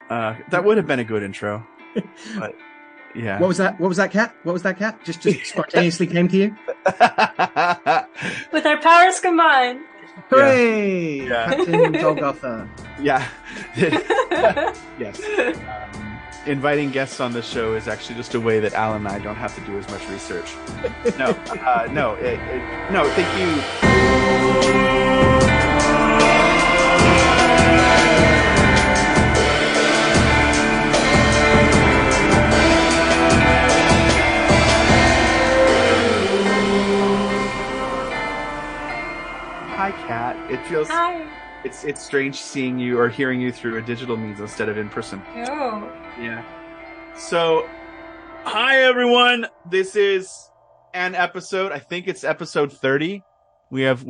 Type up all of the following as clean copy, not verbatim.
That would have been a good intro. But yeah. What was that? What was that, Cat? What was that, Cat? Just spontaneously came to you? With our powers combined. Hooray! Yeah. Captain Golgotha. Yeah. Yes. Inviting guests on the show is actually just a way that Alan and I don't have to do as much research. No, thank you. Hi, Kat. It feels... Hi. It's strange seeing you or hearing you through a digital means instead of in person. Oh. Yeah. So, hi everyone. This is an episode. I think it's episode 30. We have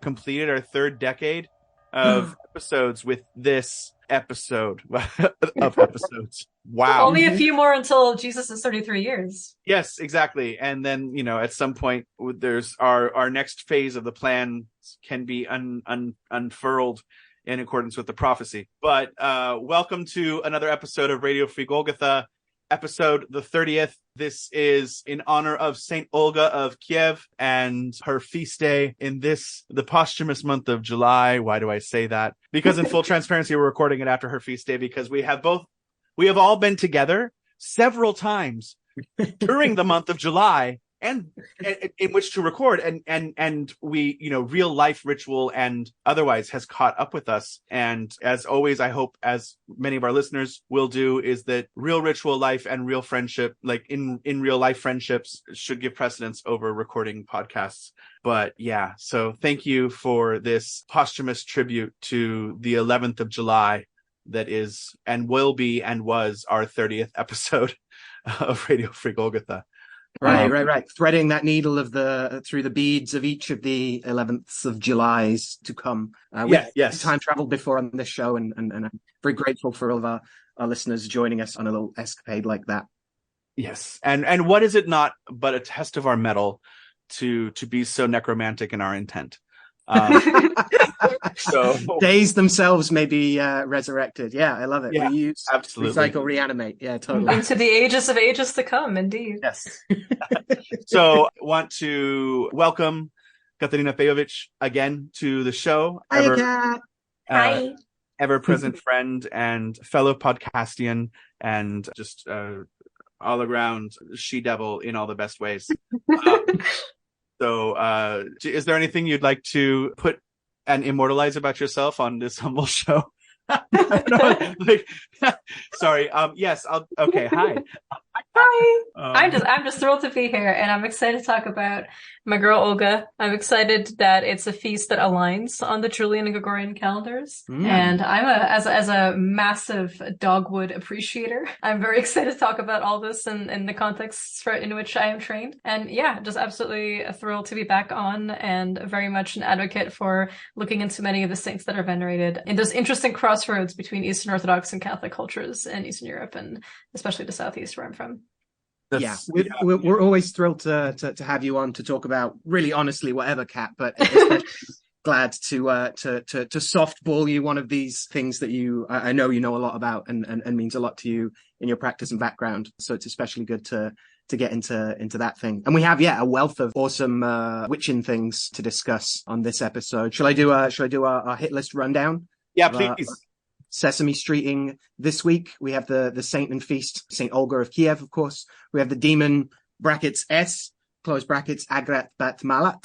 completed our third decade of episodes with this episode of episodes. Wow. Only a few more until Jesus is 33 years. Yes, exactly. And then, at some point there's our next phase of the plan can be unfurled in accordance with the prophecy. But welcome to another episode of Radio Free Golgotha, episode the 30th. This is in honor of Saint Olga of Kyiv and her feast day in the posthumous month of July. Why do I say that? Because in full transparency, we're recording it after her feast day because we have all been together several times during the month of July and in which to record and we, real life ritual and otherwise has caught up with us. And as always, I hope as many of our listeners will do is that real ritual life and real friendship, like in real life friendships should give precedence over recording podcasts. But yeah, so thank you for this posthumous tribute to the 11th of July. That is and will be and was our 30th episode of Radio Free Golgotha. Right. Threading that needle through the beads of each of the 11th of Julys to come. Yes. Time traveled before on this show, and I'm very grateful for all of our listeners joining us on a little escapade like that. Yes, and what is it not but a test of our mettle to be so necromantic in our intent? So days themselves may be resurrected. Yeah, I love it. Yeah, reuse, absolutely. Recycle, reanimate. Yeah, totally. Into the ages of ages to come, indeed. Yes. So want to welcome Katarina Pejovic again to the show. Hi, Kat. Hi. Ever-present friend and fellow podcastian and just all around she-devil in all the best ways. So, is there anything you'd like to put and immortalize about yourself on this humble show? Sorry. Yes. Okay. Hi. Hi. I'm just thrilled to be here, and I'm excited to talk about my girl Olga. I'm excited that it's a feast that aligns on the Julian and Gregorian calendars, and I'm as a massive Dogwood appreciator. I'm very excited to talk about all this in the contexts in which I am trained, and yeah, just absolutely thrilled to be back on, and very much an advocate for looking into many of the saints that are venerated in those interesting crossroads between Eastern Orthodox and Catholic cultures in Eastern Europe, and especially the Southeast where I'm from. We're always thrilled to have you on to talk about really honestly whatever, Kat, but especially glad to softball you one of these things that I know you know a lot about and means a lot to you in your practice and background. So it's especially good to get into that thing. And we have a wealth of awesome witching things to discuss on this episode. Shall I do our hit list rundown? Yeah, please. Sesame Streeting this week. We have the Saint and Feast, Saint Olga of Kyiv, of course. We have the demon brackets S, close brackets, Agrat bat Mahlat.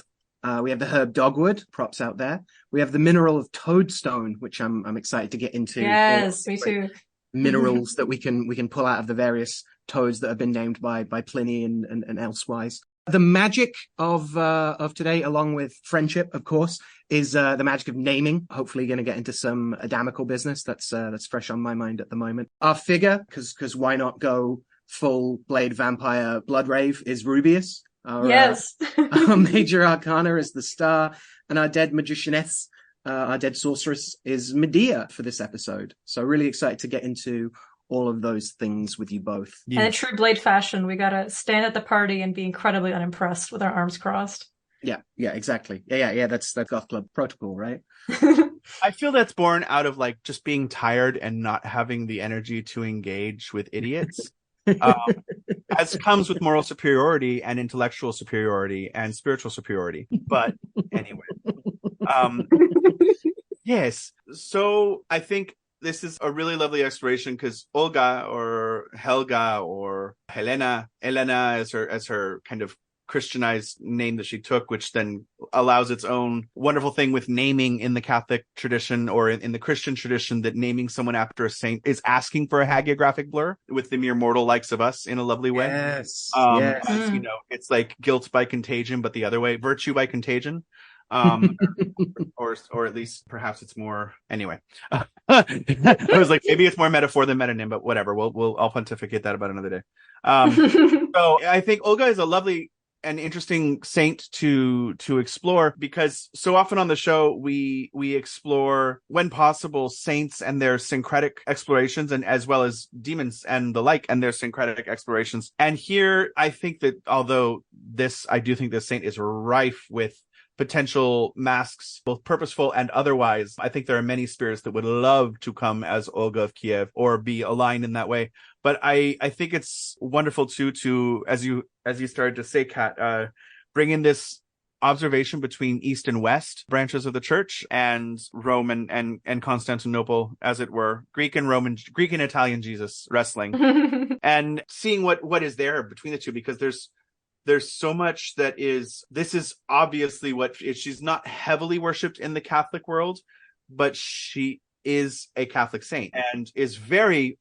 We have the herb Dogwood, props out there. We have the mineral of Toadstone, which I'm excited to get into. Yes, me too. Minerals that we can pull out of the various toads that have been named by Pliny and elsewise. The magic of today, along with friendship, of course, is the magic of naming. Hopefully going to get into some Adamical business that's fresh on my mind at the moment. Our figure, because why not go full Blade Vampire Blood Rave, is Rubeus. Yes. Our major arcana is the star, and our dead magicianess, our dead sorceress, is Medea for this episode. So really excited to get into all of those things with you both. And in true Blade fashion, we gotta stand at the party and be incredibly unimpressed with our arms crossed. Yeah, exactly. Yeah. That's Goth Club protocol, right? I feel that's born out of like just being tired and not having the energy to engage with idiots. As comes with moral superiority and intellectual superiority and spiritual superiority. But anyway, yes. So I think this is a really lovely exploration because Olga or Helga or Elena as her kind of Christianized name that she took, which then allows its own wonderful thing with naming in the Catholic tradition or in the Christian tradition, that naming someone after a saint is asking for a hagiographic blur with the mere mortal likes of us in a lovely way. Yes. As, you know, it's like guilt by contagion, but the other way, virtue by contagion. Or at least perhaps it's more anyway. I was like, maybe it's more metaphor than metonym, but whatever. I'll pontificate that about another day. So I think Olga is a lovely and interesting saint to explore, because so often on the show we explore, when possible, saints and their syncretic explorations, and as well as demons and the like and their syncretic explorations. And here I think that although I do think this saint is rife with potential masques, both purposeful and otherwise. I think there are many spirits that would love to come as Olga of Kyiv or be aligned in that way. But I think it's wonderful too to, as you started to say, Kat, bring in this observation between East and West branches of the church, and Rome and Constantinople, as it were, Greek and Italian Jesus wrestling, and seeing what is there between the two, because there's so much this is obviously she's not heavily worshipped in the Catholic world, but she is a Catholic saint and is very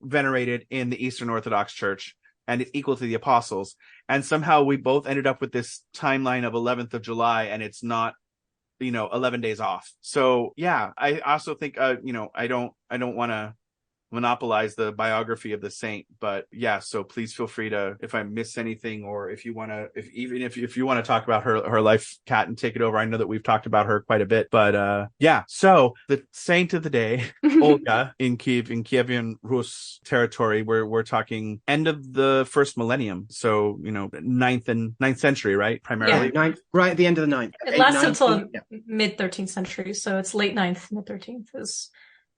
venerated in the Eastern Orthodox Church and is equal to the apostles. And somehow we both ended up with this timeline of 11th of July, and it's not, 11 days off. So yeah, I also think, I don't want to monopolize the biography of the saint, but yeah, so please feel free to, if I miss anything, or if you want to, if you want to talk about her life, Kat, and take it over. I know that we've talked about her quite a bit, but yeah. So the saint of the day, Olga in Kyiv, in Kievan Rus territory, we're talking end of the first millennium, so 9th century, right? Primarily, yeah, right at the end of the 9th. It lasts until mid 13th century, so it's late 9th, mid 13th is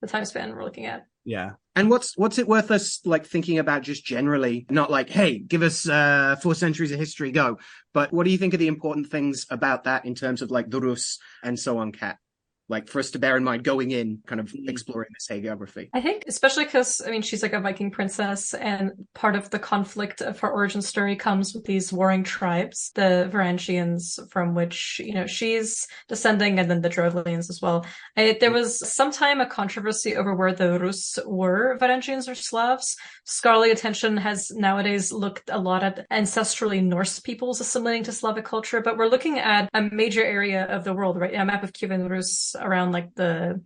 the time span we're looking at. Yeah. And what's it worth us like thinking about just generally, not like, hey, give us 4 centuries of history, go. But what do you think are the important things about that in terms of like the Rus and so on, Kat? Like for us to bear in mind going in, kind of exploring this hagiography. I think especially because, she's like a Viking princess, and part of the conflict of her origin story comes with these warring tribes, the Varangians, from which, she's descending, and then the Drevlians as well. There was sometime a controversy over where the Rus were, Varangians or Slavs. Scholarly attention has nowadays looked a lot at ancestrally Norse peoples assimilating to Slavic culture, but we're looking at a major area of the world, right? A map of Kievan Rus around like the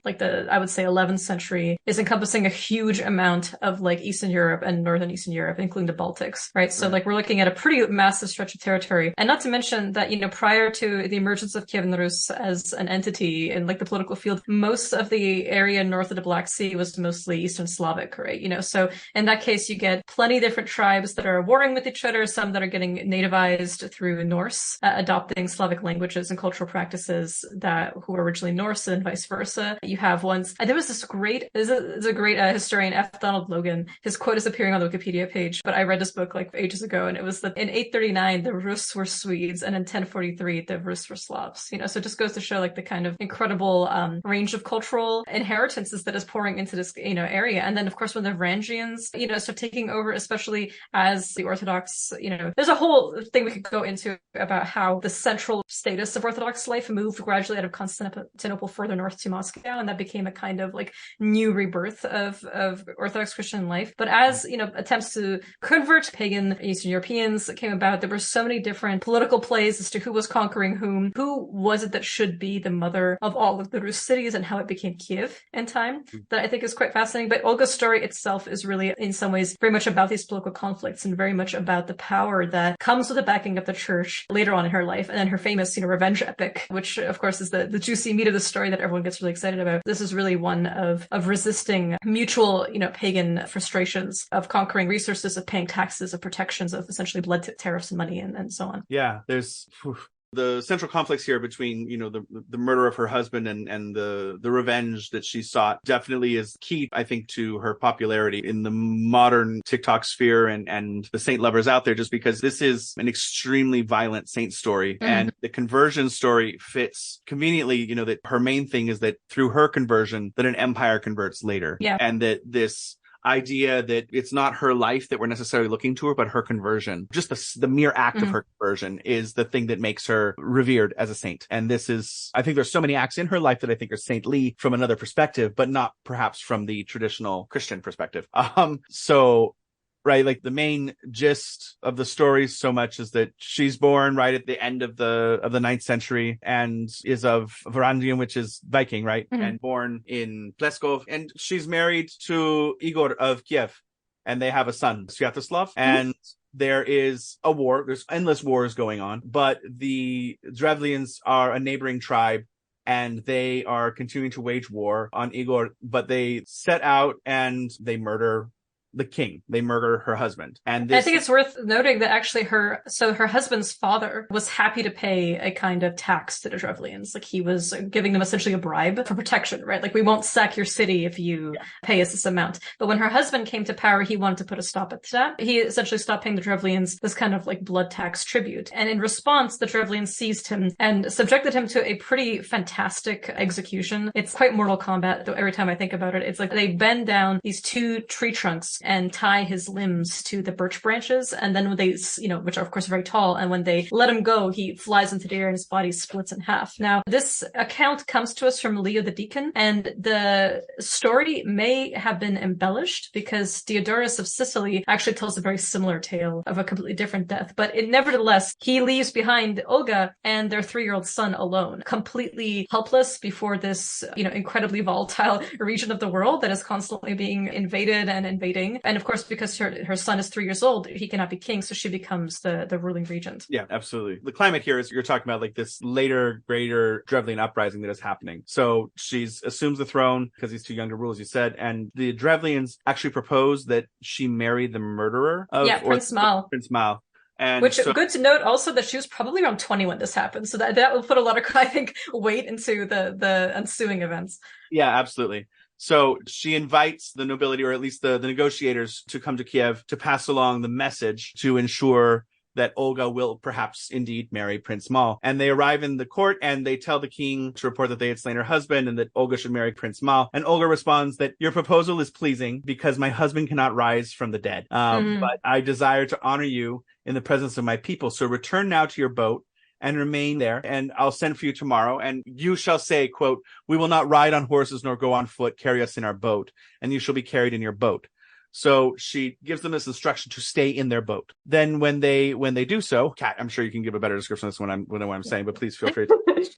I would say 11th century is encompassing a huge amount of like Eastern Europe and Northern Eastern Europe, including the Baltics, right? So like we're looking at a pretty massive stretch of territory, and not to mention that prior to the emergence of Kievan Rus as an entity in like the political field, most of the area north of the Black Sea was mostly Eastern Slavic, right? So in that case, you get plenty of different tribes that are warring with each other, some that are getting nativized through Norse, adopting Slavic languages and cultural practices who were originally Norse, and vice versa. You have ones. There was this great. There's a great historian, F. Donald Logan. His quote is appearing on the Wikipedia page, but I read this book like ages ago, and it was that in 839 the Rus were Swedes, and in 1043 the Rus were Slavs. So it just goes to show like the kind of incredible range of cultural inheritances that is pouring into this area. And then of course when the Varangians start taking over, especially as the Orthodox, there's a whole thing we could go into about how the central status of Orthodox life moved gradually out of Constantinople further north to Moscow, and that became a kind of like new rebirth of Orthodox Christian life. But as attempts to convert pagan Eastern Europeans came about, there were so many different political plays as to who was conquering whom, who was it that should be the mother of all of the Rus cities, and how it became Kiev in time, that I think is quite fascinating. But Olga's story itself is really in some ways very much about these political conflicts, and very much about the power that comes with the backing of the church later on in her life, and then her famous revenge epic, which of course is the juicy meat of the story that everyone gets really excited about. This is really one of resisting mutual, pagan frustrations, of conquering resources, of paying taxes, of protections, of essentially blood tariffs and money, and so on. Yeah, there's the central conflicts here between, the murder of her husband and the revenge that she sought definitely is key, I think, to her popularity in the modern TikTok sphere and the saint lovers out there, just because this is an extremely violent saint story. And the conversion story fits conveniently, that her main thing is that through her conversion, that an empire converts later. Yeah. And that this idea that it's not her life that we're necessarily looking to her, but her conversion. Just the mere act of her conversion is the thing that makes her revered as a saint. And this is, I think there's so many acts in her life that I think are saintly from another perspective, but not perhaps from the traditional Christian perspective. Right, like the main gist of the story so much is that she's born right at the end of the 9th century and is of Varangian, which is Viking, right? And born in Pleskov. And she's married to Igor of Kyiv. And they have a son, Sviatoslav. And there is a war. There's endless wars going on. But the Drevlians are a neighboring tribe. And they are continuing to wage war on Igor. But they set out and they murder the king. They murder her husband. And I think it's worth noting that actually her husband's father was happy to pay a kind of tax to the Drevlians. Like he was giving them essentially a bribe for protection, right? Like we won't sack your city if you pay us this amount. But when her husband came to power, he wanted to put a stop at that. He essentially stopped paying the Drevlians this kind of like blood tax tribute. And in response, the Drevlians seized him and subjected him to a pretty fantastic execution. It's quite Mortal Kombat, though every time I think about it. It's like they bend down these 2 tree trunks and tie his limbs to the birch branches. And then when they, which are of course very tall, and when they let him go, he flies into the air and his body splits in half. Now, this account comes to us from Leo the Deacon, and the story may have been embellished because Diodorus of Sicily actually tells a very similar tale of a completely different death. But nevertheless, he leaves behind Olga and their 3-year-old son alone, completely helpless before this, incredibly volatile region of the world that is constantly being invaded and invading. And of course, because her son is 3 years old, he cannot be king, so she becomes the ruling regent. Yeah, absolutely. The climate here is you're talking about like this later, greater Drevlian uprising that is happening. So she assumes the throne because he's too young to rule, as you said, and the Drevlians actually propose that she marry the murderer of Prince Mal. Prince Mal. And which good to note also that she was probably around 20 when this happened, so that will put a lot of, I think, weight into the ensuing events. Yeah, absolutely. So she invites the nobility, or at least the negotiators, to come to Kiev to pass along the message to ensure that Olga will perhaps indeed marry Prince Mal. And they arrive in the court and they tell the king to report that they had slain her husband and that Olga should marry Prince Mal. And Olga responds that your proposal is pleasing because my husband cannot rise from the dead. But I desire to honor you in the presence of my people. So return now to your boat and remain there, and I'll send for you tomorrow. And you shall say, quote, we will not ride on horses nor go on foot, carry us in our boat, and you shall be carried in your boat. So she gives them this instruction to stay in their boat. Then when they do so, Kat, I'm sure you can give a better description of this when what I'm saying, but please feel free.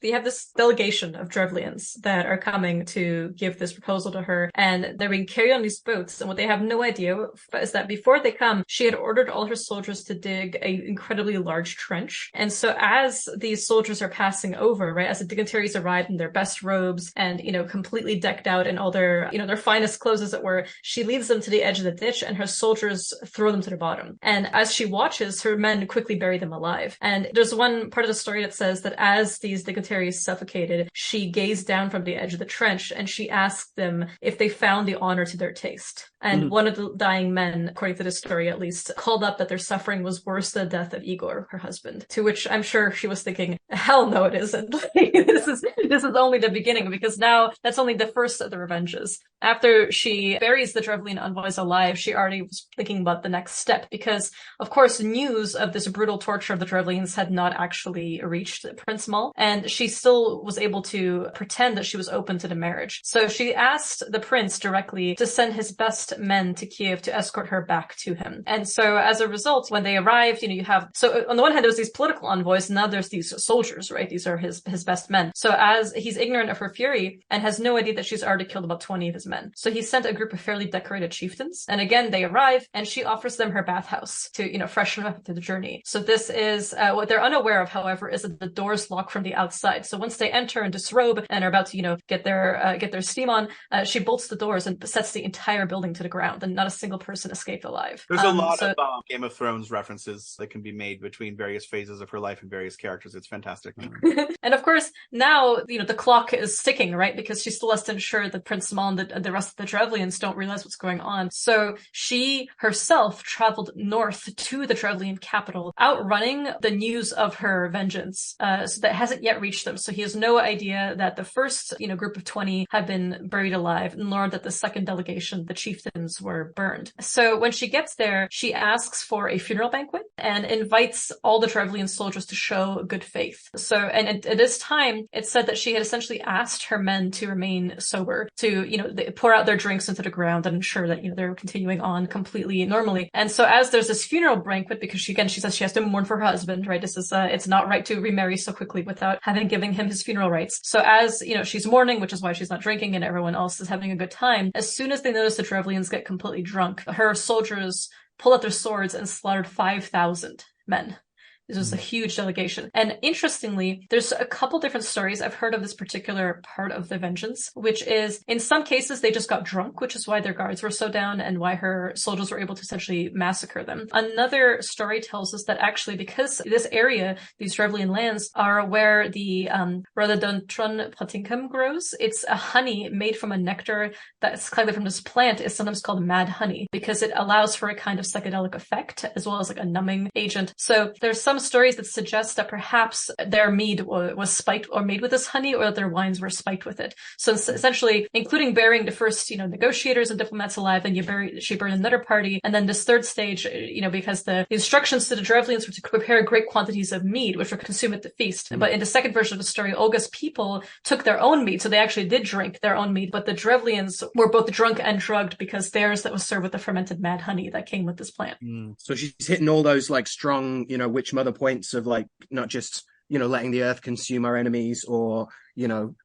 We have this delegation of Drevlians that are coming to give this proposal to her, and they're being carried on these boats. And what they have no idea is that before they come, she had ordered all her soldiers to dig an incredibly large trench. And so as these soldiers are passing over, right, as the dignitaries arrive in their best robes and, completely decked out in all their, their finest clothes, as it were, she leads them to the edge of the ditch and her soldiers throw them to the bottom. And as she watches, her men quickly bury them alive. And there's one part of the story that says that as these dignitaries suffocated, she gazed down from the edge of the trench and she asked them if they found the honor to their taste. And one of the dying men, according to this story at least, called up that their suffering was worse than the death of Igor, her husband. To which I'm sure she was thinking, hell no, it isn't. This is only the beginning, because now that's only the first of the revenges. After she buries the Drevlian envoys alive, she already was thinking about the next step, because, of course, news of this brutal torture of the Drevlians had not actually reached Prince Mal, and she still was able to pretend that she was open to the marriage. So she asked the prince directly to send his best men to Kiev to escort her back to him. And so as a result, when they arrived, you have, so on the one hand, there was these political envoys, and now there's these soldiers, right? These are his best men. So as he's ignorant of her fury and has no idea that she's already killed about 20 of his men. So he sent a group of fairly decorated chieftains Drevlians. And again, they arrive and she offers them her bathhouse to, freshen them up through the journey. So this is what they're unaware of, however, is that the doors lock from the outside. So once they enter and disrobe and are about to, get their steam on, she bolts the doors and sets the entire building to the ground, and not a single person escaped alive. There's a lot of Game of Thrones references that can be made between various phases of her life and various characters. It's fantastic. And of course, now, the clock is ticking, right? Because she still has to ensure that Prince Small and the rest of the Drevlians don't realize what's going on. So she herself traveled north to the Drevlian capital, outrunning the news of her vengeance. So that hasn't yet reached them. So he has no idea that the first, group of 20 have been buried alive, nor that the second delegation, the chieftains, were burned. So when she gets there, she asks for a funeral banquet and invites all the Drevlian soldiers to show good faith. So, and at this time, it said that she had essentially asked her men to remain sober, to, pour out their drinks into the ground and ensure that, they're continuing on completely normally. And so as there's this funeral banquet, because she says she has to mourn for her husband, right? This is, it's not right to remarry so quickly without giving him his funeral rites. So as, she's mourning, which is why she's not drinking, and everyone else is having a good time, as soon as they notice the Drevlians get completely drunk, her soldiers pull out their swords and slaughtered 5,000 men. This was a huge delegation. And interestingly, there's a couple different stories I've heard of this particular part of the vengeance, which is, in some cases, they just got drunk, which is why their guards were so down and why her soldiers were able to essentially massacre them. Another story tells us that actually, because this area, these Drevlian lands, are where the Rhododendron platincum grows, it's a honey made from a nectar that's collected from this plant is sometimes called mad honey, because it allows for a kind of psychedelic effect, as well as like a numbing agent. So there's some stories that suggest that perhaps their mead was spiked or made with this honey, or that their wines were spiked with it. So essentially, including burying the first, negotiators and diplomats alive, then she burned another party, and then this third stage, because the instructions to the Drevlians were to prepare great quantities of mead, which were consumed at the feast. But in the second version of the story, Olga's people took their own mead, so they actually did drink their own mead, but the Drevlians were both drunk and drugged because theirs that was served with the fermented mad honey that came with this plant. So she's hitting all those like strong, witch mother points of like not just letting the earth consume our enemies, or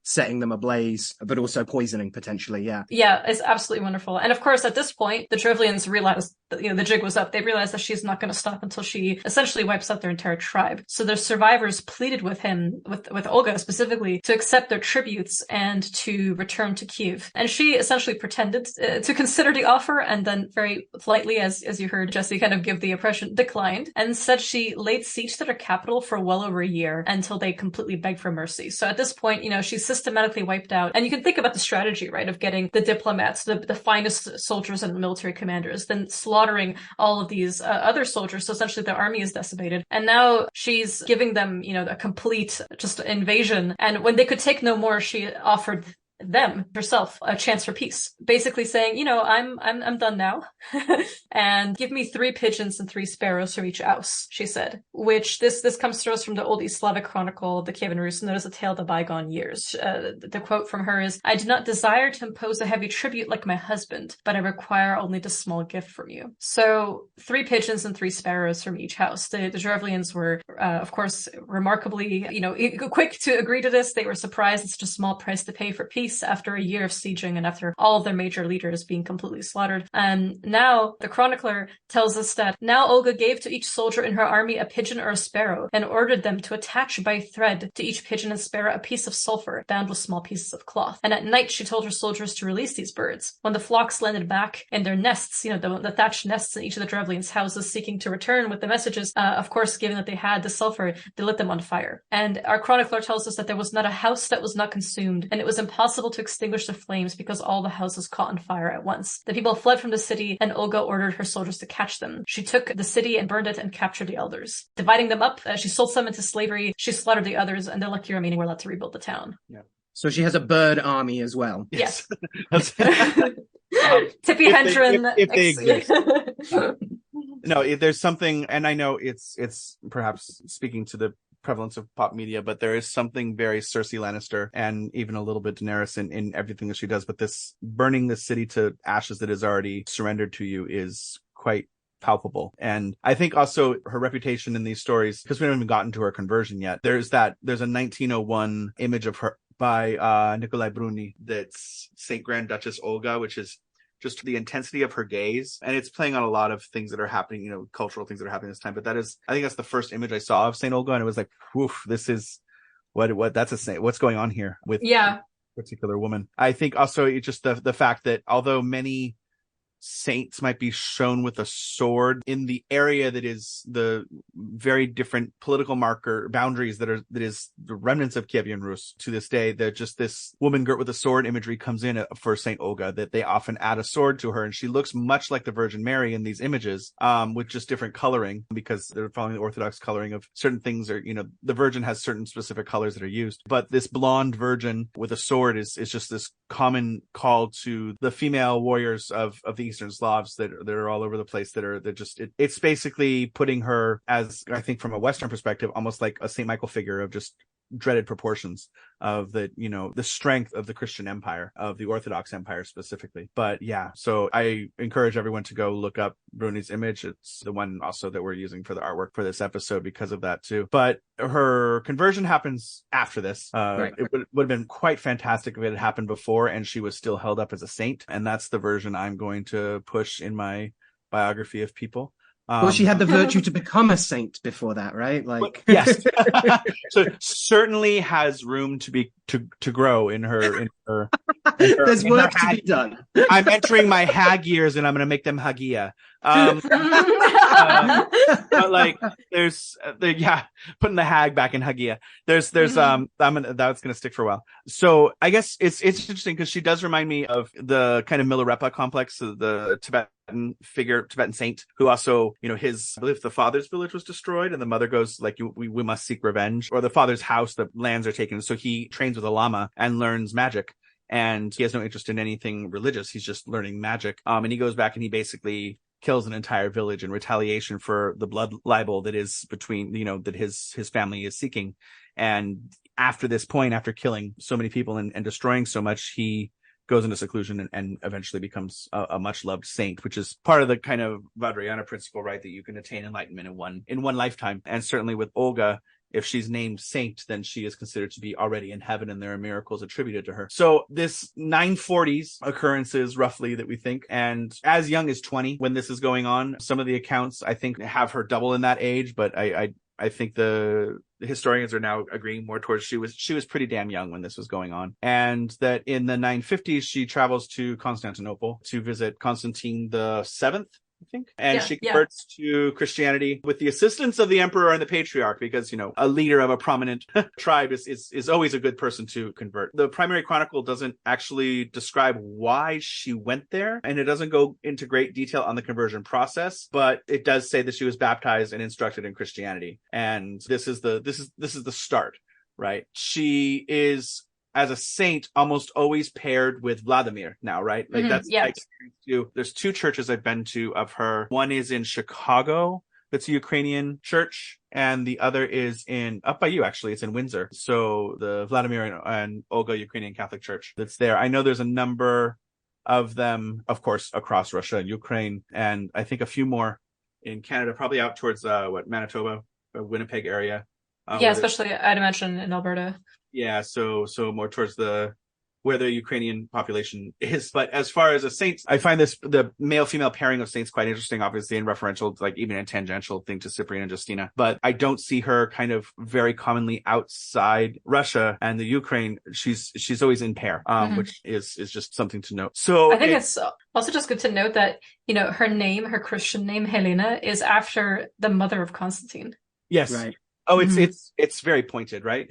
setting them ablaze, but also poisoning potentially. Yeah, it's absolutely wonderful. And of course, at this point, the Drevlians realized that, the jig was up. They realized that she's not going to stop until she essentially wipes out their entire tribe. So their survivors pleaded with him, with Olga specifically, to accept their tributes and to return to Kyiv. And she essentially pretended to consider the offer, and then very politely, as you heard Jesse kind of give the impression, declined, and said she laid siege to their capital for well over a year until they completely begged for mercy. So at this point, she's systematically wiped out. And you can think about the strategy, right, of getting the diplomats, the finest soldiers and military commanders, then slaughtering all of these other soldiers. So essentially the army is decimated. And now she's giving them, a complete just invasion. And when they could take no more, she offered them herself a chance for peace, basically saying, I'm done now, and give me 3 pigeons and 3 sparrows from each house, she said. Which this comes to us from the old East Slavic chronicle, the Kievan Rus, known as a tale of the bygone years. The quote from her is, "I do not desire to impose a heavy tribute like my husband, but I require only the small gift from you." So 3 pigeons and 3 sparrows from each house. The Drevlians were, of course, remarkably, quick to agree to this. They were surprised it's such a small price to pay for peace after a year of sieging and after all of their major leaders being completely slaughtered. And now the chronicler tells us that now Olga gave to each soldier in her army a pigeon or a sparrow and ordered them to attach by thread to each pigeon and sparrow a piece of sulfur bound with small pieces of cloth. And at night she told her soldiers to release these birds. When the flocks landed back in their nests, the thatched nests in each of the Drevlians' houses seeking to return with the messages, of course, given that they had the sulfur, they lit them on fire. And our chronicler tells us that there was not a house that was not consumed, and it was impossible to extinguish the flames because all the houses caught on fire at once. The people fled from the city, and Olga ordered her soldiers to catch them. She took the city and burned it and captured the elders. Dividing them up, she sold some into slavery, she slaughtered the others, and the lucky remaining were allowed to rebuild the town. Yeah. So she has a bird army as well. Yes. Tippy Hendron. If they exist. No, if there's something, and I know it's perhaps speaking to the prevalence of pop media, but there is something very Cersei Lannister and even a little bit Daenerys in everything that she does. But this burning the city to ashes that is already surrendered to you is quite palpable. And I think also her reputation in these stories, because we haven't even gotten to her conversion yet, there's a 1901 image of her by Nikolai Bruni that's Saint Grand Duchess Olga, which is just the intensity of her gaze. And it's playing on a lot of things that are happening, cultural things that are happening this time. But I think that's the first image I saw of Saint Olga, and it was like, woof, this is what that's a saint. What's going on here with Yeah. particular woman? I think also it's just the fact that although many saints might be shown with a sword in the area that is the very different political marker boundaries that is the remnants of Kievan Rus to this day, that just this woman girt with a sword imagery comes in for Saint Olga, that they often add a sword to her, and she looks much like the Virgin Mary in these images, with just different coloring, because they're following the Orthodox coloring of certain things, or the Virgin has certain specific colors that are used. But this blonde Virgin with a sword is just this common call to the female warriors of the Eastern Slavs that are all over the place, it's basically putting her as, I think from a Western perspective, almost like a Saint Michael figure of just dreaded proportions of the strength of the Christian empire, of the Orthodox empire specifically. But yeah, so I encourage everyone to go look up Bruni's image. It's the one also that we're using for the artwork for this episode because of that too. But her conversion happens after this. Right. It would have been quite fantastic if it had happened before and she was still held up as a saint. And that's the version I'm going to push in my biography of people. Well, she had the virtue to become a saint before that, right? Like, yes. So certainly has room to grow in her. There's work to be done. I'm entering my hag years, and I'm going to make them hagia. But like, there's putting the hag back in hagia. That's going to stick for a while. So I guess it's interesting because she does remind me of the kind of Milarepa complex, the Tibetan saint who also, I believe the father's village was destroyed and the mother goes like, we must seek revenge, or the father's house, the lands are taken. So he trains with a lama and learns magic. And he has no interest in anything religious. He's just learning magic. And he goes back and he basically kills an entire village in retaliation for the blood libel that is between, that his family is seeking. And after this point, after killing so many people and destroying so much, he goes into seclusion and eventually becomes a much loved saint, which is part of the kind of Vajrayana principle, right? That you can attain enlightenment in one lifetime. And certainly with Olga, if she's named saint, then she is considered to be already in heaven and there are miracles attributed to her. So this 940s occurrences roughly that we think, and as young as 20 when this is going on. Some of the accounts I think have her double in that age, but I think the historians are now agreeing more towards she was pretty damn young when this was going on. And that in the 950s, she travels to Constantinople to visit Constantine the Seventh, I think. And she converts to Christianity with the assistance of the emperor and the patriarch, because, a leader of a prominent tribe is always a good person to convert. The primary chronicle doesn't actually describe why she went there, and it doesn't go into great detail on the conversion process, but it does say that she was baptized and instructed in Christianity. And this is the start, right? She is, as a saint, almost always paired with Vladimir now, right? Like that's there's two churches I've been to of her. One is in Chicago, that's a Ukrainian church, and the other is up by you, actually. It's in Windsor. So the Vladimir and Olga Ukrainian Catholic Church that's there. I know there's a number of them, of course, across Russia and Ukraine, and I think a few more in Canada, probably out towards Manitoba, Winnipeg area. Especially I'd imagine in Alberta. Yeah, so more towards where the Ukrainian population is. But as far as a saint, I find the male-female pairing of saints quite interesting, obviously, and referential, like even a tangential thing to Cyprian and Justina. But I don't see her kind of very commonly outside Russia and the Ukraine. She's always in pair, which is just something to note. So I think it's also just good to note that, her Christian name, Helena, is after the mother of Constantine. Yes. Right. Oh, it's very pointed, right?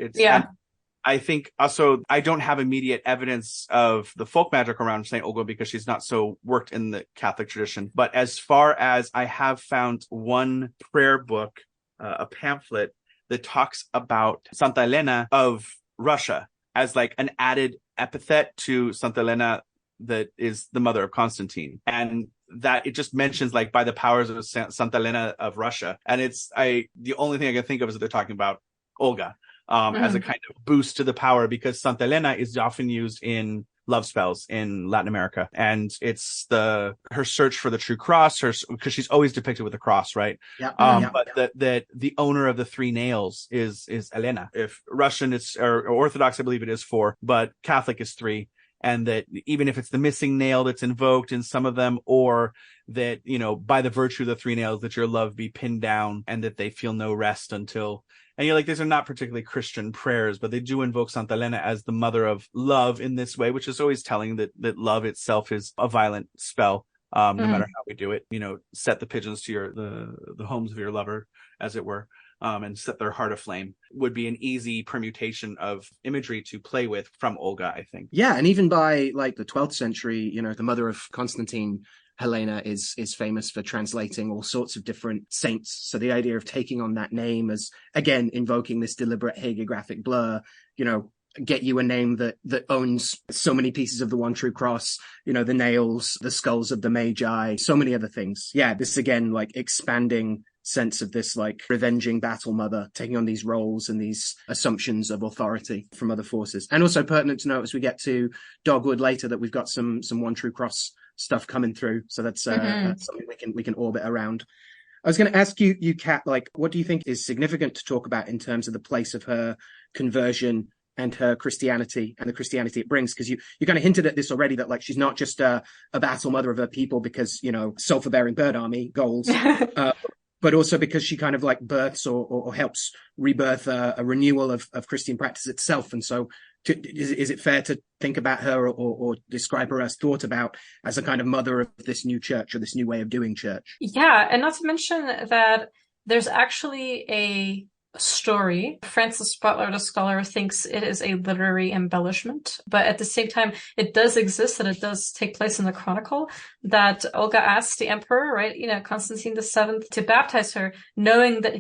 I think also I don't have immediate evidence of the folk magic around St. Olga because she's not so worked in the Catholic tradition. But as far as I have found one prayer book, a pamphlet that talks about Santa Elena of Russia as like an added epithet to Santa Elena that is the mother of Constantine. And that it just mentions like by the powers of Santa Elena of Russia. And the only thing I can think of is that they're talking about Olga. As a kind of boost to the power, because Santa Elena is often used in love spells in Latin America. And it's her search for the true cross, because she's always depicted with a cross, right? But that the owner of the three nails is Elena. If Russian or Orthodox, I believe it is 4, but Catholic is 3. and that even if it's the missing nail that's invoked in some of them, or that, by the virtue of the 3 nails, that your love be pinned down and that they feel no rest until. And you're like, these are not particularly Christian prayers, but they do invoke Santa Elena as the mother of love in this way, which is always telling that love itself is a violent spell. No matter how we do it, set the pigeons to the homes of your lover, as it were, and set their heart aflame would be an easy permutation of imagery to play with from Olga, I think. Yeah, and even by like the 12th century, the mother of Constantine, Helena, is famous for translating all sorts of different saints. So the idea of taking on that name as, again, invoking this deliberate hagiographic blur, get you a name that owns so many pieces of the one true cross, the nails, the skulls of the Magi, so many other things. Yeah, this again, like expanding sense of this like revenging battle mother taking on these roles and these assumptions of authority from other forces. And also pertinent to note as we get to Dogwood later that we've got some one true cross stuff coming through. So that's something we can orbit around. I was going to ask you, Kat, like, what do you think is significant to talk about in terms of the place of her conversion and her Christianity and the Christianity it brings? Because you kind of hinted at this already, that like she's not just a battle mother of her people because, sulfur-bearing bird army goals, but also because she kind of like births or helps rebirth a renewal of Christian practice itself. And so is it fair to think about her or describe her as thought about as a kind of mother of this new church or this new way of doing church? Yeah, and not to mention that there's actually a story. Francis Butler, the scholar, thinks it is a literary embellishment, but at the same time, it does exist and it does take place in the Chronicle, that Olga asked the emperor, right, Constantine VII, to baptize her, knowing that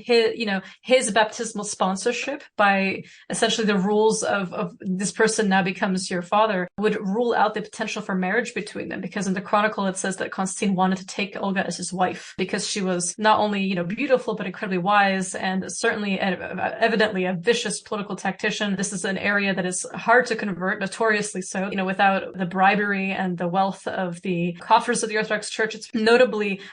his baptismal sponsorship, by essentially the rules of this person now becomes your father, would rule out the potential for marriage between them. Because in the Chronicle, it says that Constantine wanted to take Olga as his wife because she was not only, beautiful, but incredibly wise and certainly evidently a vicious political tactician. This is an area that is hard to convert, notoriously so. Without the bribery and the wealth of the coffers of the Orthodox Church, it's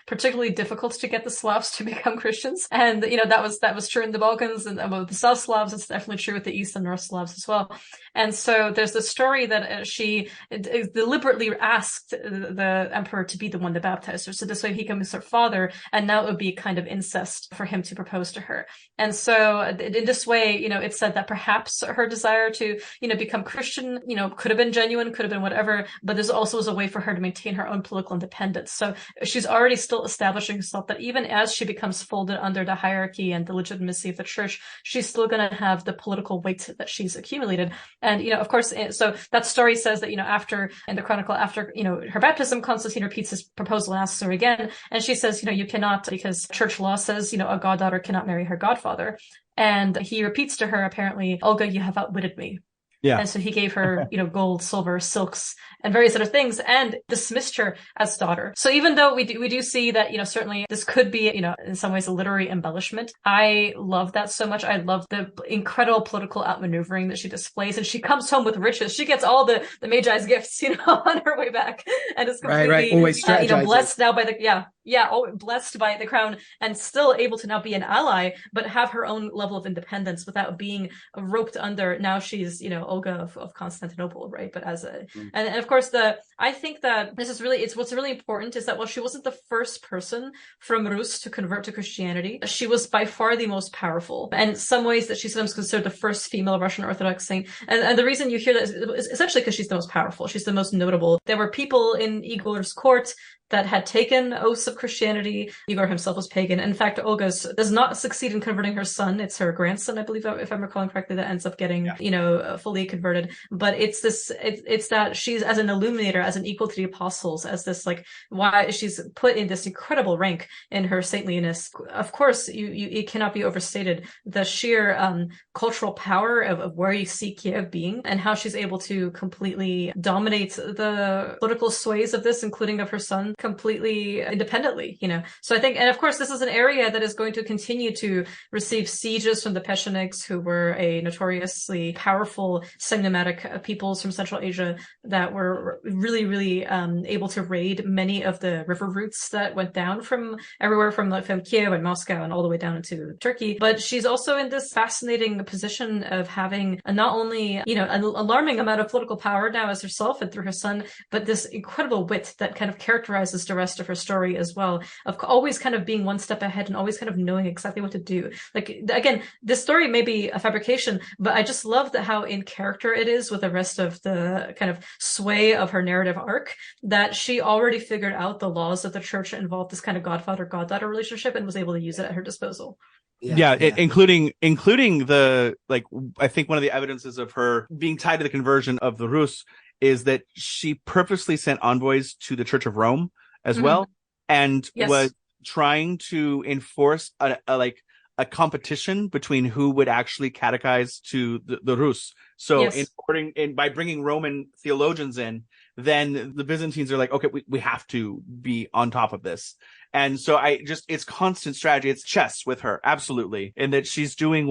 particularly difficult to get the Slavs to become Christians. And, that was true in the Balkans and about the South Slavs. It's definitely true with the East and North Slavs as well. And so there's the story that she deliberately asked the emperor to be the one to baptize her. So this way he becomes her father, and now it would be kind of incest for him to propose to her. And so in this way, it's said that perhaps her desire to, become Christian, could have been genuine, could have been whatever, but there's also a way for her to maintain her own political independence. So she's already still establishing herself that even as she becomes folded under the hierarchy and the legitimacy of the church, she's still going to have the political weight that she's accumulated. And, of course, so that story says that, in the Chronicle, after, her baptism, Constantine repeats his proposal and asks her again. And she says, you cannot, because church law says, a goddaughter cannot marry her godfather. And he repeats to her, apparently, Olga, you have outwitted me. Yeah. And so he gave her, gold, silver, silks, and various other things, and dismissed her as daughter. So even though we do see that, certainly this could be, in some ways a literary embellishment, I love that so much. I love the incredible political outmaneuvering that she displays, and she comes home with riches. She gets all the Magi's gifts, on her way back, and is completely, always blessed now by the, blessed by the crown, and still able to now be an ally, but have her own level of independence without being roped under. Now she's, Olga of Constantinople, right? But as and of course I think that this is really, what's really important is that while she wasn't the first person from Rus to convert to Christianity, she was by far the most powerful. And in some ways that she's sometimes considered the first female Russian Orthodox saint. And the reason you hear that is essentially because she's the most powerful. She's the most notable. There were people in Igor's court that had taken oaths of Christianity. Igor himself was pagan. In fact, Olga does not succeed in converting her son. It's her grandson, I believe, if I'm recalling correctly, that ends up getting, fully converted. But it's that she's as an illuminator, as an equal to the apostles, as this, why she's put in this incredible rank in her saintliness. Of course, it cannot be overstated the sheer cultural power of where you see Kiev being, and how she's able to completely dominate the political sways of this, including of her son. completely independently, So I think, and of course, this is an area that is going to continue to receive sieges from the Pechenegs, who were a notoriously powerful Semnomatic peoples from Central Asia that were really, really able to raid many of the river routes that went down from everywhere from Kiev and Moscow and all the way down into Turkey. But she's also in this fascinating position of having not only, an alarming amount of political power now as herself and through her son, but this incredible wit that kind of characterizes the rest of her story as well, of always kind of being one step ahead and always kind of knowing exactly what to do. Like, again, this story may be a fabrication, but I just love how in character it is with the rest of the kind of sway of her narrative arc, that she already figured out the laws of the church involved this kind of godfather-goddaughter relationship and was able to use it at her disposal. Yeah. Including the, like, I think one of the evidences of her being tied to the conversion of the Rus is that she purposely sent envoys to the Church of Rome as well, and was trying to enforce a competition between who would actually catechize to the Rus. So by bringing Roman theologians in, then the Byzantines are like, okay, we have to be on top of this. And so it's constant strategy. It's chess with her. Absolutely. And that she's doing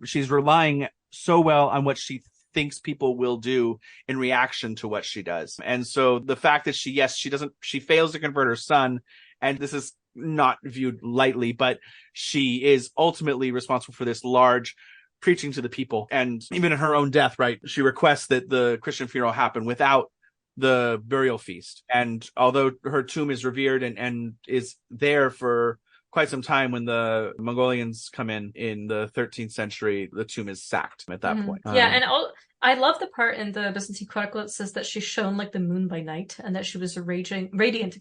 she's relying so well on what she thinks people will do in reaction to what she does. And so the fact that she fails to convert her son, and this is not viewed lightly, but she is ultimately responsible for this large preaching to the people. And even in her own death, right, she requests that the Christian funeral happen without the burial feast. And although her tomb is revered and is there for quite some time, when the Mongolians come in the 13th century, the tomb is sacked at that point. And I love the part in the Byzantine Chronicle that says that she shone like the moon by night, and that she was radiant,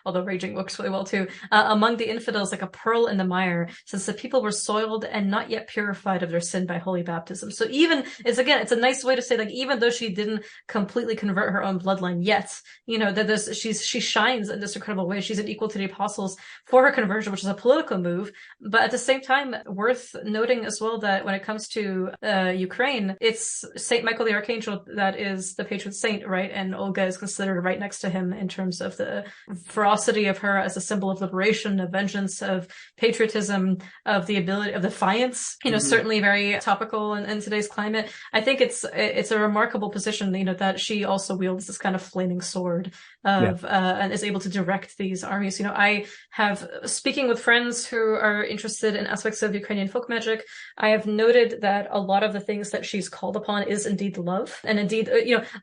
although raging works really well too, among the infidels like a pearl in the mire, since the people were soiled and not yet purified of their sin by holy baptism. So it's a nice way to say, like, even though she didn't completely convert her own bloodline yet, that she shines in this incredible way. She's an equal to the apostles for her conversion, which is a political move. But at the same time, worth noting as well that when it comes to Ukraine, it's Saint Michael the Archangel that is the patron saint, right? And Olga is considered right next to him in terms of the ferocity of her as a symbol of liberation, of vengeance, of patriotism, of the ability of defiance. Certainly very topical in today's climate. I think it's a remarkable position, that she also wields this kind of flaming sword and is able to direct these armies. I have, speaking with friends who are interested in aspects of Ukrainian folk magic, I have noted that a lot of the things that she's called upon is indeed love. And indeed,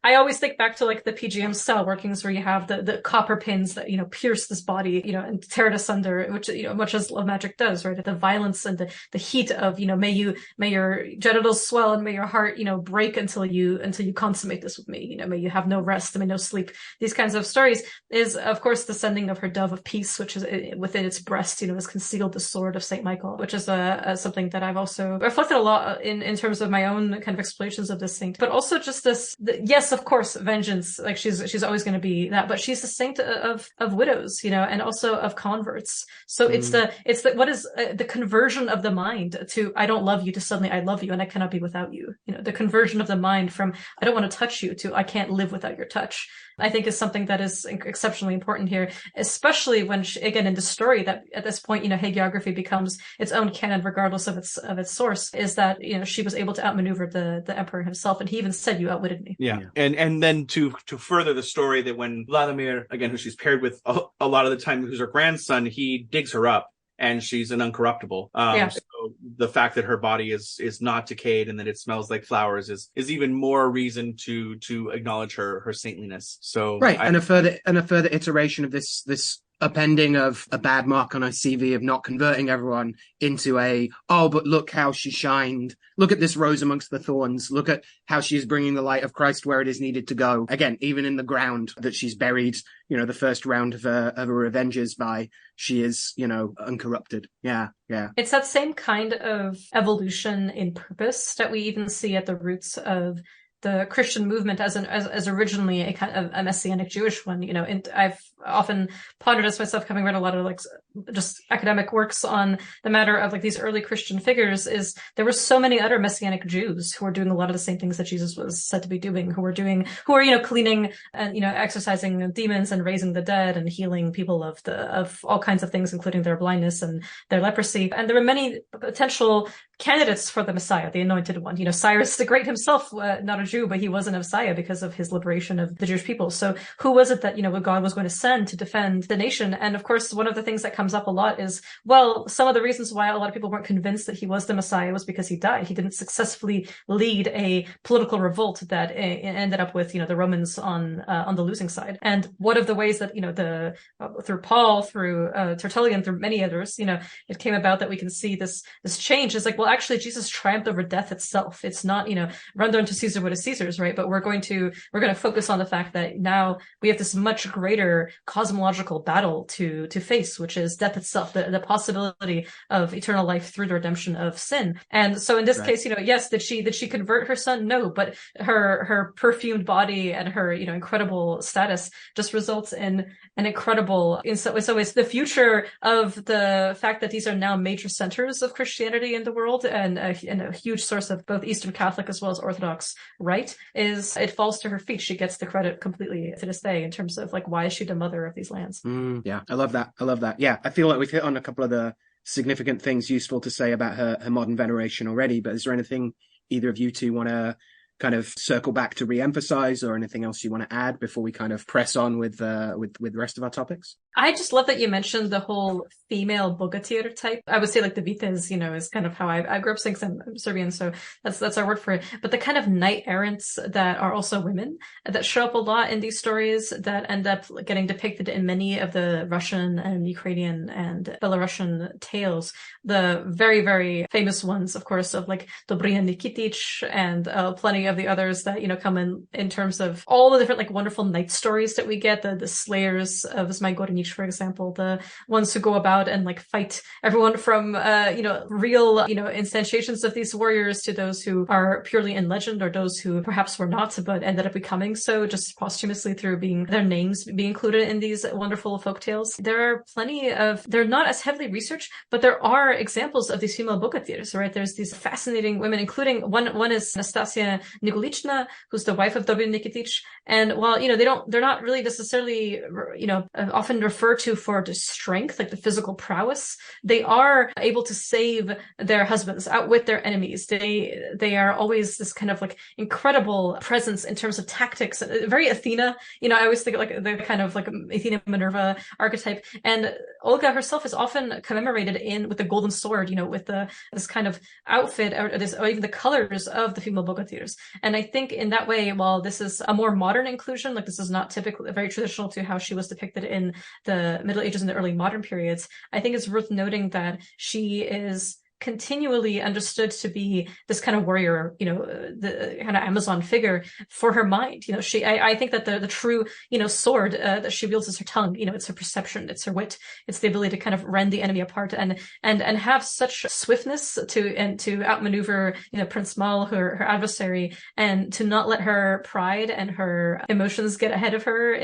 I always think back to like the PGM style workings where you have the copper pins that, pierce this body, and tear it asunder, which, much as love magic does, right? The violence and the heat of, may your genitals swell and may your heart, break until you consummate this with me, may you have no rest and may no sleep. These kinds of stories is, of course, the sending of her dove of peace, which is within its breast, has concealed the sword of Saint Michael, which is something that I've also reflected a lot in terms of my own kind of explorations of this saint. But also just yes, of course, vengeance, like she's always going to be that, but she's the saint of widows, and also of converts. So it's what is the conversion of the mind to I don't love you to suddenly I love you and I cannot be without you. The conversion of the mind from I don't want to touch you to I can't live without your touch, I think is something that is exceptionally important here, especially when again in the story that at this point, hagiography becomes its own canon regardless of its source, is that, she was able to outmaneuver the emperor himself. And he even said, you outwitted me. Yeah. And then to further the story, that when Vladimir, again, who she's paired with a lot of the time, who's her grandson, he digs her up and she's an uncorruptible. So the fact that her body is not decayed and that it smells like flowers is even more reason to acknowledge her saintliness. So right. And a further iteration of this appending of a bad mark on her CV of not converting everyone into but look how she shined. Look at this rose amongst the thorns. Look at how she's bringing the light of Christ where it is needed to go. Again, even in the ground that she's buried, the first round of her revenges by, she is, uncorrupted. Yeah. It's that same kind of evolution in purpose that we even see at the roots of the Christian movement as originally a kind of a messianic Jewish one. And I've often pondered this myself, having read a lot of like just academic works on the matter of like these early Christian figures. Is there were so many other messianic Jews who were doing a lot of the same things that Jesus was said to be doing, who are cleaning and exorcising demons and raising the dead and healing people of all kinds of things, including their blindness and their leprosy. And there were many potential candidates for the Messiah, the anointed one. Cyrus the Great himself, not a Jew, but he was a Messiah because of his liberation of the Jewish people. So who was it that, God was going to send to defend the nation? And of course, one of the things that comes up a lot is, well, some of the reasons why a lot of people weren't convinced that he was the Messiah was because he died. He didn't successfully lead a political revolt that ended up with, the Romans on the losing side. And one of the ways that, through Paul, through Tertullian, through many others, it came about that we can see this change is like, well, actually Jesus triumphed over death itself. It's not, render unto Caesar what is Caesar's, right? But we're going to focus on the fact that now we have this much greater cosmological battle to face, which is death itself, the possibility of eternal life through the redemption of sin. And so in this case, yes, did she convert her son? No, but her perfumed body and her, incredible status just results in an incredible, it's always the future of the fact that these are now major centers of Christianity in the world, and a huge source of both Eastern Catholic as well as Orthodox rite, is it falls to her feet. She gets the credit completely to this day in terms of like, why is she the mother of these lands? Yeah, I love that. Yeah, I feel like we've hit on a couple of the significant things useful to say about her modern veneration already, but is there anything either of you two want to kind of circle back to re-emphasize, or anything else you want to add before we kind of press on with the rest of our topics? I just love that you mentioned the whole female bogatyr type. I would say like the Vites, is kind of how I grew up saying, I'm Serbian, so that's our word for it. But the kind of knight errants that are also women that show up a lot in these stories that end up getting depicted in many of the Russian and Ukrainian and Belarusian tales. The very, very famous ones, of course, of like Dobria Nikitich and plenty of the others that, come in terms of all the different like wonderful knight stories that we get, the slayers of Zmaigorny, for example, the ones who go about and like fight everyone from, real, instantiations of these warriors to those who are purely in legend, or those who perhaps were not, but ended up becoming so just posthumously through their names being included in these wonderful folktales. There are plenty of, they're not as heavily researched, but there are examples of these female bogatyrs, right? There's these fascinating women, including one is Nastasia Nigolichna, who's the wife of Dobry Nikitich. And while, they're not really necessarily, often referred to for the strength, like the physical prowess, they are able to save their husbands, outwit their enemies. They are always this kind of like incredible presence in terms of tactics, very Athena. I always think like the kind of like Athena Minerva archetype. And Olga herself is often commemorated with the golden sword, with this kind of outfit, or even the colors of the female bogatyrs. And I think in that way, while this is a more modern inclusion, like this is not typically very traditional to how she was depicted in the Middle Ages and the early modern periods, I think it's worth noting that she is continually understood to be this kind of warrior, the kind of Amazon figure for her mind. I think that the true, sword that she wields is her tongue. It's her perception, it's her wit, it's the ability to kind of rend the enemy apart and have such swiftness to outmaneuver, Prince Mal, her adversary, and to not let her pride and her emotions get ahead of her.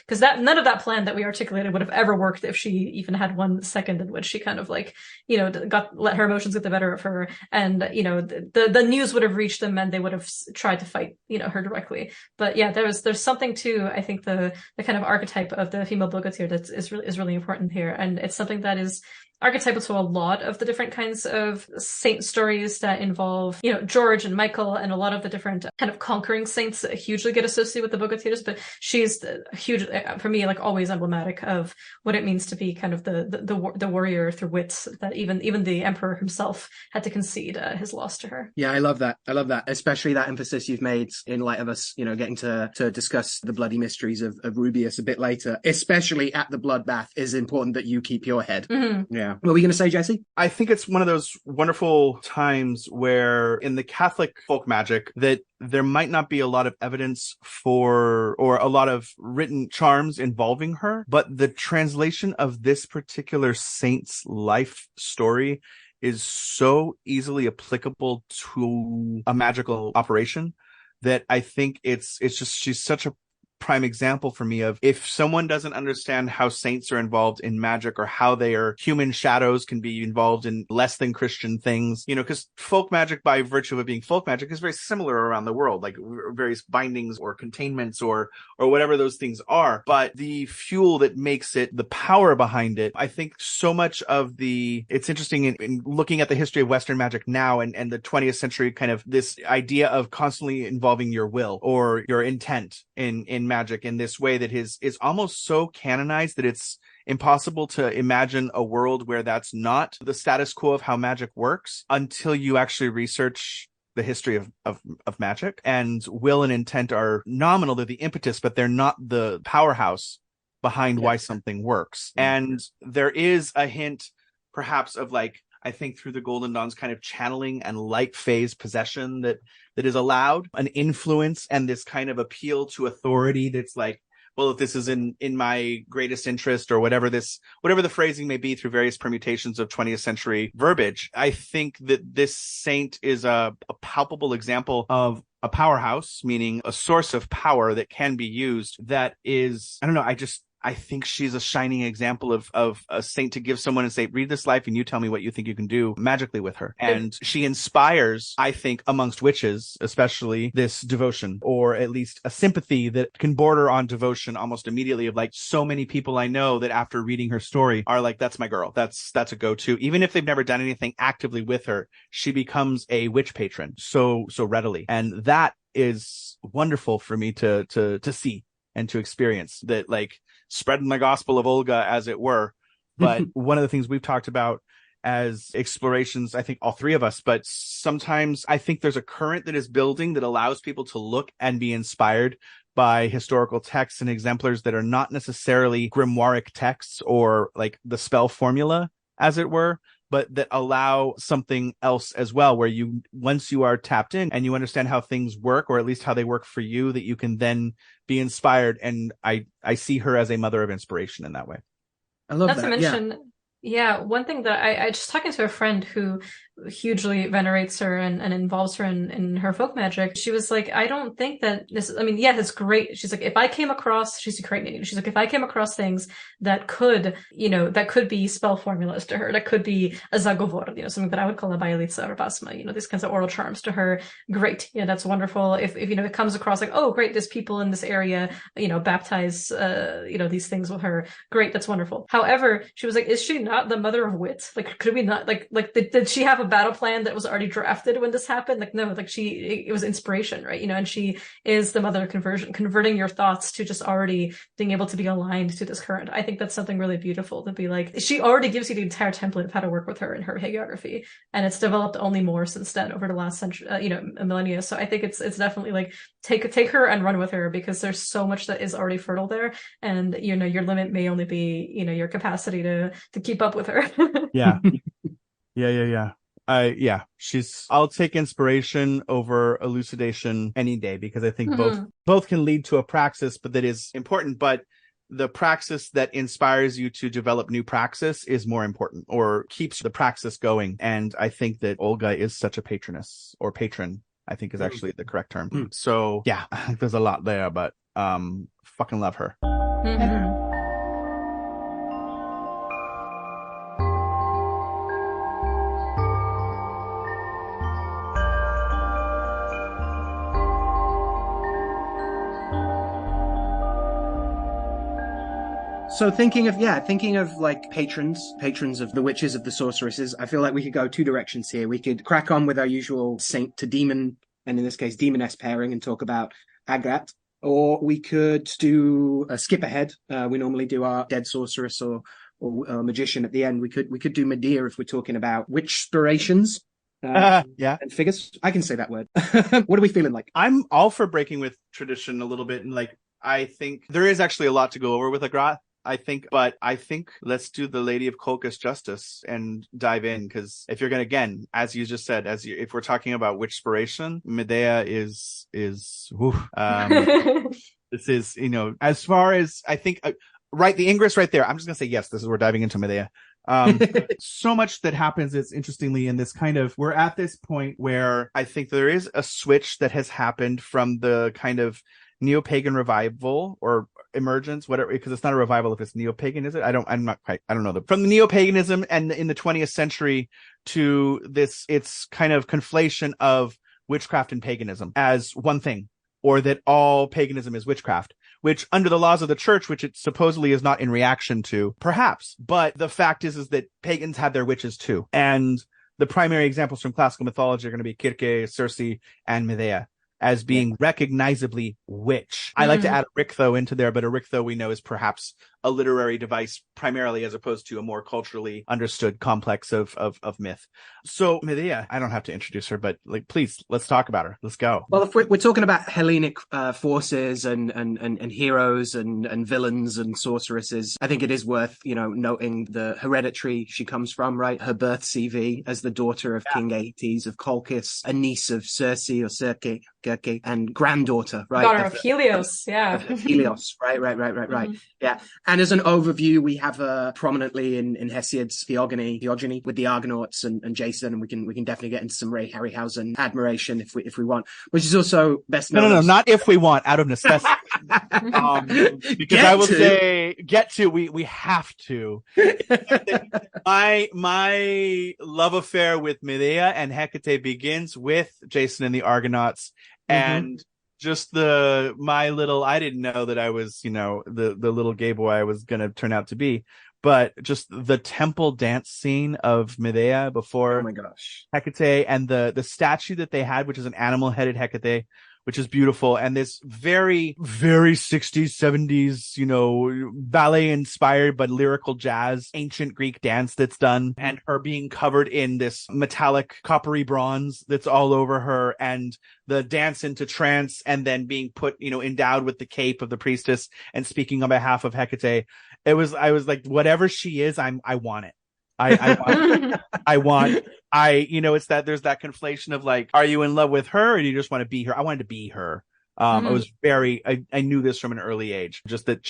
Because none of that plan that we articulated would have ever worked if she even had 1 second in which she kind of like, let her emotions get the better of her, and the news would have reached them and they would have tried to fight her directly. But yeah, there's something to, I think, the kind of archetype of the female bogatyr that is really important here, and it's something that is archetypal to a lot of the different kinds of saint stories that involve, George and Michael, and a lot of the different kind of conquering saints hugely get associated with the bogatyrs. But she's huge, for me, like always emblematic of what it means to be kind of the warrior through wit that even the emperor himself had to concede his loss to her. Yeah, I love that, especially that emphasis you've made in light of us, getting to discuss the bloody mysteries of Rubeus a bit later, especially at the bloodbath. Is important that you keep your head. Mm-hmm. Yeah. What were you going to say, Jesse? I think it's one of those wonderful times where in the Catholic folk magic that there might not be a lot of evidence for, or a lot of written charms involving her, but the translation of this particular saint's life story is so easily applicable to a magical operation that I think it's just, she's such a prime example for me of, if someone doesn't understand how saints are involved in magic, or how they are human shadows can be involved in less than Christian things, because folk magic, by virtue of being folk magic, is very similar around the world, like various bindings or containments or whatever those things are. But the fuel that makes it, the power behind it, I think so much of it's interesting in looking at the history of Western magic now and the 20th century, kind of this idea of constantly involving your will or your intent in magic in this way that is almost so canonized that it's impossible to imagine a world where that's not the status quo of how magic works until you actually research the history of magic. And will and intent are nominal, they're the impetus, but they're not the powerhouse behind why something works. And there is a hint perhaps of, like, I think through the Golden Dawn's kind of channeling and light phase possession that is allowed, an influence and this kind of appeal to authority that's like, well, if this is in my greatest interest, or whatever the phrasing may be through various permutations of 20th century verbiage, I think that this saint is a palpable example of a powerhouse, meaning a source of power that can be used, that is, I don't know, I think she's a shining example of a saint to give someone and say, read this life and you tell me what you think you can do magically with her. And she inspires, I think, amongst witches, especially, this devotion, or at least a sympathy that can border on devotion almost immediately, of like, so many people I know that after reading her story are like, that's my girl. That's a go-to. Even if they've never done anything actively with her, she becomes a witch patron so readily. And that is wonderful for me to see and to experience, that, like, spreading the gospel of Olga, as it were. But one of the things we've talked about as explorations, I think all three of us, but sometimes I think there's a current that is building that allows people to look and be inspired by historical texts and exemplars that are not necessarily grimoiric texts or like the spell formula, as it were, but that allow something else as well, where you, once you are tapped in and you understand how things work, or at least how they work for you, that you can then be inspired. And I see her as a mother of inspiration in that way. I love that. Not to mention, one thing that I just talking to a friend who hugely venerates her and involves her in her folk magic. She was like, I don't think that this, I mean, yeah, it's great. She's like, if I came across, she's Ukrainian. She's like, if I came across things that could, that could be spell formulas to her, that could be a zagovor, something that I would call a bayalitza or basma, these kinds of oral charms to her. Great. Yeah, that's wonderful. If it comes across like, oh, great, there's people in this area, baptize, these things with her. Great. That's wonderful. However, she was like, is she not the mother of wit? Like, could we not, did she have a battle plan that was already drafted when this happened? Like, no, like it was inspiration, right? And she is the mother of converting your thoughts to just already being able to be aligned to this current. I think that's something really beautiful to be like, she already gives you the entire template of how to work with her in her hagiography. And it's developed only more since then over the last century, a millennia. So I think it's definitely like, take her and run with her, because there's so much that is already fertile there. And, your limit may only be, your capacity to keep up with her. Yeah. I'll take inspiration over elucidation any day, because I think both can lead to a praxis, but that is important. But the praxis that inspires you to develop new praxis is more important, or keeps the praxis going. And I think that Olga is such a patroness, or patron, I think is actually the correct term. So yeah, there's a lot there, but fucking love her. So thinking of like patrons of the witches, of the sorceresses, I feel like we could go two directions here. We could crack on with our usual saint to demon, and in this case demoness pairing, and talk about Agrat, or we could do a skip ahead. We normally do our dead sorceress or magician at the end. We could do Medea if we're talking about witch-spirations. And figures. I can say that word. What are we feeling like? I'm all for breaking with tradition a little bit, and like, I think there is actually a lot to go over with Agrat, but I think let's do the Lady of Colchis justice and dive in, because if you're going to, again, as you just said, if we're talking about witch-spiration, Medea is this is, as far as I think, right, the ingress right there, I'm just going to say, yes, this is, we're diving into Medea. So much that happens is interestingly in this kind of, we're at this point where I think there is a switch that has happened from the kind of neo-pagan revival or emergence, whatever, because it's not a revival if it's neo-pagan, is it? I don't know. From the neo-paganism and in the 20th century to this, it's kind of conflation of witchcraft and paganism as one thing, or that all paganism is witchcraft, which under the laws of the church, which it supposedly is not in reaction to, perhaps. But the fact is that pagans had their witches too. And the primary examples from classical mythology are going to be Kirke, Circe, and Medea as being recognizably witch. I like to add a ricktho into there, but a ricktho we know is perhaps a literary device primarily as opposed to a more culturally understood complex of myth. So Medea, I don't have to introduce her, but like, please, let's talk about her. Let's go. Well, if we're talking about Hellenic forces and heroes and villains and sorceresses, I think it is worth, noting the hereditary she comes from, right? Her birth CV as the daughter of King Aeetes of Colchis, a niece of Circe or Circe, and granddaughter, right? Daughter of Helios, yeah. Helios, right. Yeah. And as an overview, we have her prominently in Hesiod's Theogony with the Argonauts and Jason, and we can definitely get into some Ray Harryhausen admiration if we want, which is also best known. No, not if we want, out of necessity. Because I will say, we have to. My love affair with Medea and Hecate begins with Jason and the Argonauts, and just I didn't know that I was, the little gay boy I was going to turn out to be, but just the temple dance scene of Medea before Hecate, and the statue that they had, which is an animal headed Hecate, which is beautiful. And this very, very 60s, 70s, ballet inspired, but lyrical jazz, ancient Greek dance that's done, and her being covered in this metallic coppery bronze that's all over her, and the dance into trance, and then being put, endowed with the cape of the priestess and speaking on behalf of Hecate. I was like, whatever she is, I want it. It's that there's that conflation of like, are you in love with her or do you just want to be her? I wanted to be her. I knew this from an early age, just that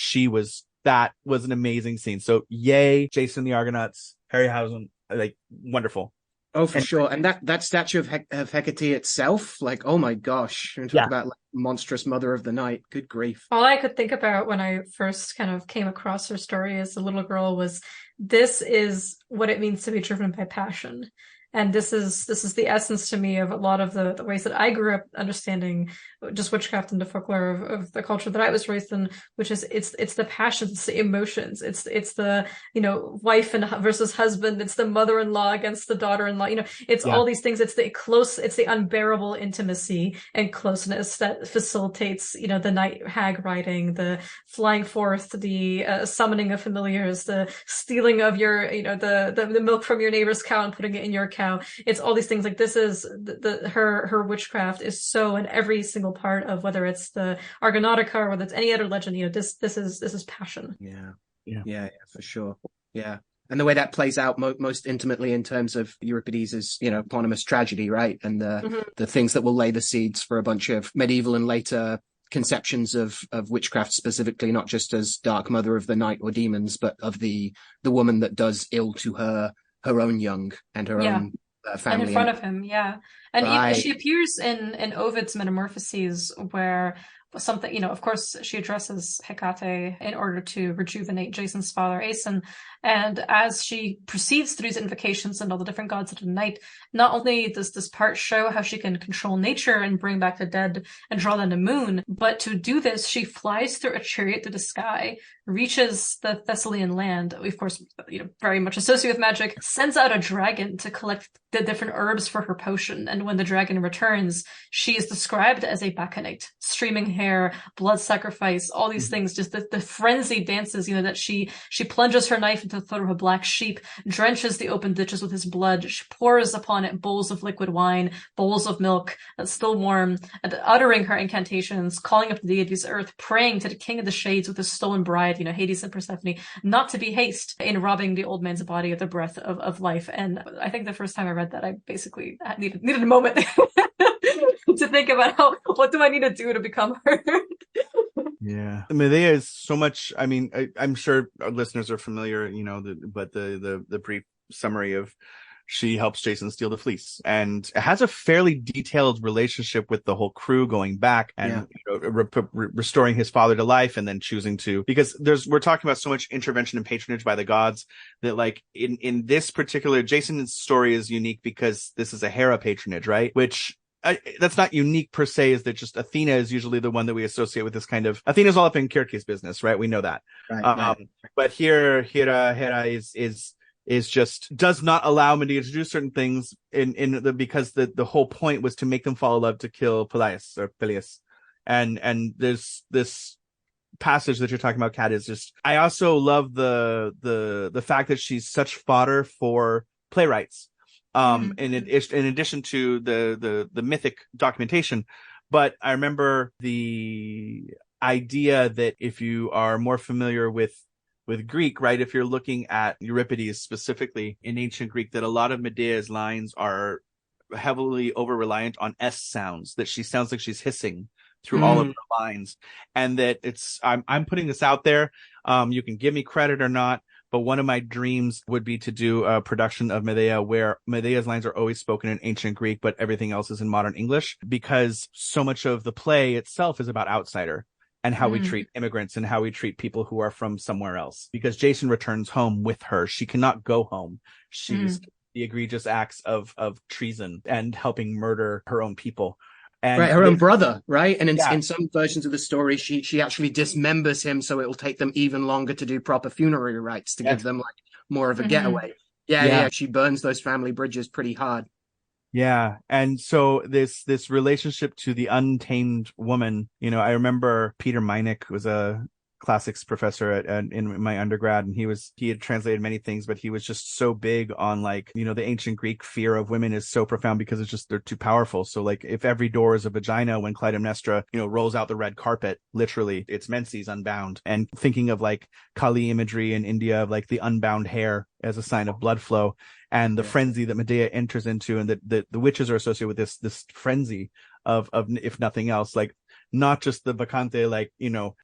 that was an amazing scene. So yay, Jason the Argonauts, Harryhausen, like wonderful. Oh, for sure. And that statue of Hecate itself, like, oh my gosh. Talk about like monstrous mother of the night. Good grief. All I could think about when I first kind of came across her story as a little girl was, this is what it means to be driven by passion. And this is the essence to me of a lot of the ways that I grew up understanding just witchcraft and the folklore of the culture that I was raised in, which is it's the passions, it's the emotions, it's the wife and versus husband, it's the mother-in-law against the daughter-in-law, it's all these things. It's the unbearable intimacy and closeness that facilitates the night hag riding, the flying forth, the summoning of familiars, the stealing of your the milk from your neighbor's cow and putting it in your cow. It's all these things. Like, this is her witchcraft is so in every single part of, whether it's the Argonautica or whether it's any other legend. This is passion. Yeah, for sure. Yeah. And the way that plays out most intimately in terms of Euripides' eponymous tragedy, right? And the things that will lay the seeds for a bunch of medieval and later conceptions of witchcraft, specifically not just as dark mother of the night or demons, but of the woman that does ill to her own young and her own family. And in front of him, And even she appears in Ovid's Metamorphoses, where something, of course, she addresses Hecate in order to rejuvenate Jason's father, Aeson. And as she proceeds through these invocations and all the different gods of the night, not only does this part show how she can control nature and bring back the dead and draw them to moon, but to do this, she flies through a chariot through the sky, reaches the Thessalian land, we of course, very much associated with magic, sends out a dragon to collect the different herbs for her potion. And when the dragon returns, she is described as a bacchanate, streaming hair, blood sacrifice, all these things, just the frenzied dances, that she plunges her knife into the throat of a black sheep, drenches the open ditches with his blood, she pours upon it bowls of liquid wine, bowls of milk that's still warm, and uttering her incantations, calling up the deities of earth, praying to the king of the shades with his stolen bride, Hades and Persephone, not to be haste in robbing the old man's body of the breath of life. And I think the first time I read that, I basically needed a moment to think about what do I need to do to become her. Yeah. Medea is so much, I mean, I'm sure our listeners are familiar, but the brief summary of she helps Jason steal the fleece and has a fairly detailed relationship with the whole crew going back and restoring his father to life and then choosing to, because we're talking about so much intervention and patronage by the gods that like in this particular, Jason's story is unique because this is a Hera patronage, right? Which that's not unique per se, is that just Athena is usually the one that we associate with this kind of, Athena's all up in Kirke's business, right? We know that. Right. But here, Hera is just does not allow Medea to do certain things because the whole point was to make them fall in love to kill Peleus. And there's this passage that you're talking about, Kat, is just, I also love the fact that she's such fodder for playwrights. In addition to the mythic documentation. But I remember the idea that if you are more familiar with Greek, right, if you're looking at Euripides specifically in ancient Greek, that a lot of Medea's lines are heavily over-reliant on S sounds, that she sounds like she's hissing through all of her lines. And that I'm putting this out there. You can give me credit or not, but one of my dreams would be to do a production of Medea where Medea's lines are always spoken in ancient Greek, but everything else is in modern English, because so much of the play itself is about outsider and how we treat immigrants and how we treat people who are from somewhere else. Because Jason returns home with her. She cannot go home. She's the egregious acts of treason and helping murder her own people. And her own brother, right? And in some versions of the story, she actually dismembers him, so it will take them even longer to do proper funerary rites to give them like more of a getaway. Yeah. She burns those family bridges pretty hard. Yeah. And so this relationship to the untamed woman, I remember Peter Meinik was a classics professor in my undergrad, and he had translated many things, but he was just so big on like, the ancient Greek fear of women is so profound because it's just, they're too powerful. So like if every door is a vagina when Clytemnestra, rolls out the red carpet, literally it's Menses unbound, and thinking of like Kali imagery in India of like the unbound hair as a sign of blood flow, and the frenzy that Medea enters into, and that the witches are associated with this frenzy of if nothing else, like not just the bacchante, like,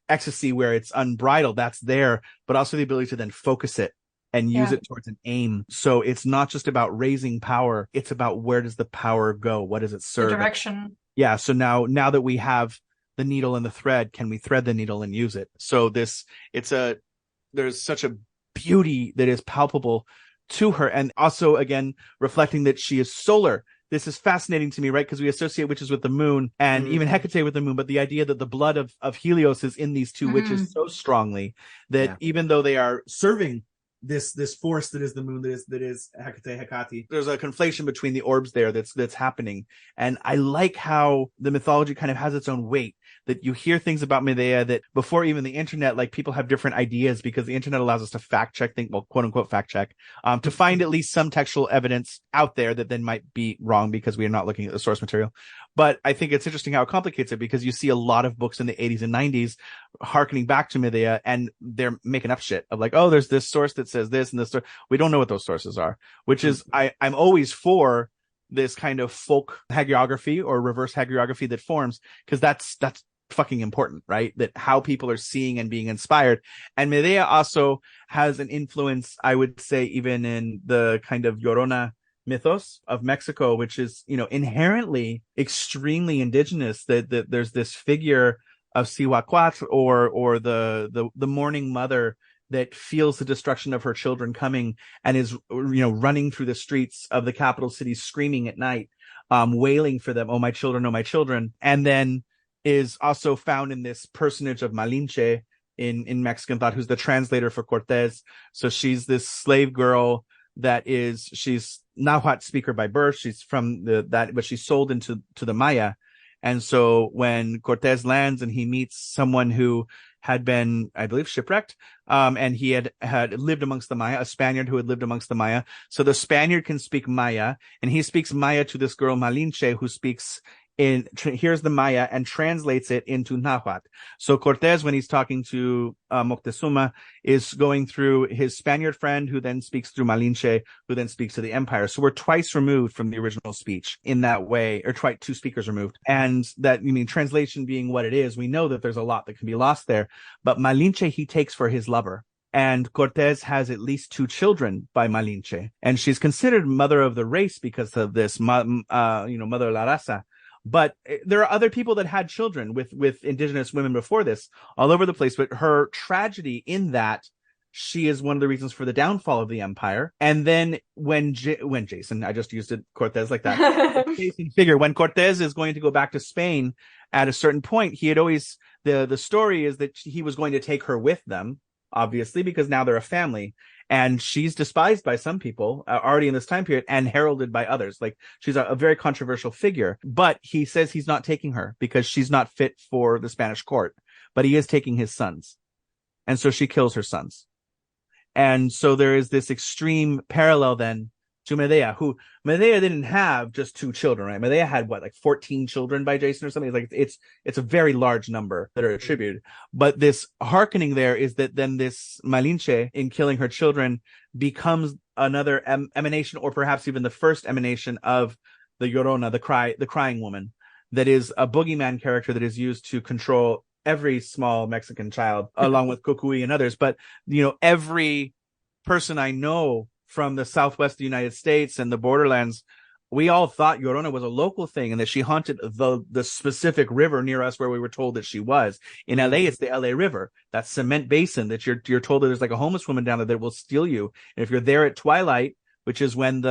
ecstasy where it's unbridled, that's there, but also the ability to then focus it and use it towards an aim. So it's not just about raising power, it's about where does the power go? What does it serve? The direction. Yeah. So now that we have the needle and the thread, can we thread the needle and use it? So there's such a beauty that is palpable to her. And also, again, reflecting that she is solar. This is fascinating to me, right? Because we associate witches with the moon and even Hecate with the moon, but the idea that the blood of Helios is in these two witches so strongly that even though they are serving this force that is the moon, that is Hecate, there's a conflation between the orbs there that's happening. And I like how the mythology kind of has its own weight, that you hear things about Medea that before even the internet, like people have different ideas, because the internet allows us to fact check things, well, quote unquote fact check, to find at least some textual evidence out there that then might be wrong because we are not looking at the source material. But I think it's interesting how it complicates it, because you see a lot of books in the 80s and 90s harkening back to Medea, and they're making up shit of like, oh, there's this source that says this and this. We don't know what those sources are, which is, I'm always for this kind of folk hagiography or reverse hagiography that forms, because that's fucking important, right? That how people are seeing and being inspired. And Medea also has an influence, I would say, even in the kind of Llorona mythos of Mexico, which is, inherently extremely indigenous, that there's this figure of Cihuacuat or the mourning mother that feels the destruction of her children coming and is, running through the streets of the capital city screaming at night, wailing for them, oh my children, oh my children. And then is also found in this personage of Malinche in Mexican thought, who's the translator for Cortez. So she's this slave girl she's Nahuatl speaker by birth. She's from but she's sold into the Maya. And so when Cortez lands and he meets someone who had been, I believe, shipwrecked, and he had lived amongst the Maya, a Spaniard who had lived amongst the Maya. So the Spaniard can speak Maya, and he speaks Maya to this girl Malinche, who speaks here's the Maya and translates it into Nahuatl. So Cortez, when he's talking to Moctezuma, is going through his Spaniard friend, who then speaks through Malinche, who then speaks to the empire. So we're twice removed from the original speech in that way, or two speakers removed. And that, translation being what it is, we know that there's a lot that can be lost there. But Malinche he takes for his lover. And Cortez has at least 2 children by Malinche. And she's considered mother of the race because of this, mother of la raza. But there are other people that had children with indigenous women before this all over the place. But her tragedy in that she is one of the reasons for the downfall of the empire. And then when Jason, I just used it, Cortez like that. Jason figure, when Cortez is going to go back to Spain at a certain point, he had always, the story is that he was going to take her with them, obviously, because now they're a family. And she's despised by some people already in this time period and heralded by others. Like, she's a very controversial figure. But he says he's not taking her because she's not fit for the Spanish court. But he is taking his sons. And so she kills her sons. And so there is this extreme parallel then to Medea, who Medea didn't have just 2 children, right? Medea had 14 children by Jason or something. It's a very large number that are attributed. But this hearkening there is that then this Malinche, in killing her children, becomes another emanation, or perhaps even the first emanation of the Llorona, the crying woman, that is a boogeyman character that is used to control every small Mexican child, along with Cucuy and others. But, every person I know from the Southwest of the United States and the borderlands, we all thought Llorona was a local thing and that she haunted the specific river near us where we were told that she was. In LA, it's the LA River, that cement basin that you're told that there's like a homeless woman down there that will steal you. And if you're there at twilight, which is when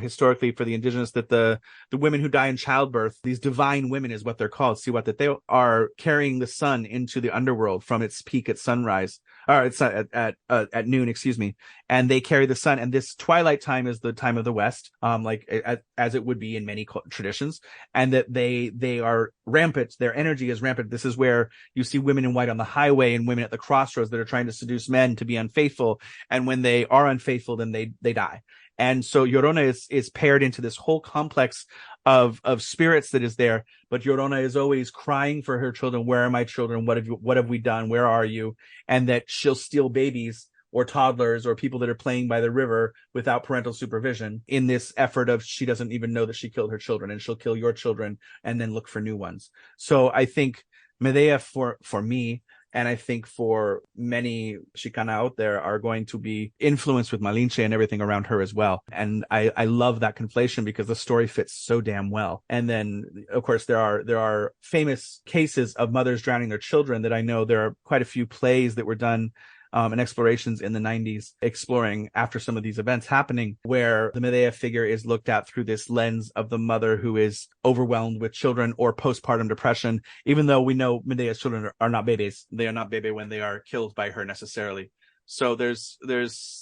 historically for the indigenous, that the women who die in childbirth, these divine women is what they're called. See what, that they are carrying the sun into the underworld from its peak at sunrise, or it's at noon, excuse me. And they carry the sun. And this twilight time is the time of the West, as it would be in many traditions. And that they are rampant. Their energy is rampant. This is where you see women in white on the highway and women at the crossroads that are trying to seduce men to be unfaithful. And when they are unfaithful, then they die. And so Llorona is paired into this whole complex of spirits that is there. But Llorona is always crying for her children. Where are my children? What have we done? Where are you? And that she'll steal babies or toddlers or people that are playing by the river without parental supervision in this effort of, she doesn't even know that she killed her children, and she'll kill your children and then look for new ones. So I think Medea for me, and I think for many Chicana out there, are going to be influenced with Malinche and everything around her as well. And I love that conflation because the story fits so damn well. And then, of course, there are famous cases of mothers drowning their children that I know there are quite a few plays that were done and explorations in the 90s exploring after some of these events happening, where the Medea figure is looked at through this lens of the mother who is overwhelmed with children or postpartum depression, even though we know Medea's children are not babies. They are not baby when they are killed by her necessarily. So there's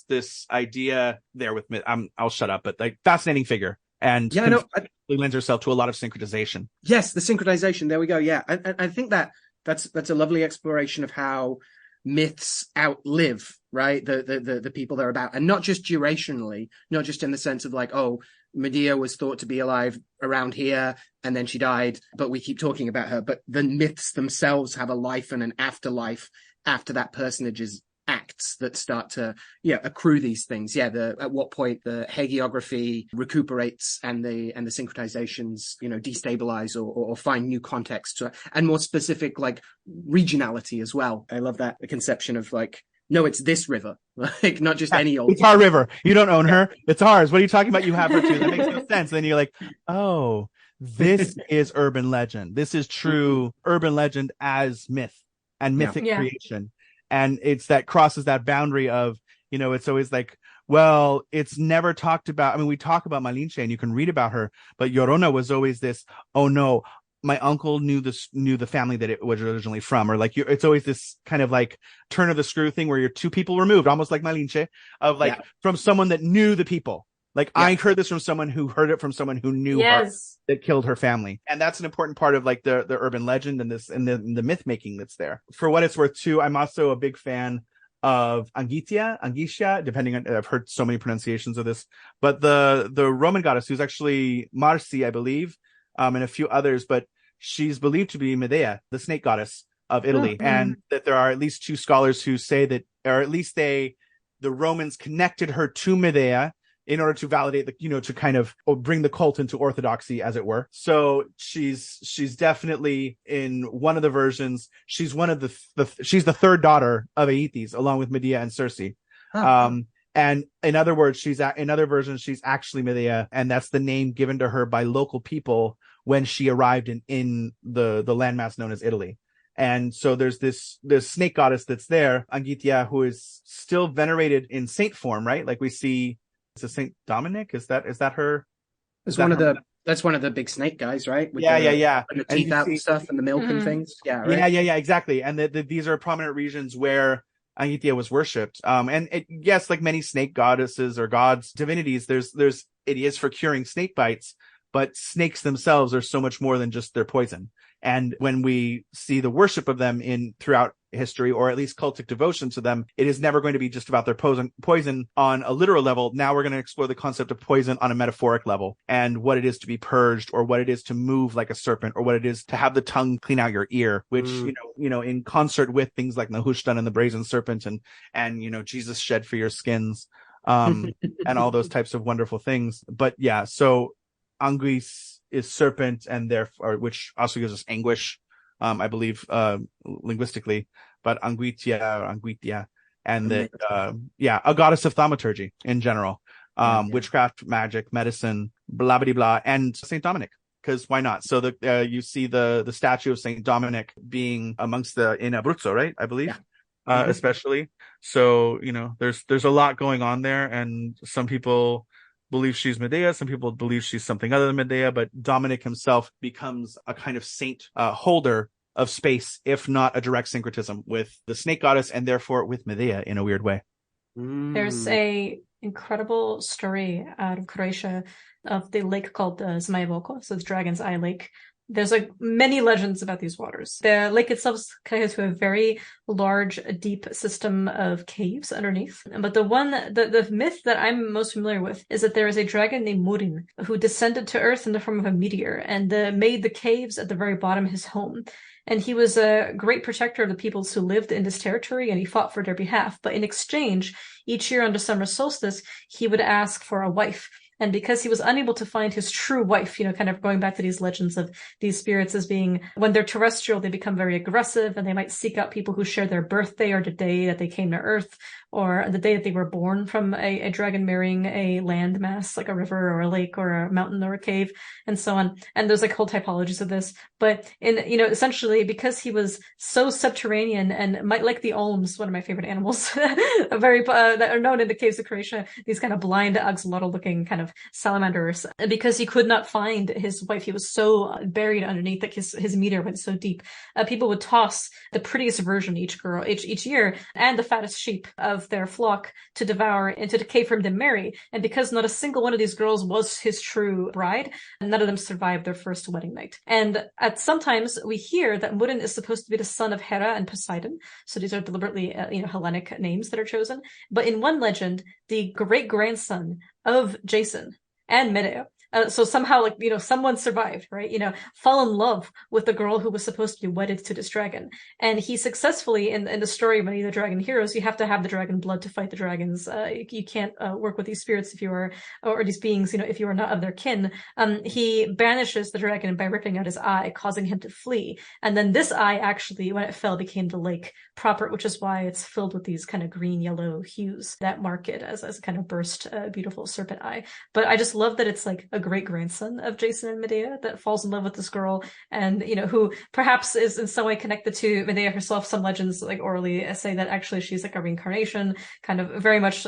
this idea there with I'll shut up, but like, fascinating figure. And lends herself to a lot of syncretization. Yes, the syncretization. There we go. Yeah, I think that's a lovely exploration of how myths outlive, right, the people they're about, and not just durationally, not just in the sense of like, oh, Medea was thought to be alive around here and then she died, but we keep talking about her. But the myths themselves have a life and an afterlife after that personage's acts that start to accrue these things. At what point the hagiography recuperates and the syncretizations destabilize or find new context to, and more specific like regionality as well. I love that, the conception of like, no, it's this river, like not just any old. It's our river. You don't own her. It's ours. What are you talking about? You have her too. That makes no sense. And then you're like, oh, this is urban legend. This is true urban legend as myth and mythic creation. And it's that crosses that boundary of, it's always like, well, it's never talked about. I mean, we talk about Malinche and you can read about her, but Llorona was always this, oh no, my uncle knew the family that it was originally from, or like, it's always this kind of like turn of the screw thing where you're 2 people removed, almost like Malinche, of like from someone that knew the people. Like I heard this from someone who heard it from someone who knew her, that killed her family. And that's an important part of like the urban legend and the myth making that's there. For what it's worth too, I'm also a big fan of Angitia, depending on, I've heard so many pronunciations of this, but the Roman goddess who's actually Marci, I believe, and a few others, but she's believed to be Medea, the snake goddess of Italy, and that there are at least two scholars who say that, or at least the Romans connected her to Medea in order to validate to kind of bring the cult into orthodoxy, as it were. So she's definitely, in one of the versions, she's one of she's the third daughter of Aeetes, along with Medea and Circe. And in other words, in other versions, she's actually Medea, and that's the name given to her by local people when she arrived in the landmass known as Italy. And so there's this snake goddess that's there, Angitia, who is still venerated in saint form, right? Like we see, it's a Saint Dominic. Is that her? That's one of the big snake guys, right? With yeah. And the teeth out and stuff, and the milk and things. Yeah, right? Yeah, exactly. And these are prominent regions where Angitia was worshipped. Yes, like many snake goddesses or gods, divinities, it is for curing snake bites, but snakes themselves are so much more than just their poison. And when we see the worship of them throughout history, or at least cultic devotion to them, it is never going to be just about their poison on a literal level. Now we're going to explore the concept of poison on a metaphoric level, and what it is to be purged, or what it is to move like a serpent, or what it is to have the tongue clean out your ear, which, in concert with things like Nehushtan and the brazen serpent and Jesus shed for your skins, and all those types of wonderful things. But yeah, so Anguis is serpent, and therefore, which also gives us anguish, I believe, linguistically, but Anguitia, and that, a goddess of thaumaturgy in general, witchcraft, magic, medicine, blah, blah, blah, and Saint Dominic, because why not? So you see the statue of Saint Dominic being in Abruzzo, right? I believe, especially. So, there's a lot going on there, and some people believe she's Medea, some people believe she's something other than Medea, but Dominic himself becomes a kind of saint holder of space, if not a direct syncretism with the snake goddess, and therefore with Medea in a weird way. There's a incredible story out of Croatia of the lake called the Zmajevo, so it's Dragon's Eye Lake. There's many legends about these waters. The lake itself is connected to a very large, deep system of caves underneath. But the myth that I'm most familiar with is that there is a dragon named Murin who descended to Earth in the form of a meteor and made the caves at the very bottom his home. And he was a great protector of the peoples who lived in this territory, and he fought for their behalf. But in exchange, each year on the summer solstice, he would ask for a wife. And because he was unable to find his true wife, kind of going back to these legends of these spirits as being, when they're terrestrial, they become very aggressive, and they might seek out people who share their birthday or the day that they came to Earth, or the day that they were born, from a dragon marrying a land mass, like a river or a lake or a mountain or a cave, and so on. And there's whole typologies of this. But essentially, because he was so subterranean and like the olms, one of my favorite animals, that are known in the caves of Croatia, these kind of blind axolotl looking kind of salamanders, because he could not find his wife. He was so buried underneath that his meter went so deep. People would toss the prettiest version each year, and the fattest sheep of their flock to devour into the cave for him to marry. And because not a single one of these girls was his true bride, none of them survived their first wedding night. And sometimes we hear that Murin is supposed to be the son of Hera and Poseidon. So these are deliberately Hellenic names that are chosen. But in one legend, the great grandson of Jason and Medea, so somehow, someone survived, right? Fall in love with the girl who was supposed to be wedded to this dragon. And he successfully, in the story of many of the dragon heroes, you have to have the dragon blood to fight the dragons. You can't work with these spirits or these beings, if you are not of their kin. He banishes the dragon by ripping out his eye, causing him to flee. And then this eye actually, when it fell, became the lake proper, which is why it's filled with these kind of green-yellow hues that mark it as a kind of burst, beautiful serpent eye. But I just love that it's like a great grandson of Jason and Medea that falls in love with this girl, and who perhaps is in some way connected to Medea herself. Some legends orally say that actually she's like a reincarnation, kind of very much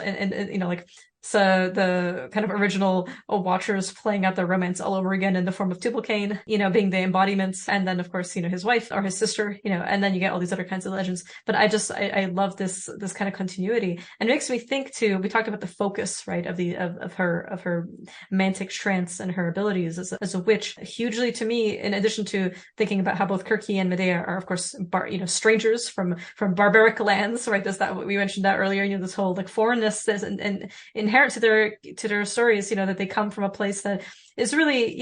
so the kind of original watchers playing out their romance all over again in the form of Tubal-Cain, being the embodiments, and then of course, his wife or his sister, and then you get all these other kinds of legends. But I love this kind of continuity, and it makes me think too. We talked about the focus, right, of her mantic trance and her abilities as a witch. Hugely to me, in addition to thinking about how both Kirky and Medea are of course strangers from barbaric lands, right? There's that, we mentioned that earlier. This whole foreignness and inherent to their stories, that they come from a place that is really,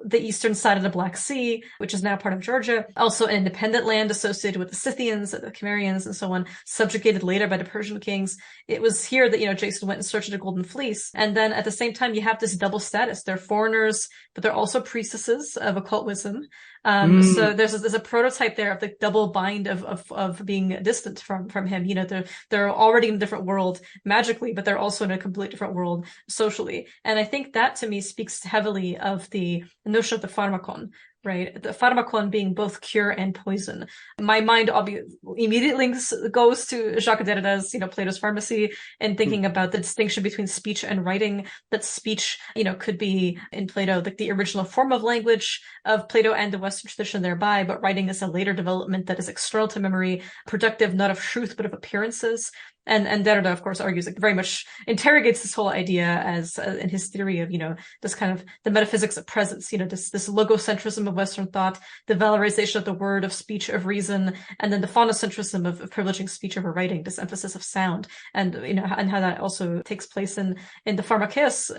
the eastern side of the Black Sea, which is now part of Georgia, also an independent land associated with the Scythians, the Cimmerians, and so on, subjugated later by the Persian kings. It was here that, Jason went in search of the Golden Fleece. And then at the same time, you have this double status. They're foreigners, but they're also priestesses of occult wisdom. So there's a prototype there of the double bind of being distant from him. They're already in a different world magically, but they're also in a completely different world socially. And I think that to me speaks heavily of the notion of the pharmakon, right? The pharmakon being both cure and poison. My mind immediately goes to Jacques Derrida's, Plato's Pharmacy, and thinking about the distinction between speech and writing, that speech, could be in Plato, like the original form of language of Plato and the Western tradition thereby, but writing is a later development that is external to memory, productive not of truth, but of appearances. And Derrida, of course, argues, very much interrogates this whole idea as in his theory of, this kind of the metaphysics of presence, this logocentrism of Western thought, the valorization of the word, of speech, of reason, and then the phonocentrism of privileging speech over writing, this emphasis of sound, and, and how that also takes place in the pharmakeus.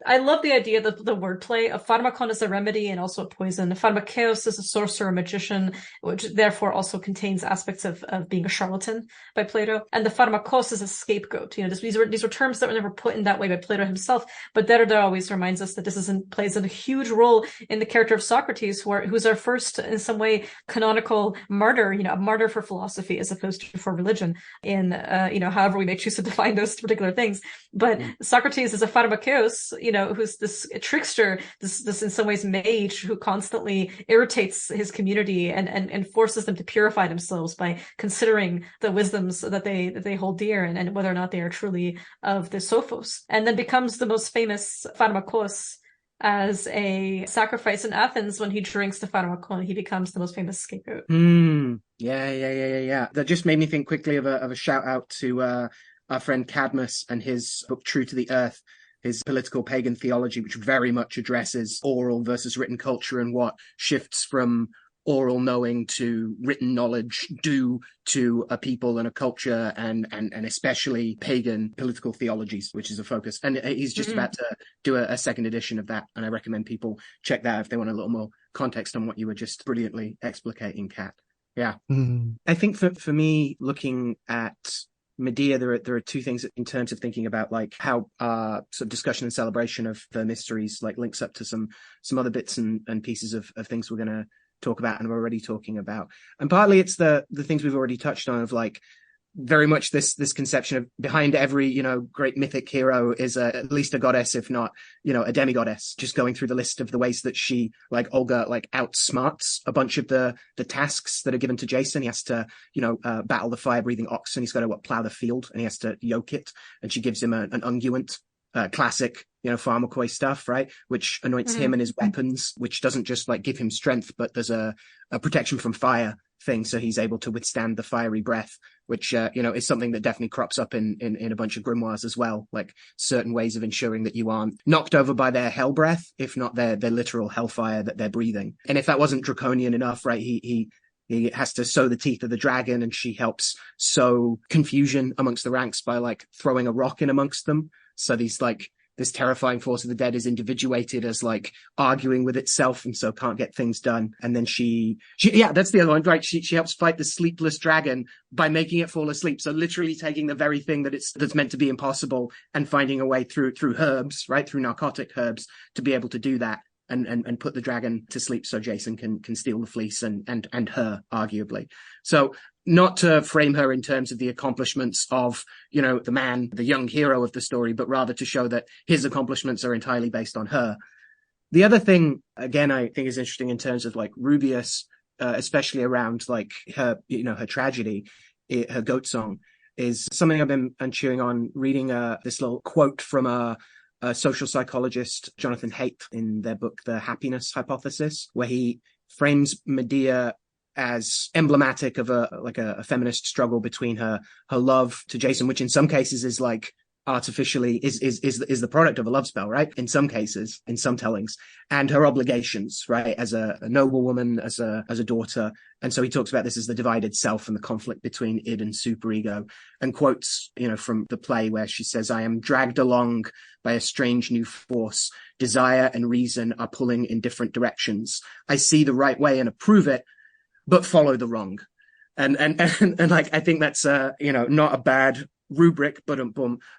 I love the idea that the wordplay of pharmakon is a remedy and also a poison. Pharmakeus is a sorcerer, a magician, which therefore also contains aspects of being a charlatan by Plato. And the pharmakos is a scapegoat. These were terms that were never put in that way by Plato himself, but Derrida always reminds us that this plays a huge role in the character of Socrates, who's our first, in some way, canonical martyr, a martyr for philosophy as opposed to for religion, in however we may choose to define those particular things. But Socrates is a pharmakeus, who's this trickster, this in some ways mage who constantly irritates his community and forces them to purify themselves by considering the wisdoms that they hold dear and whether or not they are truly of the sophos, and then becomes the most famous pharmakos as a sacrifice in Athens. When he drinks the pharmakon, he becomes the most famous scapegoat. Yeah. That just made me think quickly of a shout out to our friend Cadmus and his book True to the Earth, his political pagan theology, which very much addresses oral versus written culture and what shifts from oral knowing to written knowledge due to a people and a culture and especially pagan political theologies, which is a focus. And he's just about to do a second edition of that. And I recommend people check that out if they want a little more context on what you were just brilliantly explicating, Kat. Yeah. I think for me, looking at Medea, there are two things in terms of thinking about how sort of discussion and celebration of the mysteries links up to some other bits and pieces of things we're going to talk about and we're already talking about. And partly it's the things we've already touched on of very much this conception of behind every great mythic hero is at least a goddess, if not a demigoddess. Just going through the list of the ways that she, like Olga, outsmarts a bunch of the tasks that are given to Jason. He has to battle the fire-breathing ox, and he's got to plow the field, and he has to yoke it, and she gives him an unguent, classic pharmakoi stuff, right, which anoints him and his weapons, which doesn't just give him strength, but there's a protection from fire thing, so he's able to withstand the fiery breath, which is something that definitely crops up in a bunch of grimoires as well, certain ways of ensuring that you aren't knocked over by their hell breath, if not their literal hellfire that they're breathing. And if that wasn't draconian enough, right, he has to sow the teeth of the dragon, and she helps sow confusion amongst the ranks by throwing a rock in amongst them. So this terrifying force of the dead is individuated as arguing with itself, and so can't get things done. And then she that's the other one, right? She helps fight the sleepless dragon by making it fall asleep. So literally taking the very thing that's meant to be impossible and finding a way through herbs, right? Through narcotic herbs to be able to do that and put the dragon to sleep so Jason can steal the fleece and her, arguably. So not to frame her in terms of the accomplishments of, the man, the young hero of the story, but rather to show that his accomplishments are entirely based on her. The other thing, again, I think is interesting in terms of Rubeus, especially around her, her tragedy, her goat song, is something I've been chewing on, reading this little quote from a social psychologist, Jonathan Haidt, in their book, The Happiness Hypothesis, where he frames Medea as emblematic of a feminist struggle between her love to Jason, which in some cases is artificially is the product of a love spell, right? In some cases, in some tellings, and her obligations, right? As a noble woman, as a daughter. And so he talks about this as the divided self and the conflict between id and superego, and quotes, from the play where she says, "I am dragged along by a strange new force. Desire and reason are pulling in different directions. I see the right way and approve it, but follow the wrong." And like, I think that's not a bad rubric, but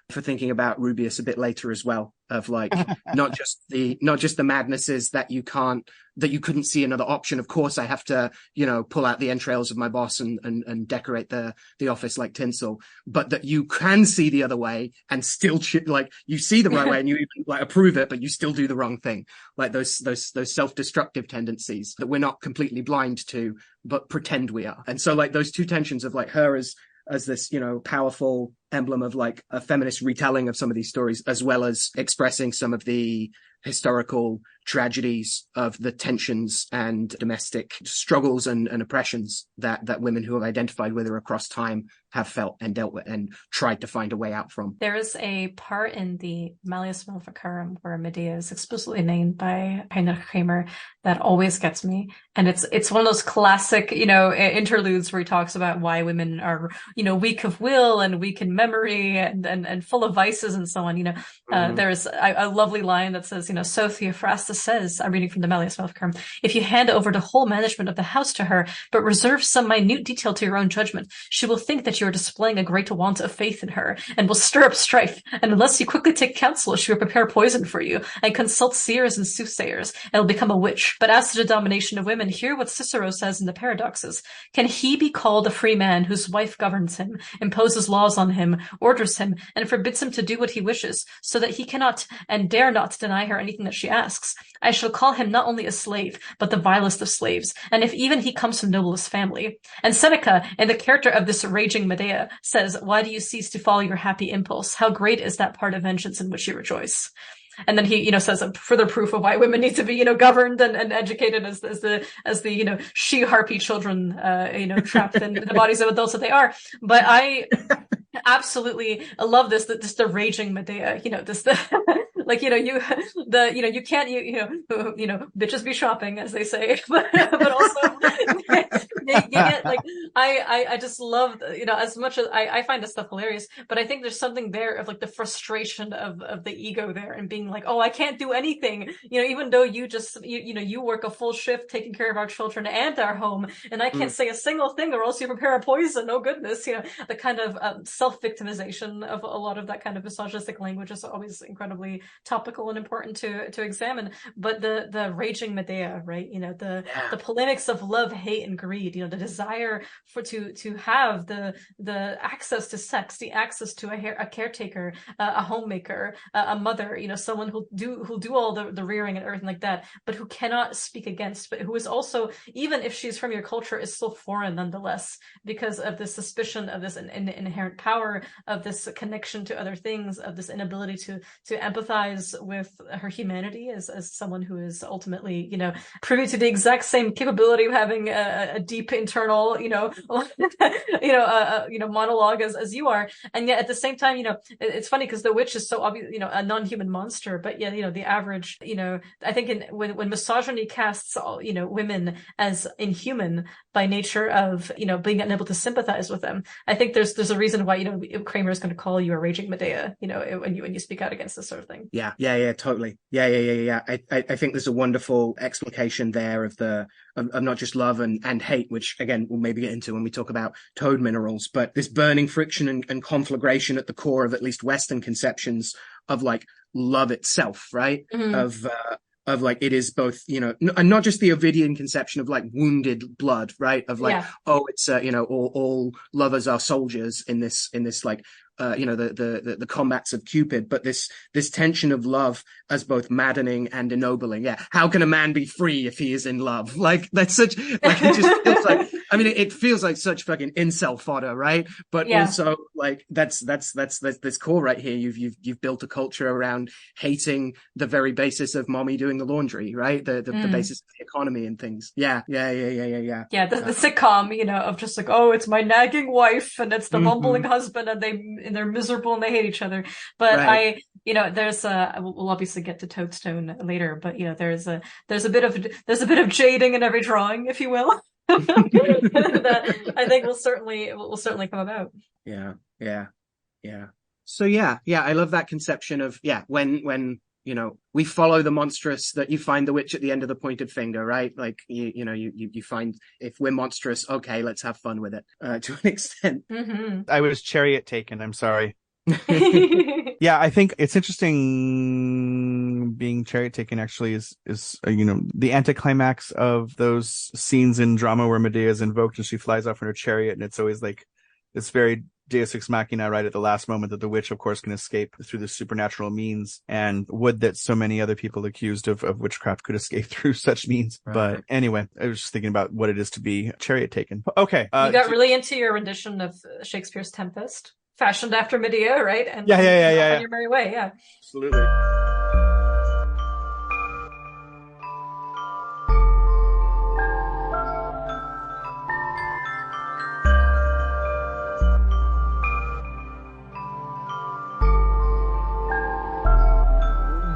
for thinking about Rubeus a bit later as well, of like not just the madnesses that you couldn't see another option. Of course, I have to pull out the entrails of my boss and decorate the office like tinsel, but that you can see the other way and still like you see the right way and you even like approve it, but you still do the wrong thing. Like those self-destructive tendencies that we're not completely blind to, but pretend we are. And so like those two tensions of like her as this, powerful emblem of like a feminist retelling of some of these stories, as well as expressing some of the historical tragedies of the tensions and domestic struggles and oppressions that women who have identified with her across time have felt and dealt with and tried to find a way out from. There is a part in the Malleus Maleficarum where Medea is explicitly named by Heinrich Kramer that always gets me. And it's one of those classic, interludes where he talks about why women are, weak of will and weak in memory and full of vices and so on. There's a lovely line that says, so Theophrastus says, I'm reading from the Malleus Maleficarum, if you hand over the whole management of the house to her, but reserve some minute detail to your own judgment, she will think that you are displaying a great want of faith in her and will stir up strife. And unless you quickly take counsel, she will prepare poison for you and consult seers and soothsayers and will become a witch. But as to the domination of women, hear what Cicero says in the Paradoxes. Can he be called a free man whose wife governs him, imposes laws on him, orders him, and forbids him to do what he wishes, so that he cannot and dare not deny her anything that she asks? I shall call him not only a slave, but the vilest of slaves, and if even he comes from noblest family. And Seneca, in the character of this raging Medea, says, why do you cease to follow your happy impulse? How great is that part of vengeance in which you rejoice? And then he, says a further proof of why women need to be, governed and educated as the she-harpy children, trapped in the bodies of adults that they are. But I absolutely love this, the raging Medea, like, you can't, bitches be shopping, as they say, but also, you get, like, I just love, as much as I find this stuff hilarious, but I think there's something there of like the frustration of the ego there and being like, oh, I can't do anything, even though you just, you work a full shift taking care of our children and our home, and I can't say a single thing or else you prepare a poison. Oh goodness, the kind of self-victimization of a lot of that kind of misogynistic language is always incredibly topical and important to examine. But the raging Medea, right? The polemics of love, hate, and greed. The desire to have the access to sex, the access to a caretaker, a homemaker, a mother. Someone who'll do all the rearing and everything like that, but who cannot speak against, but who is also, even if she's from your culture, is still foreign nonetheless because of this suspicion of this inherent power, of this connection to other things, of this inability to empathize with her humanity as someone who is ultimately, privy to the exact same capability of having a deep internal, monologue as you are. And yet at the same time, it's funny because the witch is so obvious, a non-human monster, but yeah, the average, I think when misogyny casts, women as inhuman by nature of, being unable to sympathize with them, I think there's a reason why, Kramer is going to call you a raging Medea, when you speak out against this sort of thing. Yeah, totally. Yeah. I think there's a wonderful explication there of not just love and hate, which again we'll maybe get into when we talk about toad minerals, but this burning friction and conflagration at the core of at least Western conceptions of like love itself, right? Mm-hmm. Of like it is both, and not just the Ovidian conception of like wounded blood, right? Of like, it's all lovers are soldiers in this like the combats of Cupid, but this tension of love as both maddening and ennobling. Yeah, how can a man be free if he is in love? Like that's such like it just feels like I mean, it feels like such fucking incel fodder, right? But also, like, that's this core right here. You've built a culture around hating the very basis of mommy doing the laundry, right? The basis of the economy and things. Yeah. Yeah, the sitcom, you know, of just like, oh, it's my nagging wife and it's the mumbling husband, and they're miserable and they hate each other. But you know, there's we'll obviously get to Toadstone later, but you know, there's a bit of jading in every drawing, if you will. That I think will certainly come about. Yeah. So I love that conception of when you know, we follow the monstrous, that you find the witch at the end of the pointed finger, right? Like you find, if we're monstrous, okay, let's have fun with it to an extent. I was chariot taken. I'm sorry. Yeah, I think it's interesting. Being chariot taken actually is you know, the anticlimax of those scenes in drama where Medea is invoked and she flies off in her chariot, and it's always like this very Deus Ex Machina right at the last moment that the witch, of course, can escape through the supernatural means, and would that so many other people accused of witchcraft could escape through such means. Right. But anyway, I was just thinking about what it is to be chariot taken. Okay. You got really into your rendition of Shakespeare's Tempest, fashioned after Medea, right? And yeah. On your merry way, yeah. Absolutely.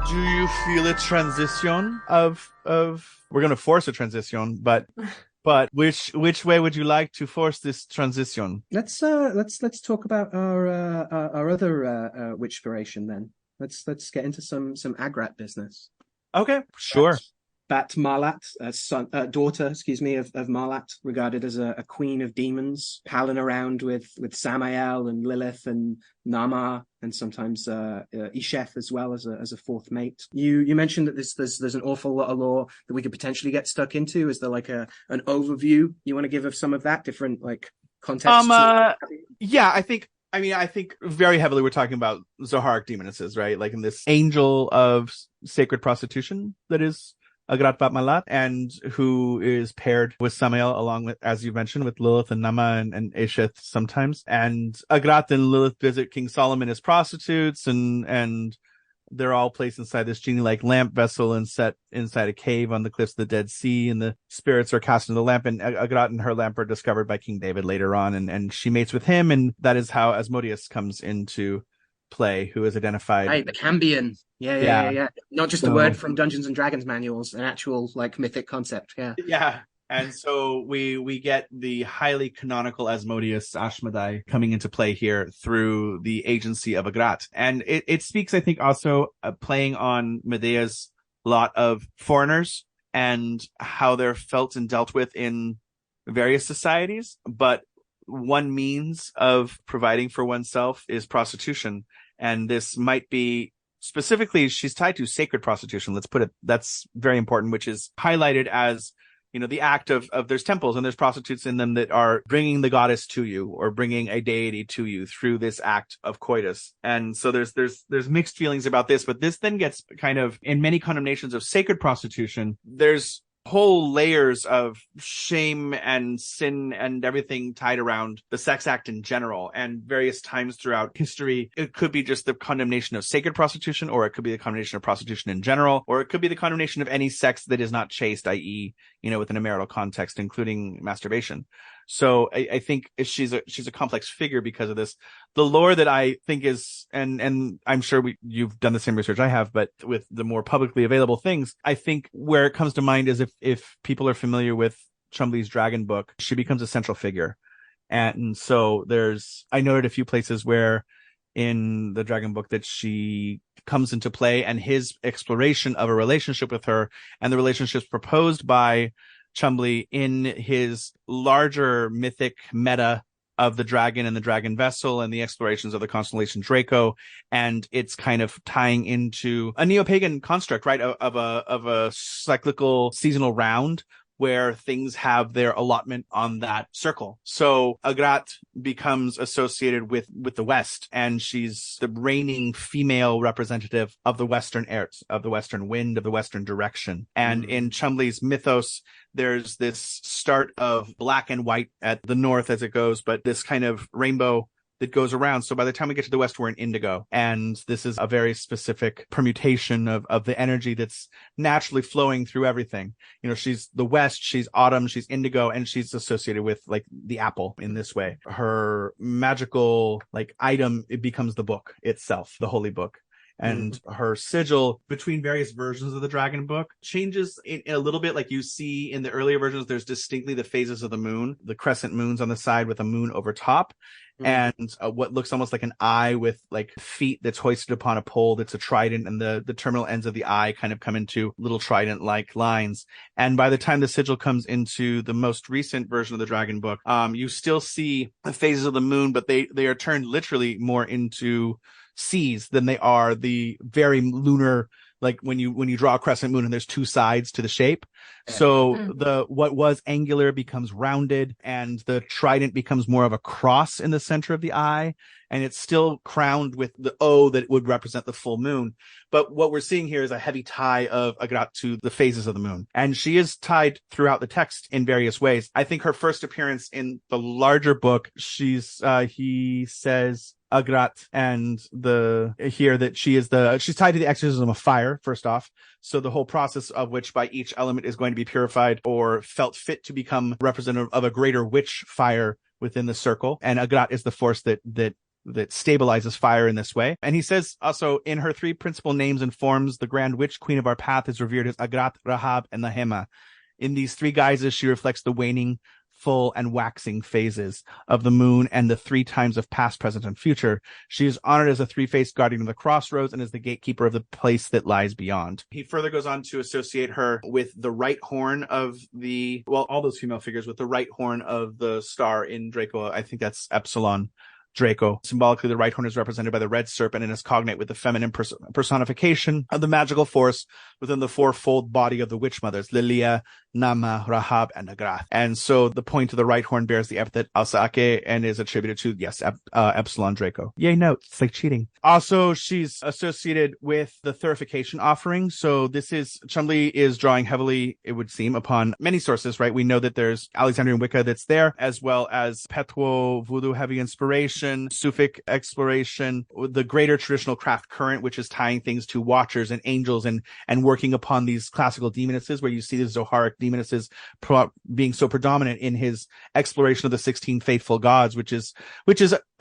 Do you feel a transition of we're going to force a transition, but which way would you like to force this transition? Let's talk about our other witchspiration then. Let's get into some Agrat business. Okay, sure. Bat Mahlat, daughter, of Mahlat, regarded as a queen of demons, palling around with Samael and Lilith and Nama, and sometimes Isheth as well as a fourth mate. You mentioned that there's an awful lot of lore that we could potentially get stuck into. Is there like an overview you want to give of some of that, different like context? Yeah, I think very heavily we're talking about Zoharic demonesses, right? Like in this angel of sacred prostitution that is Agrat bat Mahlat, and who is paired with Samael, along with, as you mentioned, with Lilith and Nama and Esheth sometimes. And Agrat and Lilith visit King Solomon as prostitutes, and they're all placed inside this genie-like lamp vessel and set inside a cave on the cliffs of the Dead Sea, and the spirits are cast into the lamp, and Agrat and her lamp are discovered by King David later on, and she mates with him, and that is how Asmodeus comes into play, who is identified. Right, the Cambion. Yeah. Not just a word from Dungeons and Dragons manuals, an actual like mythic concept. Yeah. And so we get the highly canonical Asmodeus Asmodai coming into play here through the agency of Agrat. And it speaks, I think, also playing on Medea's lot of foreigners and how they're felt and dealt with in various societies. But one means of providing for oneself is prostitution. And this might be specifically, she's tied to sacred prostitution. Let's put it, that's very important, which is highlighted as, you know, the act of there's temples and there's prostitutes in them that are bringing the goddess to you or bringing a deity to you through this act of coitus. And so there's mixed feelings about this, but this then gets kind of, in many condemnations of sacred prostitution, there's whole layers of shame and sin and everything tied around the sex act in general. And various times throughout history, it could be just the condemnation of sacred prostitution, or it could be the condemnation of prostitution in general, or it could be the condemnation of any sex that is not chaste, i.e., you know, within a marital context, including masturbation. So I think she's a complex figure because of this. The lore that I think is, and I'm sure you've done the same research I have, but with the more publicly available things, I think where it comes to mind is if people are familiar with Chumley's Dragon book, she becomes a central figure. And so I noted a few places where in the Dragon book that she comes into play, and his exploration of a relationship with her and the relationships proposed by Chumley in his larger mythic meta of the dragon and the dragon vessel and the explorations of the constellation Draco, and it's kind of tying into a neo-pagan construct, right, of a cyclical seasonal round where things have their allotment on that circle. So Agrat becomes associated with the West, and she's the reigning female representative of the Western airs, of the Western wind, of the Western direction. And in Chumley's mythos, there's this start of black and white at the north as it goes, but this kind of rainbow that goes around. So by the time we get to the West, we're in indigo. And this is a very specific permutation of the energy that's naturally flowing through everything. You know, she's the West, she's autumn, she's indigo, and she's associated with like the apple in this way. Her magical like item, it becomes the book itself, the holy book. And her sigil between various versions of the dragon book changes in a little bit. Like you see in the earlier versions, there's distinctly the phases of the moon, the crescent moons on the side with a moon over top. And what looks almost like an eye with like feet that's hoisted upon a pole that's a trident, and the terminal ends of the eye kind of come into little trident-like lines. And by the time the sigil comes into the most recent version of the dragon book, you still see the phases of the moon, but they are turned literally more into C's than they are the very lunar, like when you draw a crescent moon and there's two sides to the shape. So what was angular becomes rounded, and the trident becomes more of a cross in the center of the eye, and it's still crowned with the O that would represent the full moon. But what we're seeing here is a heavy tie of Agrat to the phases of the moon. And she is tied throughout the text in various ways. I think her first appearance in the larger book, he says Agrat, and she's tied to the exorcism of fire, first off. So the whole process of which by each element is going to be purified or felt fit to become representative of a greater witch fire within the circle. And Agrat is the force that stabilizes fire in this way. And he says also, in her three principal names and forms, the grand witch queen of our path is revered as Agrat, Rahab, and Nehema. In these three guises, she reflects the waning, full, and waxing phases of the moon and the three times of past, present, and future. She is honored as a three-faced guardian of the crossroads and as the gatekeeper of the place that lies beyond. He further goes on to associate her with the right horn of all those female figures with the right horn of the star in Draco. I think that's Epsilon Draco. Symbolically, the right horn is represented by the red serpent and is cognate with the feminine personification of the magical force within the fourfold body of the witch mothers, Lilia, Nama, Rahab, and Agrat. And so the point of the right horn bears the epithet Alsaake and is attributed to, Epsilon Draco. Yay, note. It's like cheating. Also, she's associated with the thurification offering. So Chumley is drawing heavily, it would seem, upon many sources, right? We know that there's Alexandrian Wicca that's there, as well as Petwo voodoo heavy inspiration, Sufic exploration, the greater traditional craft current, which is tying things to watchers and angels and working upon these classical demonesses, where you see the Zoharic demonesses being so predominant in his exploration of the 16 faithful gods, which is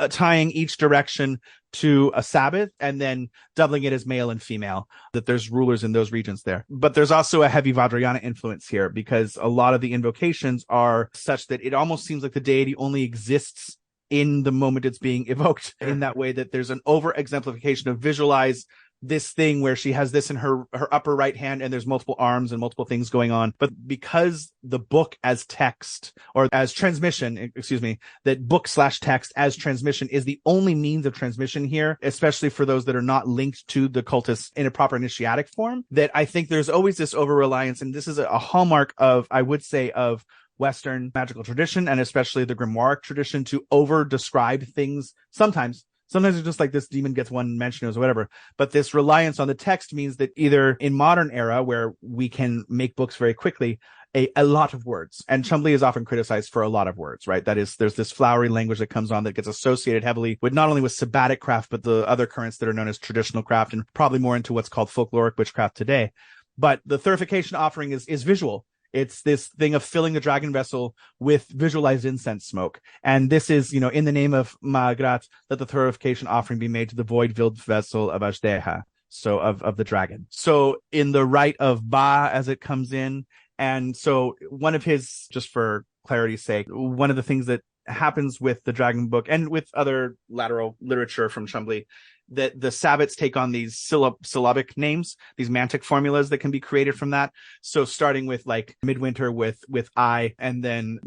tying each direction to a Sabbath and then doubling it as male and female, that there's rulers in those regions there. But there's also a heavy Vajrayana influence here, because a lot of the invocations are such that it almost seems like the deity only exists in the moment it's being evoked, in that way that there's an over exemplification of visualize this thing where she has this in her upper right hand and there's multiple arms and multiple things going on. But because the book as text, or as transmission, that book/text as transmission is the only means of transmission here, especially for those that are not linked to the cultists in a proper initiatic form, that I think there's always this over reliance. And this is a hallmark of, I would say, of Western magical tradition, and especially the grimoire tradition, to over describe things. Sometimes it's just like this demon gets one mention or whatever. But this reliance on the text means that either in modern era, where we can make books very quickly, a lot of words, and Chumley is often criticized for a lot of words, right? That is, there's this flowery language that comes on that gets associated heavily with not only with sabbatic craft, but the other currents that are known as traditional craft, and probably more into what's called folkloric witchcraft today. But the thurification offering is visual. It's this thing of filling the dragon vessel with visualized incense smoke. And this is, in the name of Agrat, let the thurification offering be made to the void-filled vessel of Ajdeha, so of the dragon. So in the rite of Ba, as it comes in, and so one of his, just for clarity's sake, one of the things that happens with the dragon book and with other lateral literature from Chumley, that the sabbats take on these syllabic names, these mantic formulas that can be created from that. So starting with like midwinter with I, and then,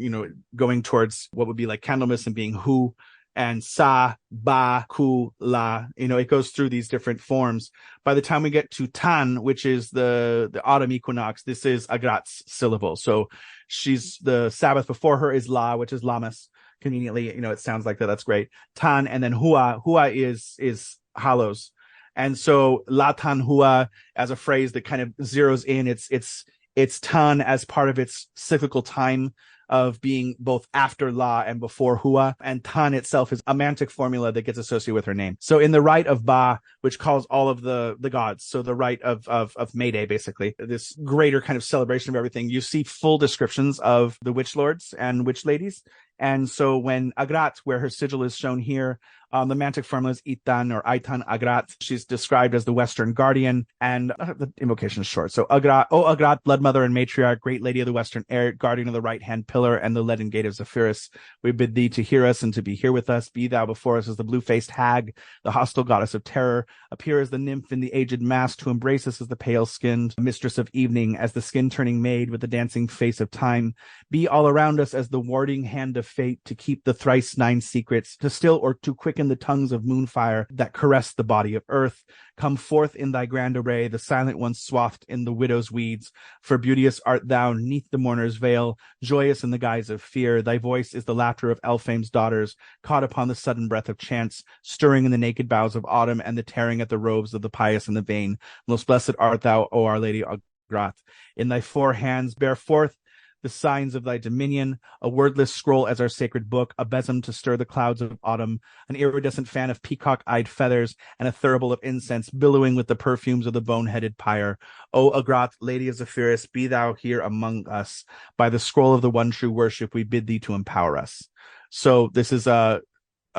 going towards what would be like Candlemas and being who, and sa, ba, ku, la. It goes through these different forms. By the time we get to tan, which is the autumn equinox, this is Agrat's syllable. So she's the Sabbath before her is la, which is lamas. Conveniently, it sounds like that. That's great. Tan, and then hua is hallows. And so la tan hua as a phrase that kind of zeroes in it's tan as part of its cyclical time of being both after La and before Hua, and Tan itself is a mantic formula that gets associated with her name. So in the rite of Ba, which calls all of the gods, so the rite of Medea, basically, this greater kind of celebration of everything, you see full descriptions of the witch lords and witch ladies. And so when Agrat, where her sigil is shown here, the mantic formula is Itan or Aitan Agrat. She's described as the Western guardian, and the invocation is short. So Agrat, O Agrat, blood mother and matriarch, great lady of the Western air, guardian of the right-hand pillar and the leaden gate of Zephyrus, we bid thee to hear us and to be here with us. Be thou before us as the blue-faced hag, the hostile goddess of terror. Appear as the nymph in the aged mask to embrace us as the pale-skinned mistress of evening, as the skin-turning maid with the dancing face of time. Be all around us as the warding hand of fate, to keep the thrice 9 secrets, to still or to quicken the tongues of moonfire that caress the body of earth. Come forth in thy grand array, the silent one swathed in the widow's weeds. For beauteous art thou neath the mourner's veil, joyous in the guise of fear. Thy voice is the laughter of Elphame's daughters, caught upon the sudden breath of chance, stirring in the naked boughs of autumn and the tearing at the robes of the pious and the vain. Most blessed art thou, O Our Lady Agrat. In thy 4 hands bear forth the signs of thy dominion, a wordless scroll as our sacred book, a besom to stir the clouds of autumn, an iridescent fan of peacock-eyed feathers, and a thurible of incense billowing with the perfumes of the bone-headed pyre. O Agrat, Lady of Zephyrus, be thou here among us. By the scroll of the one true worship, we bid thee to empower us. So this is a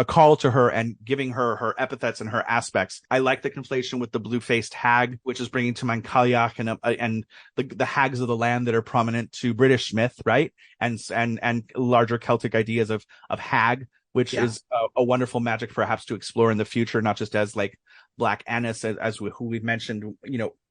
call to her and giving her epithets and her aspects. I like the conflation with the blue-faced hag, which is bringing to mind Cailleach and the hags of the land that are prominent to British myth, right? And larger Celtic ideas of hag, which is a wonderful magic perhaps to explore in the future, not just as like Black Annis, who we've mentioned,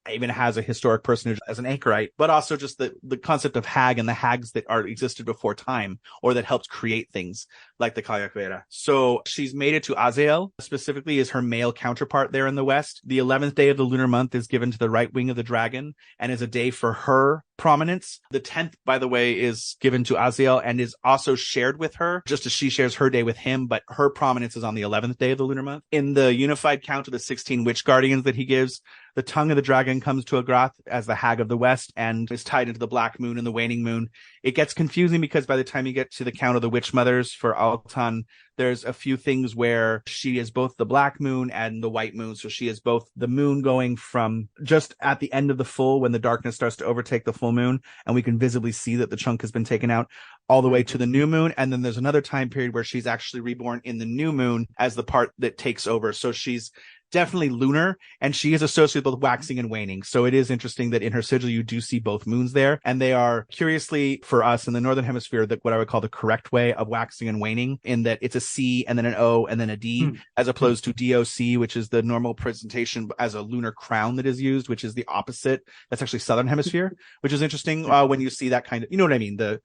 even has a historic personage as an anchorite, but also just the concept of hag and the hags that existed before time, or that helped create things like the Cailleach Vera. So she's mated to Azael, specifically is her male counterpart there in the West. The 11th day of the lunar month is given to the right wing of the dragon and is a day for her prominence. The 10th, by the way, is given to Azael and is also shared with her, just as she shares her day with him, but her prominence is on the 11th day of the lunar month. In the unified count of the 16 witch guardians that he gives, the tongue of the dragon comes to Agrat as the hag of the West and is tied into the black moon and the waning moon. It gets confusing because by the time you get to the count of the witch mothers for Altan, there's a few things where she is both the black moon and the white moon. So she is both the moon going from just at the end of the full, when the darkness starts to overtake the full moon, and we can visibly see that the chunk has been taken out, all the way to the new moon. And then there's another time period where she's actually reborn in the new moon as the part that takes over. So she's definitely lunar, and she is associated with waxing and waning. So it is interesting that in her sigil you do see both moons there, and they are, curiously for us in the northern hemisphere, what I would call the correct way of waxing and waning, in that it's a C and then an O and then a D, as opposed to DOC, which is the normal presentation as a lunar crown that is used, which is the opposite. That's actually southern hemisphere, which is interesting when you see that kind of, you know what I mean? The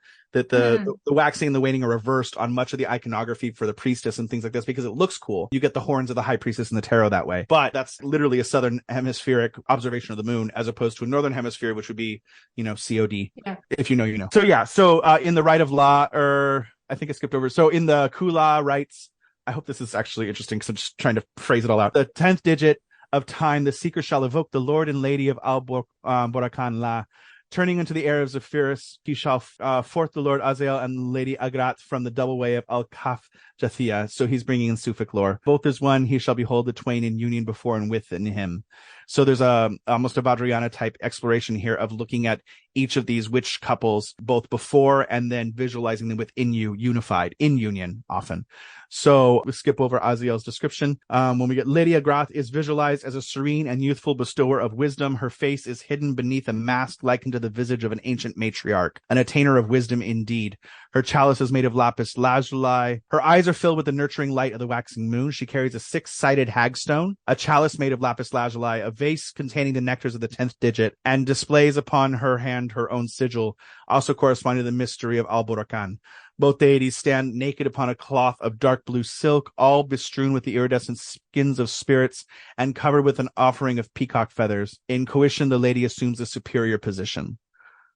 waxing and the waning are reversed on much of the iconography for the priestess and things like this because it looks cool. You get the horns of the high priestess in the tarot that way, but that's literally a southern hemispheric observation of the moon, as opposed to a northern hemisphere, which would be, COD. Yeah. If you know, you know. So in the rite of La, I think I skipped over. So in the Kula rites, I hope this is actually interesting because I'm just trying to phrase it all out. The 10th digit of time, the seeker shall evoke the Lord and Lady of Borakan La. Turning into the air of Zephyrus, he shall forth the Lord Azael and Lady Agrat from the double way of Al-Kaf Jathia. So he's bringing in Suffolk lore. Both as one, he shall behold the twain in union before and within him. So there's almost a Vajrayana type exploration here of looking at each of these witch couples, both before and then visualizing them within you, unified, in union often. So we skip over Azael's description. When we get Lady Agrat is visualized as a serene and youthful bestower of wisdom. Her face is hidden beneath a mask likened to the visage of an ancient matriarch, an attainer of wisdom indeed. Her chalice is made of lapis lazuli. Her eyes are filled with the nurturing light of the waxing moon. She carries a 6-sided hagstone, a chalice made of lapis lazuli, a vase containing the nectars of the 10th digit, and displays upon her hand her own sigil, also corresponding to the mystery of Al-Burakan. Both deities stand naked upon a cloth of dark blue silk, all bestrewn with the iridescent skins of spirits and covered with an offering of peacock feathers. In coition, the lady assumes a superior position.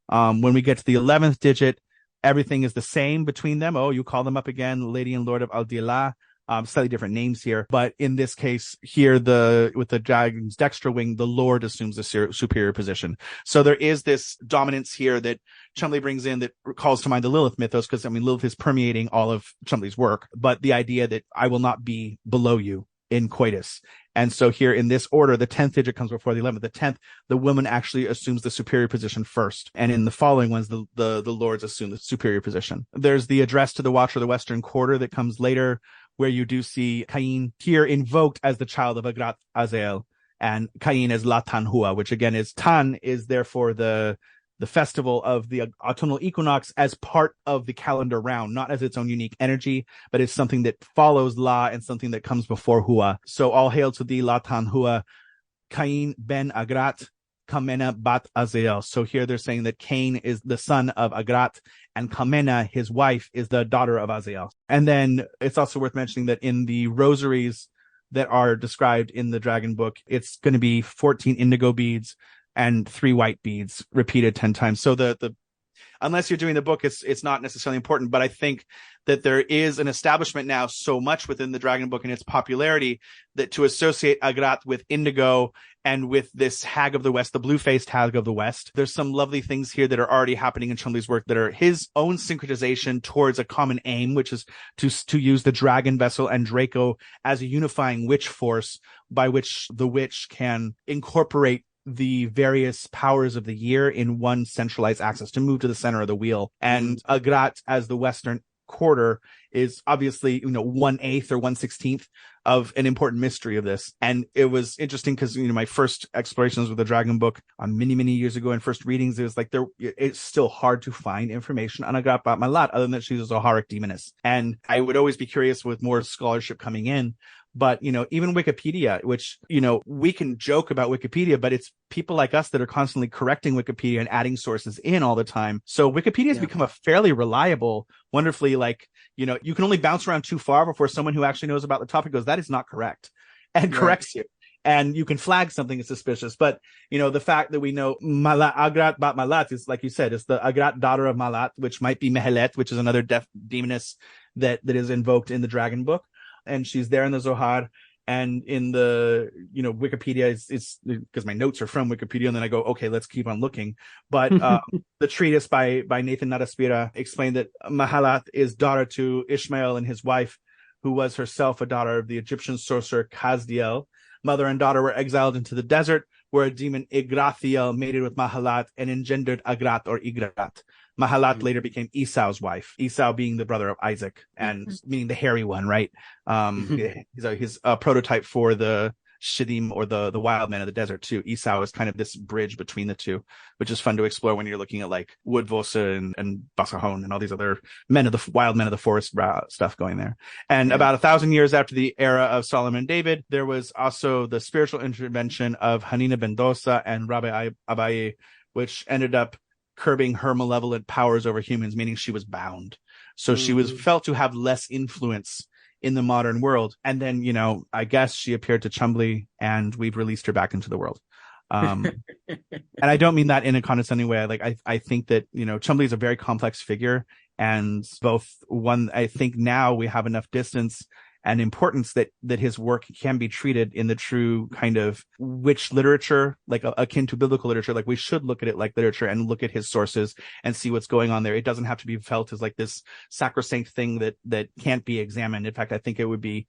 When we get to the 11th digit, everything is the same between them. Oh, you call them up again, Lady and Lord of Al-Dila. Slightly different names here, but in this case here, with the dragon's dextra wing, the Lord assumes a superior position. So there is this dominance here that Chumley brings in that calls to mind the Lilith mythos, because Lilith is permeating all of Chumley's work, but the idea that I will not be below you in coitus. And so here in this order, the 10th digit comes before the 11th. The 10th, the woman actually assumes the superior position first. And in the following ones, the lords assume the superior position. There's the address to the Watcher of the Western Quarter that comes later, where you do see Cain here invoked as the child of Agrat Azael, and Cain as La Tanhua, which again is Tan is therefore the festival of the autumnal equinox as part of the calendar round, not as its own unique energy, but it's something that follows La and something that comes before Hua. So all hail to thee, La Tanhua, Cain ben Agrat, Kamena bat Azael. So here they're saying that Cain is the son of Agrat, and Kamena, his wife, is the daughter of Azael. And then it's also worth mentioning that in the rosaries that are described in the Dragon Book, it's going to be 14 indigo beads and 3 white beads repeated 10 times. So the unless you're doing the book, it's not necessarily important, but I think that there is an establishment now so much within the Dragon Book and its popularity that to associate Agrat with indigo and with this Hag of the West, the blue-faced Hag of the West, there's some lovely things here that are already happening in Chumley's work that are his own syncretization towards a common aim, which is to use the dragon vessel and Draco as a unifying witch force by which the witch can incorporate the various powers of the year in one centralized axis to move to the center of the wheel. And Agrat as the Western quarter is obviously, 1/8 or 1/16 of an important mystery of this. And it was interesting because, my first explorations with the Dragon Book many, many years ago and first readings, it was like it's still hard to find information on Agrat bat Mahlat other than that she's a Zoharic demoness. And I would always be curious with more scholarship coming in. But, even Wikipedia, which, we can joke about Wikipedia, but it's people like us that are constantly correcting Wikipedia and adding sources in all the time. So Wikipedia has become a fairly reliable, wonderfully, you can only bounce around too far before someone who actually knows about the topic goes, that is not correct, and corrects you. And you can flag something as suspicious. But, the fact that we know Agrat bat Mahlat is, like you said, is the Agrat daughter of Mahlat, which might be Mehelet, which is another demoness that is invoked in the Dragon Book. And she's there in the Zohar, and in the, Wikipedia, it's because my notes are from Wikipedia, and then I go, okay, let's keep on looking. But the treatise by Nathan Nadaspira explained that Mahlat is daughter to Ishmael and his wife, who was herself a daughter of the Egyptian sorcerer Kazdiel. Mother and daughter were exiled into the desert, where a demon Igrathiel mated with Mahlat and engendered Agrat or Igrat. Mahlat later became Esau's wife, Esau being the brother of Isaac, and meaning the hairy one, right? He's a prototype for the Shittim or the wild men of the desert too. Esau is kind of this bridge between the two, which is fun to explore when you're looking at like Woodvosa and Basahon and all these other wild men of the forest stuff going there. And about 1,000 years after the era of Solomon and David, there was also the spiritual intervention of Hanina ben Dosa and Rabbi Abaye, which ended up curbing her malevolent powers over humans, meaning she was bound. So she was felt to have less influence in the modern world. And then, I guess she appeared to Chumley and we've released her back into the world. And I don't mean that in a condescending way. I think that, Chumley is a very complex figure, and I think now we have enough distance and importance that his work can be treated in the true kind of witch literature, like akin to biblical literature. Like we should look at it like literature and look at his sources and see what's going on there. It doesn't have to be felt as like this sacrosanct thing that can't be examined. In fact, I think it would be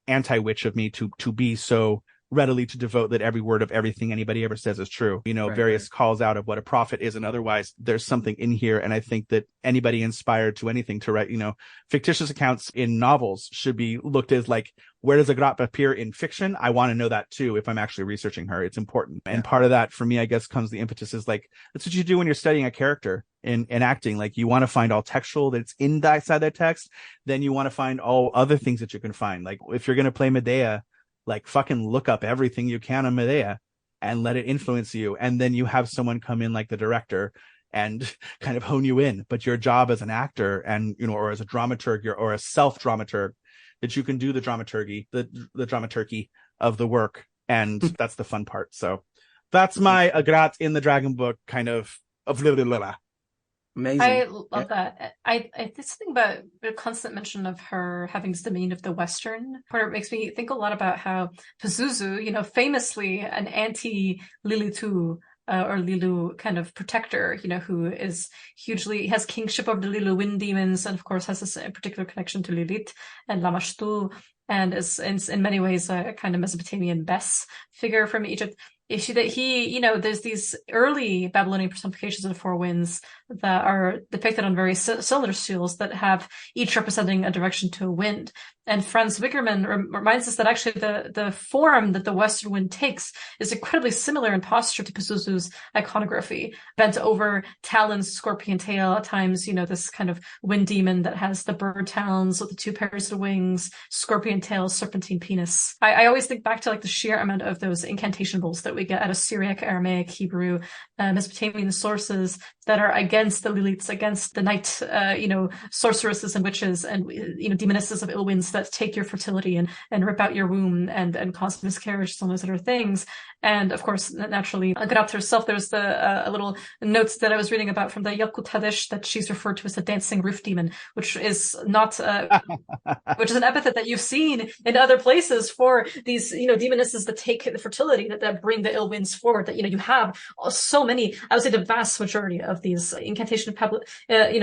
anti-witch of me to be so readily to devote that every word of everything anybody ever says is true. Various calls out of what a prophet is and otherwise. There's something in here, and I think that anybody inspired to anything to write, fictitious accounts in novels should be looked as like, where does Agrat appear in fiction? I want to know that too if I'm actually researching her. It's important. And part of that for me, I guess, comes the impetus is like, that's what you do when you're studying a character in acting. Like you want to find all textual that's inside their text, then you want to find all other things that you can find. Like if you're going to play Medea, like fucking look up everything you can on Medea and let it influence you. And then you have someone come in like the director and kind of hone you in. But your job as an actor and, or as a dramaturg or a self-dramaturg, that you can do the dramaturgy, the dramaturgy of the work. And that's the fun part. So that's my Agrat in the Dragon Book kind of Amazing. I love that. I this thing about the constant mention of her having this domain of the Western part makes me think a lot about how Pazuzu, famously an anti-Lilitu or Lilu kind of protector, who is has kingship over the Lilu wind demons, and of course has this particular connection to Lilith and Lamashtu, and is in many ways a kind of Mesopotamian Bes figure from Egypt. Issue that there's these early Babylonian personifications of the four winds that are depicted on various cylinder seals that have each representing a direction to a wind. And Franz Wickerman reminds us that actually the form that the Western wind takes is incredibly similar in posture to Pazuzu's iconography. Bent over, talons, scorpion tail, at times, this kind of wind demon that has the bird talons with the two pairs of wings, scorpion tail, serpentine penis. I always think back to the sheer amount of those incantation bowls that we get out of Syriac, Aramaic, Hebrew, Mesopotamian sources that are against the Liliths, against the night, sorceresses and witches and, demonesses of ill winds that take your fertility and rip out your womb and cause miscarriage, some of those other things. And of course, naturally, Agrat herself, there's a little notes that I was reading about from the Yalkut Hadesh that she's referred to as the dancing roof demon, which is not, which is an epithet that you've seen in other places for these, demonesses that take the fertility, that bring the ill winds forward, that, you have so many, I would say the vast majority of these incantation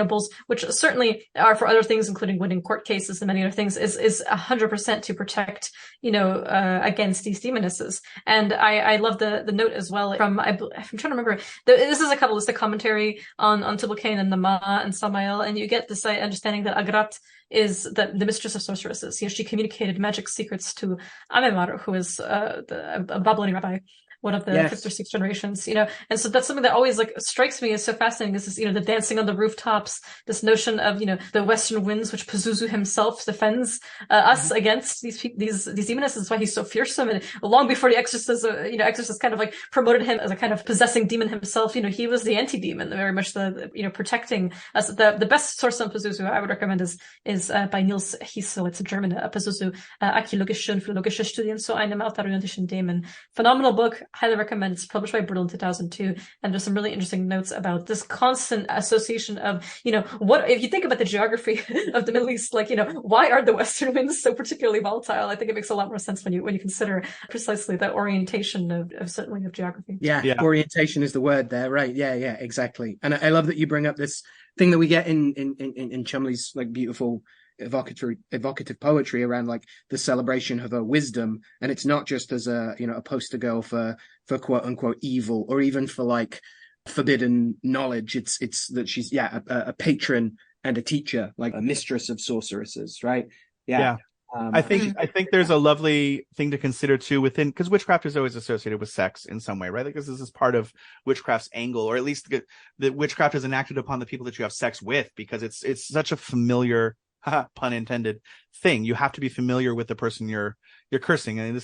bowls, which certainly are for other things, including winning court cases and many other things, is 100% to protect, against these demonesses. And I love the note as well from, I'm trying to remember, this is a Kabbalistic commentary on Tubal Cain and Nama and Samael, and you get this understanding that Agrat is the mistress of sorceresses. She communicated magic secrets to Amemar, who is a Babylonian rabbi, one of the fifth or sixth generations, and so that's something that always strikes me as so fascinating. This is, the dancing on the rooftops, this notion of, the Western winds, which Pazuzu himself defends us against these demonesses. That's why he's so fearsome. And long before the exorcist kind of promoted him as a kind of possessing demon himself, he was the anti-demon, very much the protecting us. The best source on Pazuzu I would recommend is by Niels Hiesel. It's a German, Pazuzu, Archäologische und Philologische Studien zu einem altarianischen Dämon. Phenomenal book. Highly recommend. It's published by Brill in 2002, and there's some really interesting notes about this constant association of, what if you think about the geography of the Middle East, why are the Western winds so particularly volatile? I think it makes a lot more sense when you consider precisely the orientation of certainly of geography. Yeah, orientation is the word there, right? Yeah, exactly. And I love that you bring up this thing that we get in Chumley's beautiful evocative poetry around the celebration of her wisdom, and it's not just as a poster girl for quote unquote evil or even for forbidden knowledge. It's that she's a patron and a teacher, a mistress of sorceresses, right? I think there's a lovely thing to consider too within, because witchcraft is always associated with sex in some way, right? This is part of witchcraft's angle, or at least the witchcraft is enacted upon the people that you have sex with, because it's such a familiar, pun intended, thing. You have to be familiar with the person you're cursing. I mean,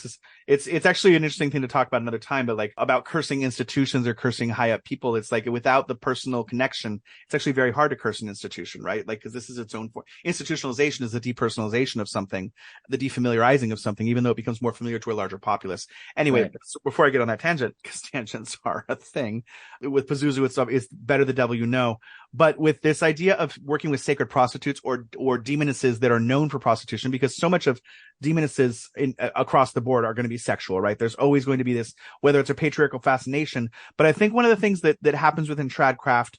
it's actually an interesting thing to talk about another time, but about cursing institutions or cursing high up people, it's without the personal connection, it's actually very hard to curse an institution, right? Because this is its own form. Institutionalization is the depersonalization of something, the defamiliarizing of something, even though it becomes more familiar to a larger populace. Anyway, right. So before I get on that tangent, because tangents are a thing, with Pazuzu itself, it's better the devil you know. But with this idea of working with sacred prostitutes or demonesses that are known for prostitution, because so much of demonesses across the board are going to be sexual, right? There's always going to be this, whether it's a patriarchal fascination. But I think one of the things that happens within tradcraft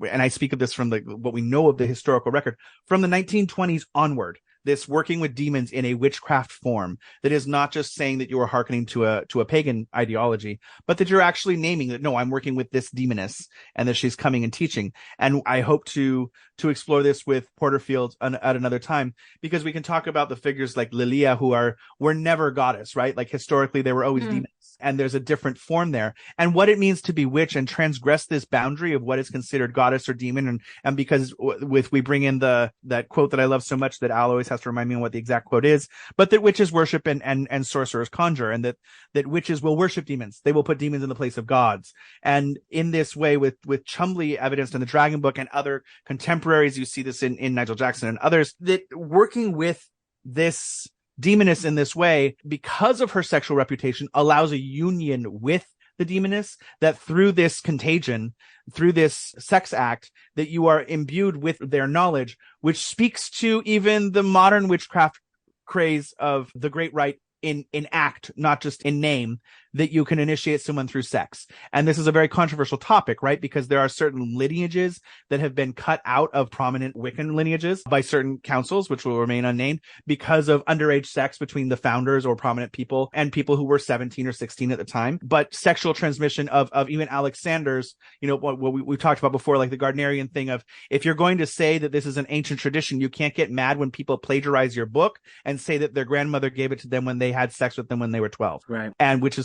and I speak of this from what we know of the historical record, from the 1920s onward, this working with demons in a witchcraft form that is not just saying that you are hearkening to a pagan ideology, but that you're actually naming that, no, I'm working with this demoness and that she's coming and teaching. And I hope to explore this with Porterfield at another time, because we can talk about the figures like Lilia, who were never goddess, right? Historically, they were always demons, and there's a different form there. And what it means to bewitch and transgress this boundary of what is considered goddess or demon. And because we bring in that quote that I love so much that Al always has to remind me on what the exact quote is, but that witches worship and sorcerers conjure, and that witches will worship demons. They will put demons in the place of gods. And in this way, with Chumley evidenced in the Dragon Book and other contemporaries, you see this in Nigel Jackson and others, that working with this demoness in this way, because of her sexual reputation, allows a union with the demoness, that through this contagion, through this sex act, that you are imbued with their knowledge, which speaks to even the modern witchcraft craze of the great rite in act, not just in name, that you can initiate someone through sex. And this is a very controversial topic, right? Because there are certain lineages that have been cut out of prominent Wiccan lineages by certain councils, which will remain unnamed, because of underage sex between the founders or prominent people and people who were 17 or 16 at the time. But sexual transmission of even Alexander's, what we talked about before, like the Gardnerian thing of, if you're going to say that this is an ancient tradition, you can't get mad when people plagiarize your book and say that their grandmother gave it to them when they had sex with them when they were 12. Right. And which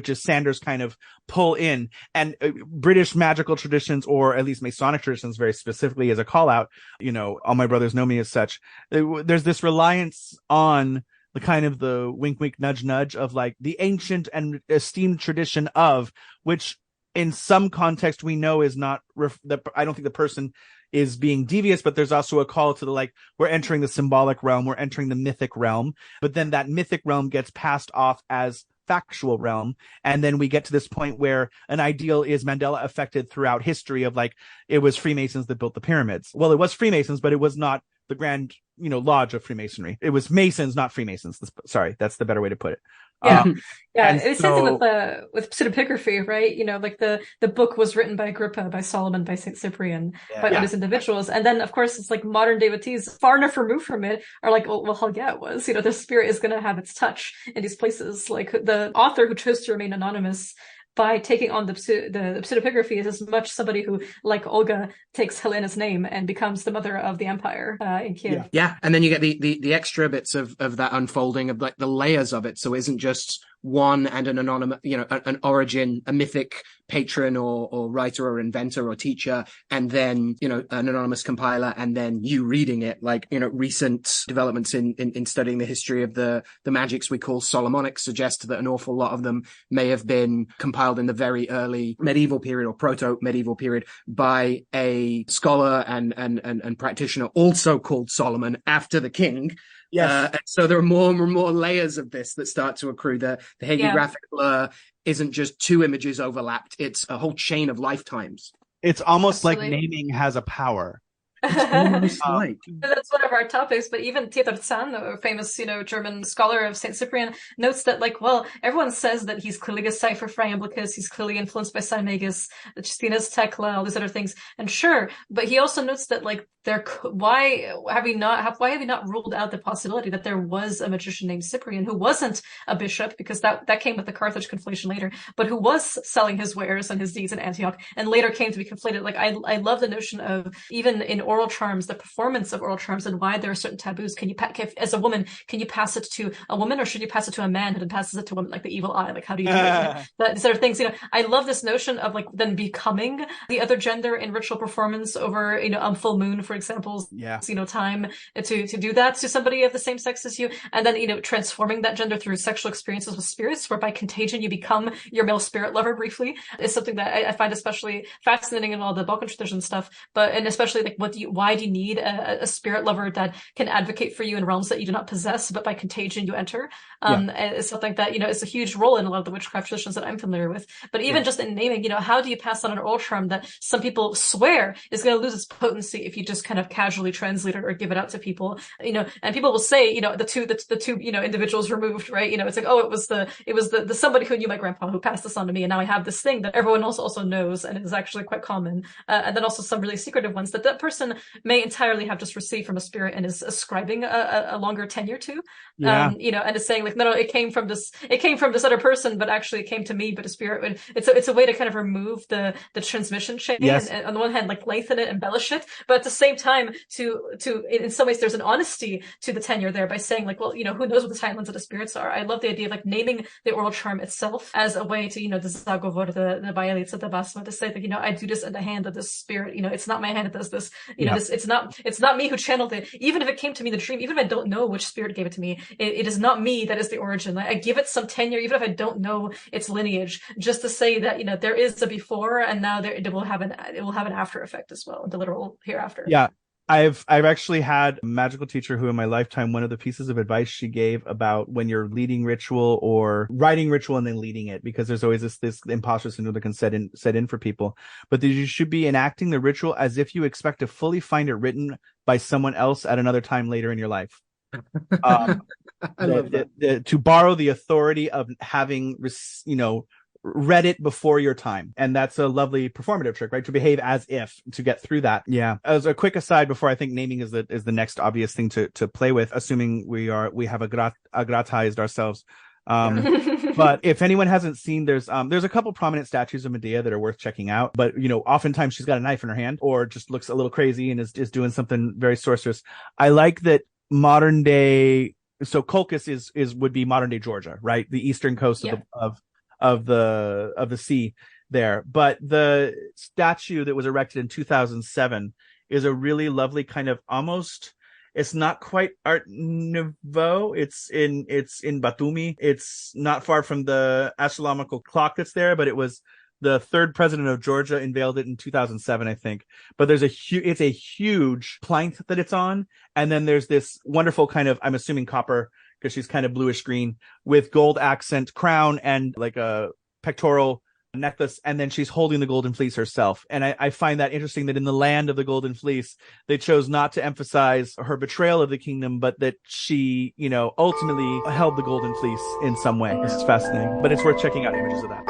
is Sanders' kind of pull in. And British magical traditions, or at least Masonic traditions very specifically as a call out, all my brothers know me as such. There's this reliance on the kind of the wink, wink, nudge, nudge of like the ancient and esteemed tradition of, which in some context we know is not, I don't think the person is being devious, but there's also a call to we're entering the symbolic realm, we're entering the mythic realm, but then that mythic realm gets passed off as factual realm. And then we get to this point where an ideal is Mandela affected throughout history of it was Freemasons that built the pyramids. Well, it was Freemasons, but it was not the grand, lodge of Freemasonry. It was Masons, not Freemasons. Sorry, that's the better way to put it. Yeah. It's the same thing with pseudepigraphy, right? The book was written by Agrippa, by Solomon, by Saint Cyprian, by all these individuals. And then, of course, it's like modern devotees far enough removed from it are like, well, hell yeah, it was. The spirit is going to have its touch in these places. Like the author who chose to remain anonymous by taking on the pseudepigraphy is as much somebody who, like Olga, takes Helena's name and becomes the mother of the empire in Kyiv. Yeah, and then you get the extra bits of that unfolding of the layers of it. So it isn't just one and an anonymous, an origin, a mythic patron or writer or inventor or teacher, and then, an anonymous compiler, and then you reading it. Recent developments in studying the history of the magics we call Solomonic suggest that an awful lot of them may have been compiled in the very early medieval period or proto-medieval period by a scholar and practitioner also called Solomon, after the king. Yes. So there are more and more layers of this that start to accrue. The hagiographic blur isn't just two images overlapped. It's a whole chain of lifetimes. It's almost like naming has a power. It's almost That's one of our topics, but even Theodor Zahn, a famous, German scholar of Saint Cyprian, notes that, everyone says that he's clearly a cipher for Iamblichus, he's clearly influenced by Symagus, Justina's Tekla, all these other things, and sure, but he also notes that, why have we not ruled out the possibility that there was a magician named Cyprian who wasn't a bishop, because that came with the Carthage conflation later, but who was selling his wares and his deeds in Antioch, and later came to be conflated. I love the notion of, even in oral charms, the performance of oral charms, and why there are certain taboos. As a woman, can you pass it to a woman, or should you pass it to a man who then passes it to a woman, like the evil eye? How do you do it? That sort of things. I love this notion of then becoming the other gender in ritual performance over, full moon, for example. Yeah. Time to do that to somebody of the same sex as you, and then transforming that gender through sexual experiences with spirits, where by contagion you become your male spirit lover briefly, is something that I find especially fascinating in all the Balkan tradition stuff. And especially why do you need a spirit lover that can advocate for you in realms that you do not possess, but by contagion you enter? It's something that, is a huge role in a lot of the witchcraft traditions that I'm familiar with. But even just in naming, how do you pass on an oral charm that some people swear is going to lose its potency if you just kind of casually translate it or give it out to people? And people will say, the two individuals removed, right? It's like, oh, it was the somebody who knew my grandpa who passed this on to me, and now I have this thing that everyone else also knows and is actually quite common. And then also some really secretive ones that person may entirely have just received from a spirit and is ascribing a longer tenure to. And is saying no, it came from this other person, but actually it came to me, but a spirit. It's a way to kind of remove the transmission chain, and on the one hand, lengthen it, embellish it, but at the same time, to in some ways, there's an honesty to the tenure there by saying who knows what the timelines of the spirits are. I love the idea of naming the oral charm itself as a way to, the zagovor, the bayalitza, the basma, to say that, I do this in the hand of this spirit, it's not my hand that does this, You know, it's not me who channeled it. Even if it came to me in the dream, even if I don't know which spirit gave it to me, it is not me that is the origin. I give it some tenure, even if I don't know its lineage, just to say that, you know, there is a before, and now it will have an after effect as well, the literal hereafter. Yeah. I've actually had a magical teacher who in my lifetime, one of the pieces of advice she gave about when you're leading ritual or writing ritual and then leading it, because there's always this imposter syndrome that can set in for people, but that you should be enacting the ritual as if you expect to fully find it written by someone else at another time later in your life. I love that. To borrow the authority of having, you know, read it before your time. And that's a lovely performative trick, right? To behave as if, to get through that. Yeah. As a quick aside, before I think naming is the next obvious thing to play with, assuming we have agratized ourselves. But if anyone hasn't seen, there's a couple prominent statues of Medea that are worth checking out. But, you know, oftentimes she's got a knife in her hand or just looks a little crazy and is doing something very sorcerous. I like that modern day. So Colchis would be modern day Georgia, right? The eastern coast of the sea there. But the statue that was erected in 2007 is a really lovely kind of almost, it's not quite Art Nouveau. It's in Batumi. It's not far from the astronomical clock that's there, but it was the third president of Georgia unveiled it in 2007, I think. But there's it's a huge plinth that it's on. And then there's this wonderful kind of, I'm assuming copper, because she's kind of bluish green, with gold accent crown and like a pectoral necklace, and then she's holding the golden fleece herself. And I find that interesting that in the land of the golden fleece, they chose not to emphasize her betrayal of the kingdom, but that she, you know, ultimately held the golden fleece in some way. This is fascinating, but it's worth checking out images of that.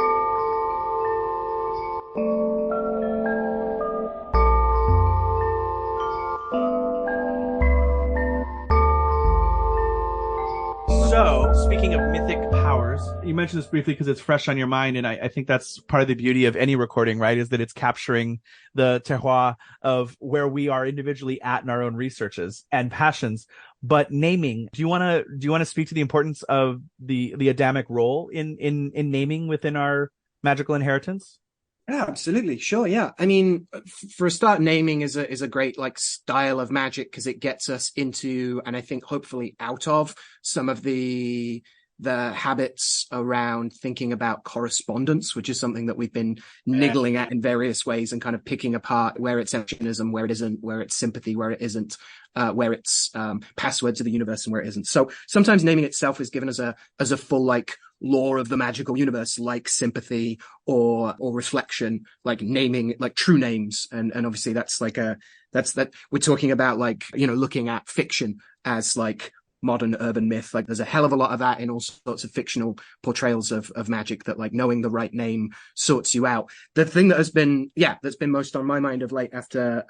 So, speaking of mythic powers, you mentioned this briefly because it's fresh on your mind, and I think that's part of the beauty of any recording, right? Is that it's capturing the terroir of where we are individually at in our own researches and passions. But naming, do you want to speak to the importance of the Adamic role in naming within our magical inheritance? Yeah, absolutely. Sure. Yeah. I mean, for a start, naming is a great like style of magic because it gets us into, and I think hopefully out of, some of the habits around thinking about correspondence, which is something that we've been niggling at in various ways and kind of picking apart where it's emotionism, where it isn't, where it's sympathy, where it isn't, where it's passwords of the universe and where it isn't. So sometimes naming itself is given as a full like law of the magical universe, like sympathy or reflection, like naming, like true names. And obviously that's we're talking about like, you know, looking at fiction as like modern urban myth. Like there's a hell of a lot of that in all sorts of fictional portrayals of magic, that like knowing the right name sorts you out. The thing that has been, that's been most on my mind of late after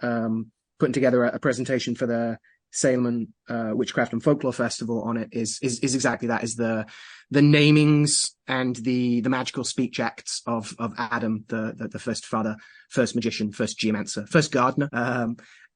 putting together a presentation for the Salem Witchcraft and Folklore Festival on it is exactly that, is the namings and the magical speech acts of Adam, the first father, first magician, first geomancer, first gardener.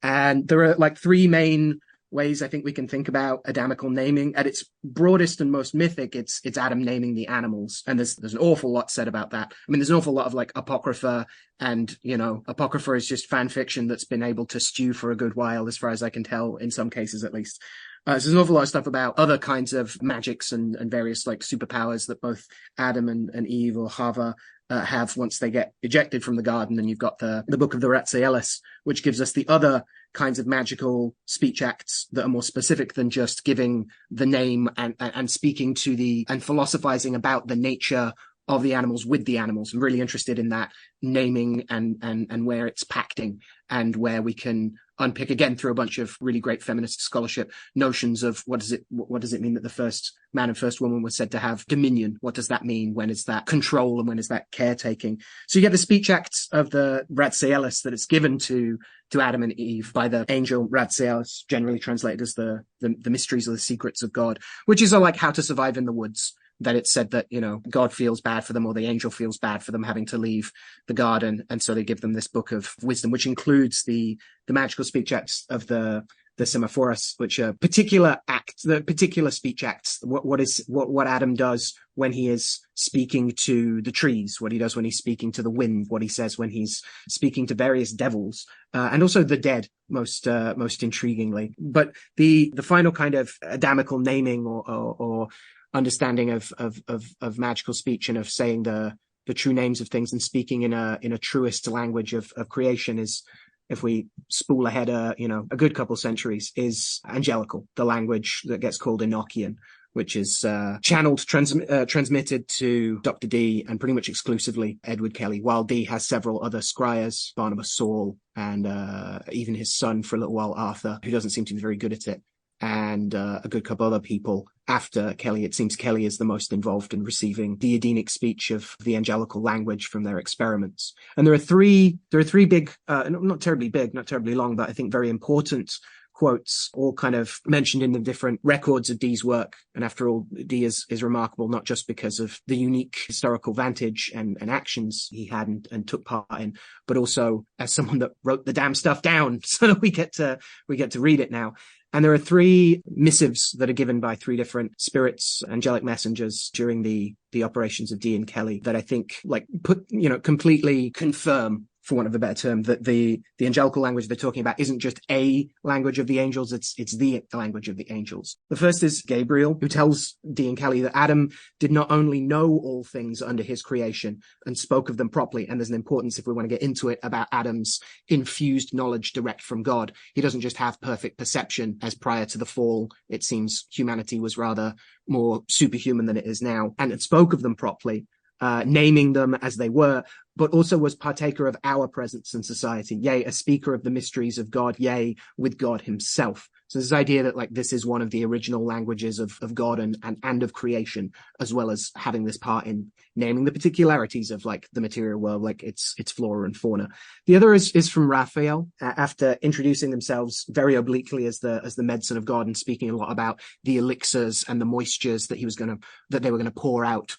And there are like three main ways I think we can think about Adamical naming. At its broadest and most mythic, it's Adam naming the animals. And there's an awful lot said about that. I mean, there's an awful lot of like apocrypha, and, you know, apocrypha is just fan fiction that's been able to stew for a good while, as far as I can tell, in some cases at least. So there's an awful lot of stuff about other kinds of magics and various like superpowers that both Adam and Eve or Hava have once they get ejected from the garden. And you've got the book of the Ratzialis, which gives us the other kinds of magical speech acts that are more specific than just giving the name and speaking to and philosophizing about the nature of the animals with the animals. I'm really interested in that naming and where it's pacting, and where we can unpick again through a bunch of really great feminist scholarship notions of what does it mean that the first man and first woman were said to have dominion? What does that mean? When is that control and when is that caretaking? So you get the speech acts of the Ratzialis that it's given to Adam and Eve by the angel Ratzialis, generally translated as the mysteries or the secrets of God, which is like how to survive in the woods. That it's said that, you know, God feels bad for them, or the angel feels bad for them having to leave the garden. And so they give them this book of wisdom, which includes the magical speech acts of the the semaphoros, which are particular speech acts. What Adam does when he is speaking to the trees, what he does when he's speaking to the wind, what he says when he's speaking to various devils, and also the dead, most intriguingly. But the final kind of Adamical naming or understanding of magical speech and of saying the true names of things and speaking in a truest language of creation is, if we spool ahead a good couple centuries, is angelical, the language that gets called Enochian, which is channeled, transmitted to Dr. D and pretty much exclusively Edward Kelly, while D has several other scryers, Barnabas Saul, and even his son for a little while, Arthur, who doesn't seem to be very good at it, and a good couple other people after Kelly. It seems Kelly is the most involved in receiving the Edenic speech of the angelical language from their experiments. And there are three big, not terribly big, not terribly long, but I think very important quotes, all kind of mentioned in the different records of Dee's work. And after all, Dee is remarkable, not just because of the unique historical vantage and actions he had and took part in, but also as someone that wrote the damn stuff down so that we get to read it now. And there are three missives that are given by three different spirits, angelic messengers, during the operations of Dee and Kelly that I think completely confirm, for want of a better term, that the angelical language they're talking about isn't just a language of the angels, it's the language of the angels. The first is Gabriel, who tells Dee and Kelly that Adam did not only know all things under his creation and spoke of them properly, and there's an importance, if we want to get into it, about Adam's infused knowledge direct from God. He doesn't just have perfect perception, as prior to the fall, it seems humanity was rather more superhuman than it is now, and it spoke of them properly, naming them as they were, but also was partaker of our presence in society, yea, a speaker of the mysteries of God, yea, with God himself. So this idea that this is one of the original languages of God and of creation, as well as having this part in naming the particularities of the material world, its flora and fauna. The other is from Raphael, after introducing themselves very obliquely as the medicine of God and speaking a lot about the elixirs and the moistures that they were gonna pour out,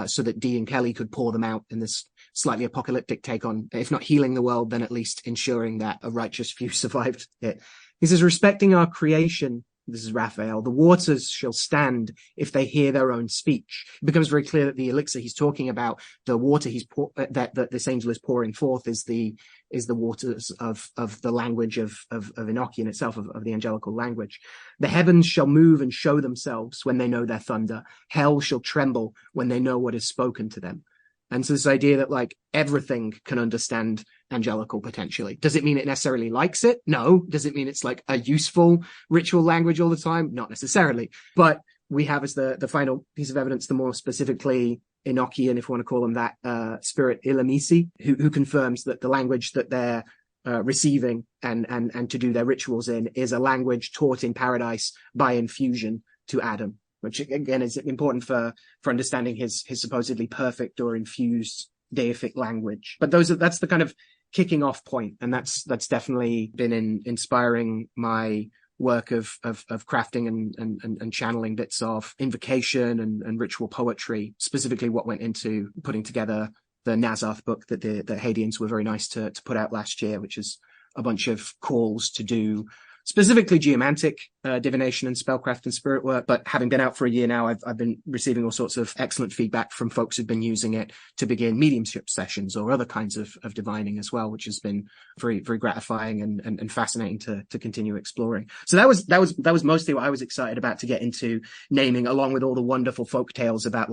so that Dee and Kelly could pour them out in this slightly apocalyptic take on, if not healing the world, then at least ensuring that a righteous few survived it. He says, respecting our creation, this is Raphael, the waters shall stand if they hear their own speech. It becomes very clear that the elixir he's talking about, the water that this angel is pouring forth, is the waters of the language of Enochian itself, of the angelical language. The heavens shall move and show themselves when they know their thunder. Hell shall tremble when they know what is spoken to them. And so this idea that everything can understand angelical potentially. Does it mean it necessarily likes it? No. Does it mean it's a useful ritual language all the time? Not necessarily. But we have as the final piece of evidence, the more specifically Enochian, if we want to call them that, spirit Ilamisi, who confirms that the language that they're receiving and to do their rituals in is a language taught in paradise by infusion to Adam, which again is important for understanding his supposedly perfect or infused deific language. But that's the kind of kicking off point, and that's definitely been inspiring my work of crafting and channeling bits of invocation and ritual poetry, specifically what went into putting together the Nazarth book that the Hadeans were very nice to put out last year, which is a bunch of calls to do specifically geomantic divination and spellcraft and spirit work. But having been out for a year now, I've been receiving all sorts of excellent feedback from folks who've been using it to begin mediumship sessions or other kinds of divining as well, which has been very, very gratifying and fascinating to continue exploring. So that was mostly what I was excited about to get into naming, along with all the wonderful folk tales about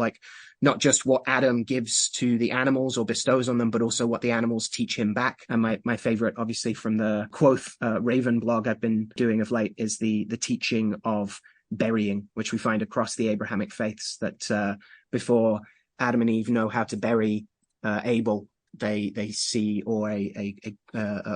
not just what Adam gives to the animals or bestows on them, but also what the animals teach him back. And my favorite, obviously, from the Quoth Raven blog I've been doing of late is the teaching of burying, which we find across the Abrahamic faiths, that before Adam and Eve know how to bury Abel, they see or a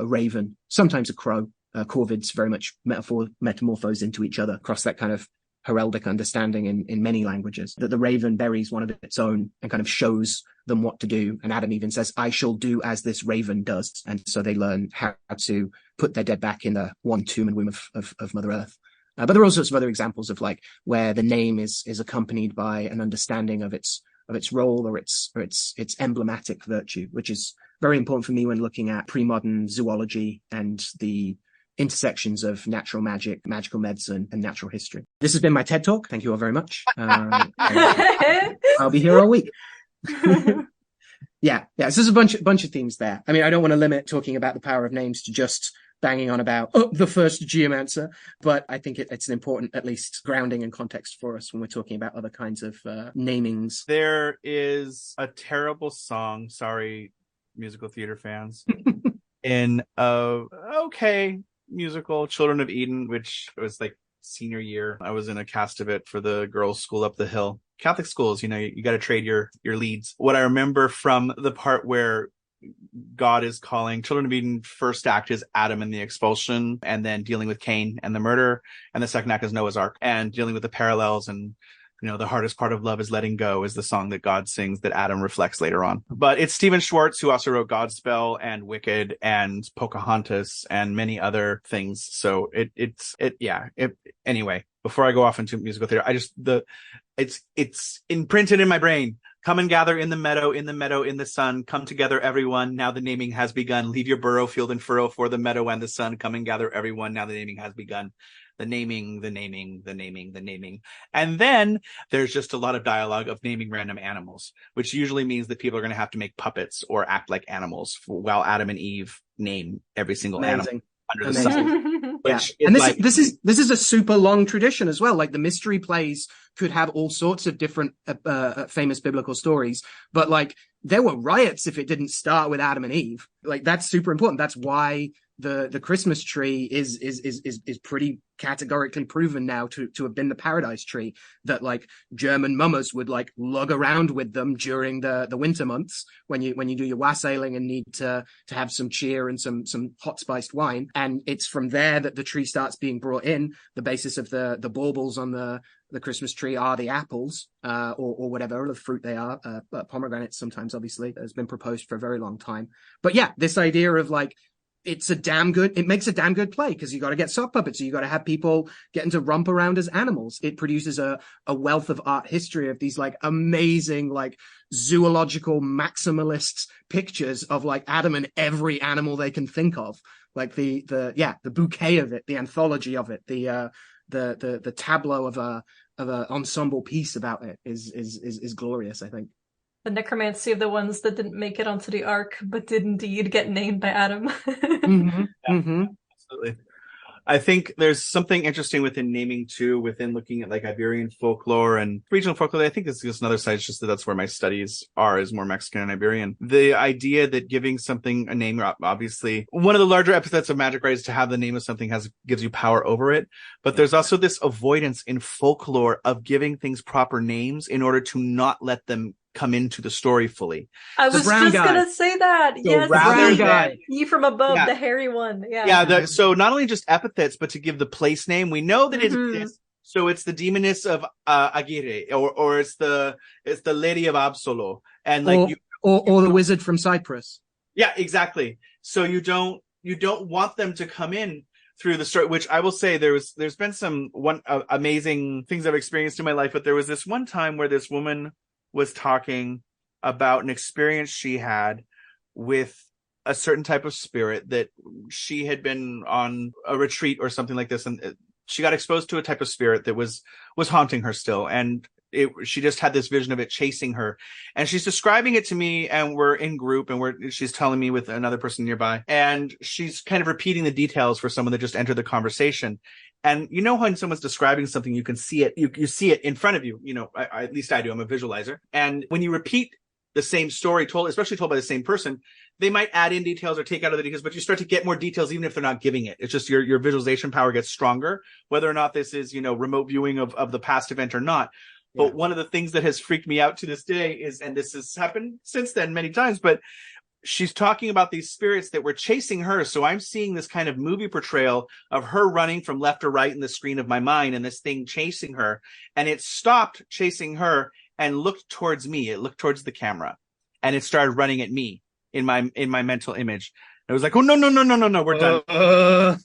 raven, sometimes a crow. Corvids very much metamorphose into each other across that kind of heraldic understanding in many languages, that the raven buries one of its own and kind of shows them what to do. And Adam even says, I shall do as this raven does. And so they learn how to put their dead back in the one tomb and womb of Mother Earth. But there are all sorts of other examples of where the name is accompanied by an understanding of its role or its emblematic virtue, which is very important for me when looking at pre-modern zoology and the intersections of natural magic, magical medicine, and natural history. This has been my TED Talk. Thank you all very much. I'll be here all week. Yeah. So there's a bunch of themes there. I mean, I don't want to limit talking about the power of names to just banging on about the first geomancer, but I think it's an important, at least, grounding and context for us when we're talking about other kinds of namings. There is a terrible song, sorry, musical theater fans, in okay musical, Children of Eden, which was like senior year. I was in a cast of it for the girls' school up the hill. Catholic schools, you got to trade your leads. What I remember from the part where God is calling Children of Eden, first act is Adam and the expulsion, and then dealing with Cain and the murder, and the second act is Noah's Ark, and dealing with the parallels. And the hardest part of love is letting go is the song that God sings that Adam reflects later on. But it's Stephen Schwartz, who also wrote Godspell and Wicked and Pocahontas and many other things. So anyway, before I go off into musical theater, it's imprinted in my brain. Come and gather in the meadow, in the sun. Come together, everyone. Now the naming has begun. Leave your burrow, field, and furrow for the meadow and the sun. Come and gather, everyone. Now the naming has begun. The naming. And then there's just a lot of dialogue of naming random animals, which usually means that people are going to have to make puppets or act like animals while Adam and Eve name every single animal under the sun. Yeah. And this is a super long tradition as well. Like the mystery plays could have all sorts of different famous biblical stories, but like there were riots if it didn't start with Adam and Eve. Like that's super important. That's why the Christmas tree is pretty categorically proven now to have been the paradise tree that like German mummers would like lug around with them during the winter months when you do your wassailing and need to have some cheer and some hot spiced wine. And it's from there that the tree starts being brought in. The basis of the baubles on the Christmas tree are the apples or whatever the fruit they are. Pomegranates sometimes, obviously, has been proposed for a very long time. But yeah, this idea of like it makes a damn good play because you got to get sock puppets. So you got to have people getting to romp around as animals. It produces a wealth of art history of these like amazing, like zoological maximalist pictures of like Adam and every animal they can think of. Like the bouquet of it, the anthology of it, the tableau of a ensemble piece about it is glorious, I think. The necromancy of the ones that didn't make it onto the ark, but did indeed get named by Adam. Absolutely. I think there's something interesting within naming too, within looking at like Iberian folklore and regional folklore. I think this is another side, it's just that's where my studies are, is more Mexican and Iberian. The idea that giving something a name, obviously, one of the larger epithets of magic, right, is to have the name of something gives you power over it. But there's also this avoidance in folklore of giving things proper names in order to not let them come into the story fully. I was just gonna say that. So yes, rather than you from above, the hairy one. So not only just epithets, but to give the place name. We know that it exists. So it's the demoness of Aguirre, or it's the lady of Absolo, and like or the wizard from Cyprus. Yeah, exactly. So you don't want them to come in through the story, which I will say there's been some amazing things I've experienced in my life, but there was this one time where this woman was talking about an experience she had with a certain type of spirit, that she had been on a retreat or something like this, and she got exposed to a type of spirit that was haunting her still, and she just had this vision of it chasing her, and she's describing it to me, and we're in group, and she's telling me with another person nearby, and she's kind of repeating the details for someone that just entered the conversation. And you know, when someone's describing something, you can see it, you see it in front of you. At least I do. I'm a visualizer. And when you repeat the same story especially told by the same person, they might add in details or take out other details, but you start to get more details even if they're not giving it. It's just your visualization power gets stronger, whether or not this is, remote viewing of the past event or not. Yeah. But one of the things that has freaked me out to this day is, and this has happened since then many times, but she's talking about these spirits that were chasing her. So I'm seeing this kind of movie portrayal of her running from left to right in the screen of my mind, and this thing chasing her. And it stopped chasing her and looked towards me. It looked towards the camera, and it started running at me in my mental image. And I was like, oh, no, we're done.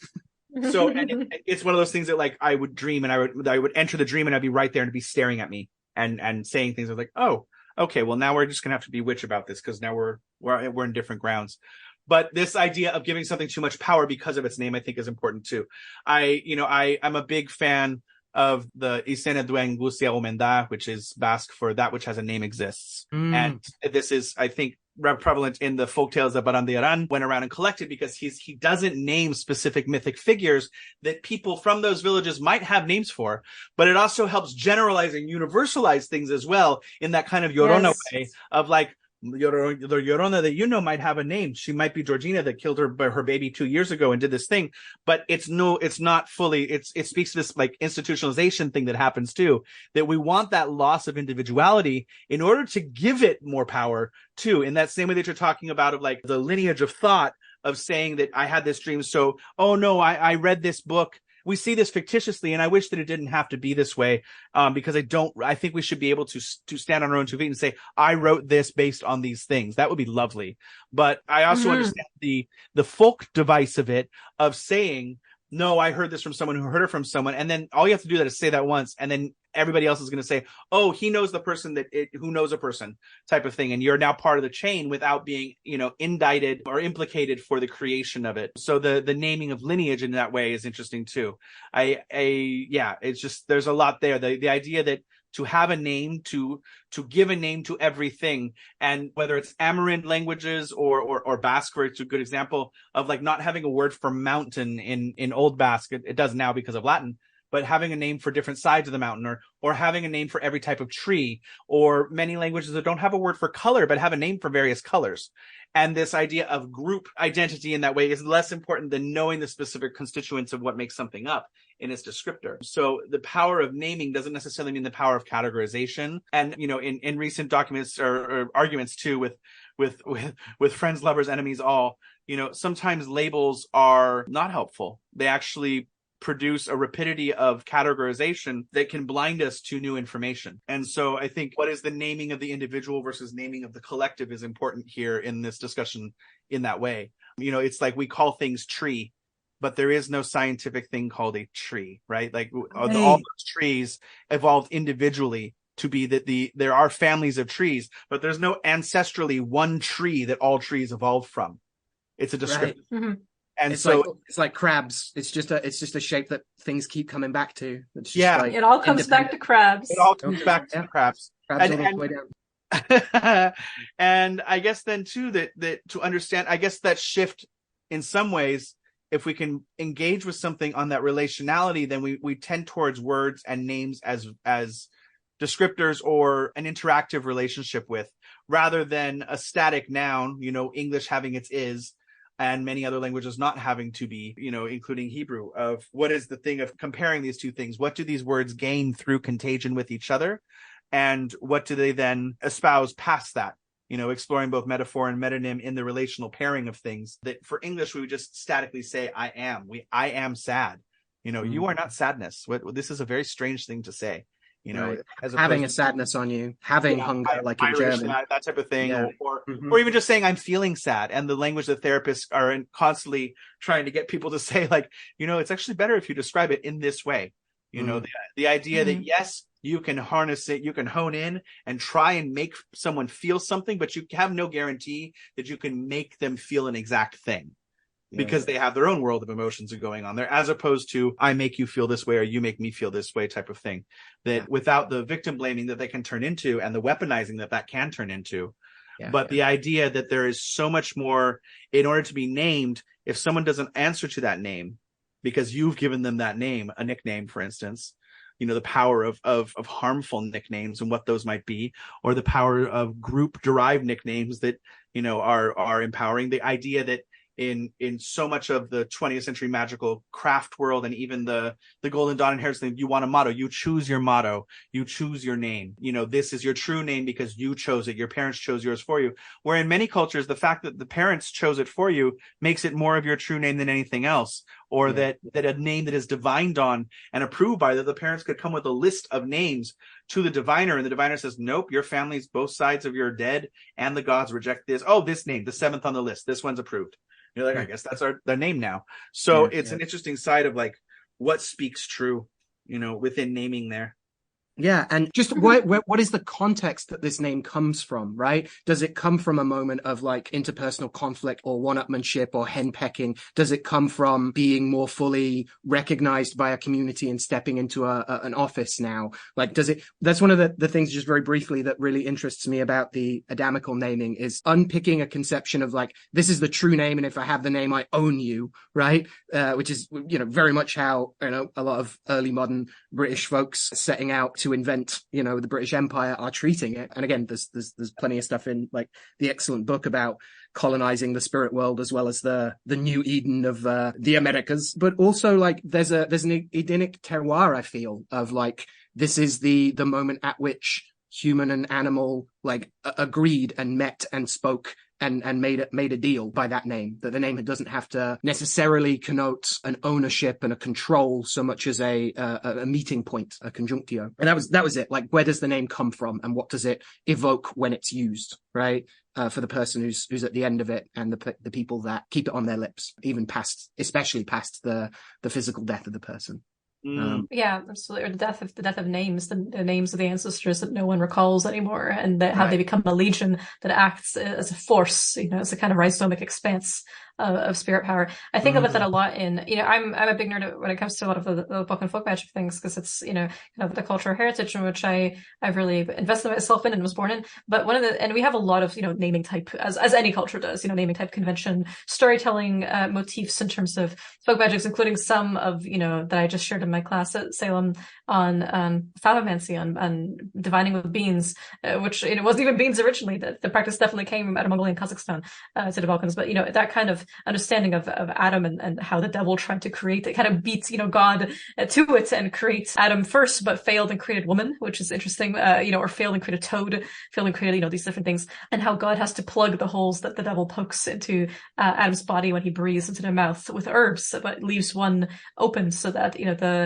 So and it's one of those things that like I would dream, and I would enter the dream, and I'd be right there, and it'd be staring at me and saying things. I was like, oh, okay, well now we're just gonna have to be witch about this, because now we're in different grounds. But this idea of giving something too much power because of its name, I think, is important too. I'm a big fan of the Isene Duen Gusia Omenda, which is Basque for that which has a name exists. And this is, I think, prevalent in the folktales that Barandiaran went around and collected, because he doesn't name specific mythic figures that people from those villages might have names for, but it also helps generalize and universalize things as well in that kind of Llorona way of like, the Llorona that might have a name. She might be Georgina that killed her baby 2 years ago and did this thing, but it's not fully. It speaks to this like institutionalization thing that happens too. That we want that loss of individuality in order to give it more power too. In that same way that you're talking about of like the lineage of thought of saying that I had this dream, so I read this book. We see this fictitiously, and I wish that it didn't have to be this way, because I think we should be able to stand on our own 2 feet and say, I wrote this based on these things. That would be lovely. But I also understand the folk device of it, of saying, no, I heard this from someone who heard it from someone. And then all you have to do that is say that once, and then everybody else is going to say, oh, he knows the person who knows a person type of thing. And you're now part of the chain without being, indicted or implicated for the creation of it. So the naming of lineage in that way is interesting too. It's just, there's a lot there. The idea that to have a name, to give a name to everything, and whether it's Amerindian languages or Basque, where it's a good example of like not having a word for mountain in Old Basque. It does now because of Latin, but having a name for different sides of the mountain, or having a name for every type of tree, or many languages that don't have a word for color, but have a name for various colors. And this idea of group identity in that way is less important than knowing the specific constituents of what makes something up in its descriptor. So the power of naming doesn't necessarily mean the power of categorization. And, in recent documents or arguments too, with friends, lovers, enemies, all, sometimes labels are not helpful. They actually produce a rapidity of categorization that can blind us to new information. And so I think what is the naming of the individual versus naming of the collective is important here in this discussion in that way. It's like we call things tree, but there is no scientific thing called a tree, right? Like all those trees evolved individually to be that there are families of trees, but there's no ancestrally one tree that all trees evolved from. It's a description. Right. Mm-hmm. And it's like crabs. It's just a shape that things keep coming back to. It's just it all comes back to crabs. It all comes back to crabs. Crabs all the way down. And I guess then too that to understand, I guess that shift in some ways, if we can engage with something on that relationality, then we tend towards words and names as descriptors or an interactive relationship with, rather than a static noun. English having its is, and many other languages not having to be, including Hebrew, of what is the thing of comparing these two things? What do these words gain through contagion with each other? And what do they then espouse past that? Exploring both metaphor and metonym in the relational pairing of things. That for English, we would just statically say, I am. I am sad. You are not sadness. This is a very strange thing to say. Right. As having a sadness on you, having hunger, like in German, that type of thing, or even just saying I'm feeling sad. And the language that therapists are constantly trying to get people to say, like, it's actually better if you describe it in this way. The idea that yes, you can harness it, you can hone in and try and make someone feel something, but you have no guarantee that you can make them feel an exact thing. Because they have their own world of emotions going on there, as opposed to I make you feel this way or you make me feel this way type of thing. That without the victim blaming that they can turn into, and the weaponizing that can turn into. The idea that there is so much more in order to be named. If someone doesn't answer to that name because you've given them that name, a nickname, for instance, the power of harmful nicknames and what those might be, or the power of group derived nicknames that, are empowering. The idea that in so much of the 20th century magical craft world, and even the Golden Dawn inheritance thing, you want a motto. You choose your motto. You choose your name. This is your true name because you chose it. Your parents chose yours for you. Where in many cultures, the fact that the parents chose it for you makes it more of your true name than anything else. Or that a name that is divined on and approved by, that the parents could come with a list of names to the diviner, and the diviner says, nope, your family's both sides of your dead and the gods reject this. Oh, this name, the 7th on the list. This one's approved. You're like, I guess that's their name now. So it's an interesting side of like what speaks true, within naming there. Yeah, and just what is the context that this name comes from, right? Does it come from a moment of like interpersonal conflict or one-upmanship or henpecking? Does it come from being more fully recognized by a community and stepping into an office now? Like, that's one of the things, just very briefly, that really interests me about the Adamical naming, is unpicking a conception of like, this is the true name, and if I have the name, I own you, right? Which is, very much how, a lot of early modern British folks setting out to invent, the British Empire are treating it. And again, there's plenty of stuff in like the excellent book about colonizing the spirit world, as well as the new Eden of the Americas. But also like there's an Edenic terroir, I feel, of like, this is the moment at which human and animal like agreed and met and spoke and made a deal by that name, that the name doesn't have to necessarily connote an ownership and a control so much as a meeting point, a conjunctio. And that was it. Like, where does the name come from, and what does it evoke when it's used, right? For the person who's at the end of it, and the people that keep it on their lips, especially past the physical death of the person. Yeah, absolutely. Or the death of names, the names of the ancestors that no one recalls anymore, and how they become a legion that acts as a force, as a kind of rhizomic expanse of spirit power. I think about that a lot in, I'm a big nerd when it comes to a lot of the book and folk magic things, because it's, kind of the cultural heritage in which I've really invested myself in and was born in. But and we have a lot of, naming type, as any culture does, naming type convention, storytelling motifs in terms of folk magics, including some of, that I just shared in my class at Salem on phallomancy, on divining with beans, which it wasn't even beans originally. The practice definitely came out of Mongolia and Kazakhstan to the Balkans. But, that kind of understanding of Adam and how the devil tried to create it, kind of beats, God to it and creates Adam first, but failed and created woman, which is interesting, or failed and created toad, failed and created, these different things, and how God has to plug the holes that the devil pokes into Adam's body when he breathes into their mouth with herbs, but leaves one open so that, the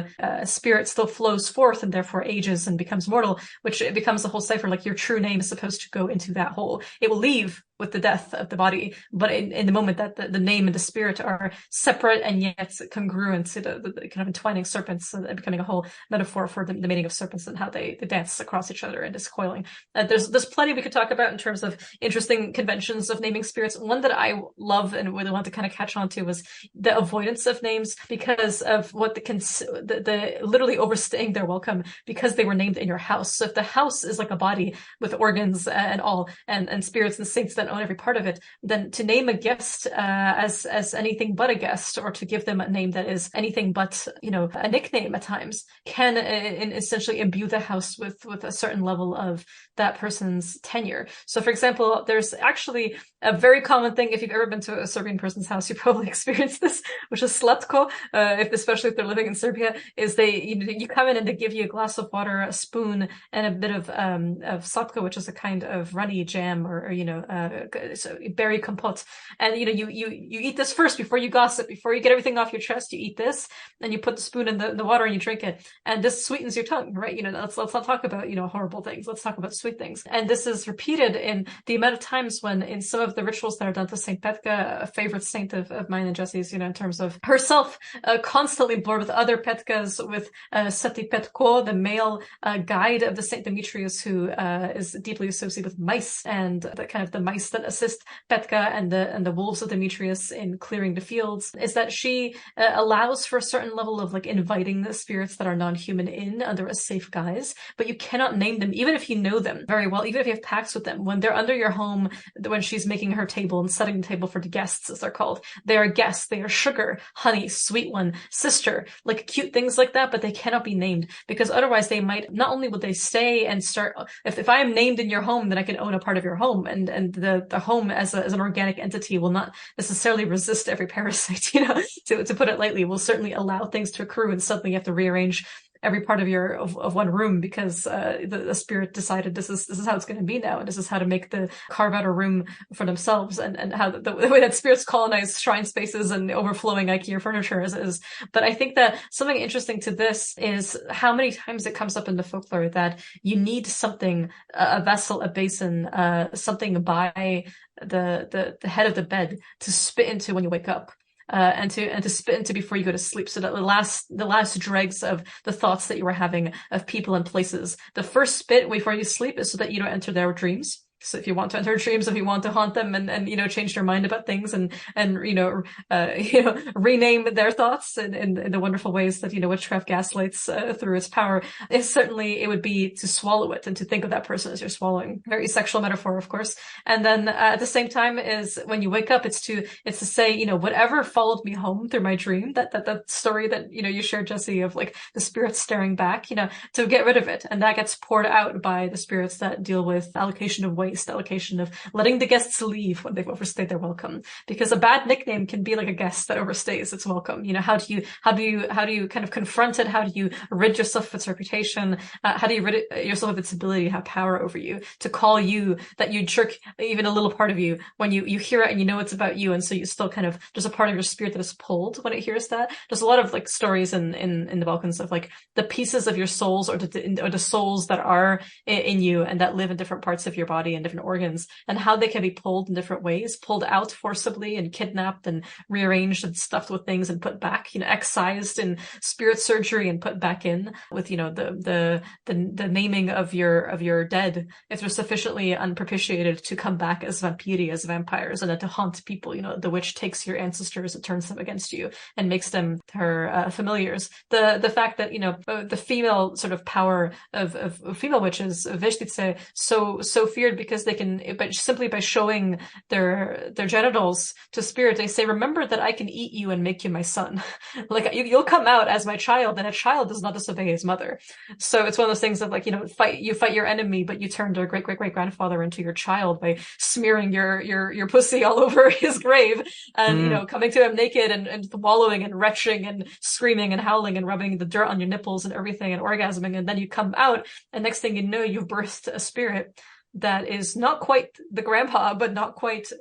spirit still flows forth and therefore ages and becomes mortal, which it becomes the whole cipher. Like, your true name is supposed to go into that hole. It will leave with the death of the body, but in the moment that the name and the spirit are separate and yet congruent to the kind of entwining serpents, and becoming a whole metaphor for the mating of serpents and how they dance across each other and is coiling. There's plenty we could talk about in terms of interesting conventions of naming spirits. One that I love and really want to kind of catch on to was the avoidance of names, because of what the literally overstaying their welcome, because they were named in your house. So if the house is like a body with organs and all, and spirits and saints that own every part of it, then to name a guest as anything but a guest, or to give them a name that is anything but, a nickname at times, can essentially imbue the house with a certain level of that person's tenure. So, for example, there's actually a very common thing, if you've ever been to a Serbian person's house, you probably experienced this, which is slatko, especially if they're living in Serbia, is you come in and they give you a glass of water, a spoon, and a bit of slatko, which is a kind of runny jam, or so berry compote. And, you eat this first before you gossip, before you get everything off your chest. You eat this, and you put the spoon in the water and you drink it. And this sweetens your tongue, right? Let's not talk about, horrible things. Let's talk about sweet things. And this is repeated in the amount of times when, in some of the rituals that are done to Saint Petka, a favorite saint of mine and Jesse's, in terms of herself constantly blurred with other Petkas, with Sati Petko, the male guide of the Saint Demetrius, who is deeply associated with mice, and the kind of the mice that assist Petka and the wolves of Demetrius in clearing the fields, is that she allows for a certain level of like inviting the spirits that are non-human in under a safe guise, but you cannot name them, even if you know them very well, even if you have pacts with them. When they're under your home, when she's making her table and setting the table for the guests, as they're called, they are guests, they are sugar, honey, sweet one, sister, like cute things like that, but they cannot be named, because otherwise they might, not only would they stay and start, if I am named in your home, then I can own a part of your home, and the home as an organic entity will not necessarily resist every parasite, to put it lightly, will certainly allow things to accrue, and suddenly you have to rearrange every part of one room, because the spirit decided this is how it's going to be now, and this is how to carve out a room for themselves, and how the way that spirits colonize shrine spaces and overflowing IKEA furniture is. But I think that something interesting to this is how many times it comes up in the folklore that you need something, a vessel, a basin, something by the head of the bed to spit into when you wake up. and to spit into before you go to sleep, so that the last dregs of the thoughts that you were having of people and places. The first spit before you sleep is so that you don't enter their dreams. So if you want to enter dreams, if you want to haunt them and change their mind about things and rename their thoughts in the wonderful ways that, witchcraft gaslights through its power, it would be to swallow it and to think of that person as you're swallowing. Very sexual metaphor, of course. And then at the same time is when you wake up, it's to say, whatever followed me home through my dream, that story that, you shared, Jesse, of like the spirits staring back, to get rid of it. And that gets poured out by the spirits that deal with allocation of waste, allocation of letting the guests leave when they've overstayed their welcome, because a bad nickname can be like a guest that overstays its welcome. How do you kind of confront it? How do you rid yourself of its reputation? How do you rid yourself of its ability to have power over you, to call you that you jerk even a little part of you when you hear it and it's about you, and so you still kind of, there's a part of your spirit that is pulled when it hears that. There's a lot of like stories in the Balkans of like the pieces of your souls or the souls that are in you and that live in different parts of your body and different organs, and how they can be pulled in different ways, pulled out forcibly and kidnapped and rearranged and stuffed with things and put back, excised in spirit surgery and put back in with, the naming of your dead, if they're sufficiently unpropitiated to come back as vampiri, as vampires, and then to haunt people. The witch takes your ancestors and turns them against you and makes them her familiars. The fact that, the female sort of power of female witches, Veshtice, so feared because they can, but simply by showing their genitals to spirit, they say, remember that I can eat you and make you my son. Like you'll come out as my child, and a child does not disobey his mother. So it's one of those things of like, fight your enemy, but you turn their great grandfather into your child by smearing your pussy all over his grave and coming to him naked and wallowing and retching and screaming and howling and rubbing the dirt on your nipples and everything and orgasming, and then you come out, and next thing you know, you've birthed a spirit that is not quite the grandpa, but not quite,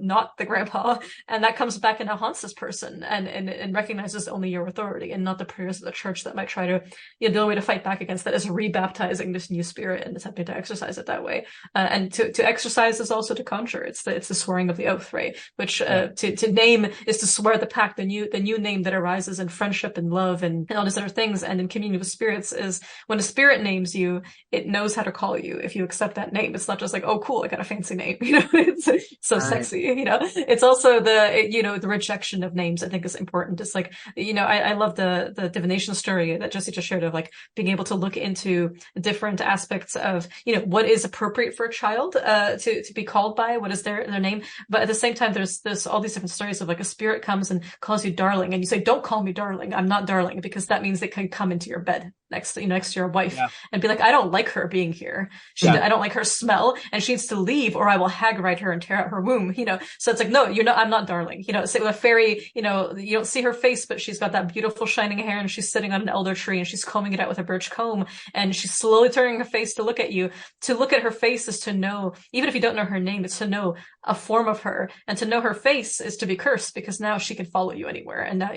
not the grandpa. And that comes back and haunts this person and recognizes only your authority and not the prayers of the church that might try to, the only way to fight back against that is rebaptizing this new spirit and attempting to exercise it that way. And to exercise is also to conjure. It's the swearing of the oath, right? Which, to name is to swear the pact, the new name that arises in friendship and love and all these other things. And in communion with spirits is when a spirit names you, it knows how to call you if you accept that name. It's not just like, oh, cool, I got a fancy name. It's so sexy. It's also the rejection of names, I think, is important. It's like, I love the divination story that Jesse just shared of like being able to look into different aspects of, what is appropriate for a child to be called by, what is their name. But at the same time, there's all these different stories of like a spirit comes and calls you darling, and you say, don't call me darling. I'm not darling, because that means they can come into your bed next to your wife and be like, I don't like her being here. I don't like her smell, and she needs to leave, or I will hag ride her and tear out her womb. So it's like, no, I'm not darling. So with a fairy, you don't see her face, but she's got that beautiful shining hair, and she's sitting on an elder tree, and she's combing it out with a birch comb, and she's slowly turning her face to look at you. To look at her face is to know, even if you don't know her name, it's to know a form of her, and to know her face is to be cursed, because now she can follow you anywhere. And now,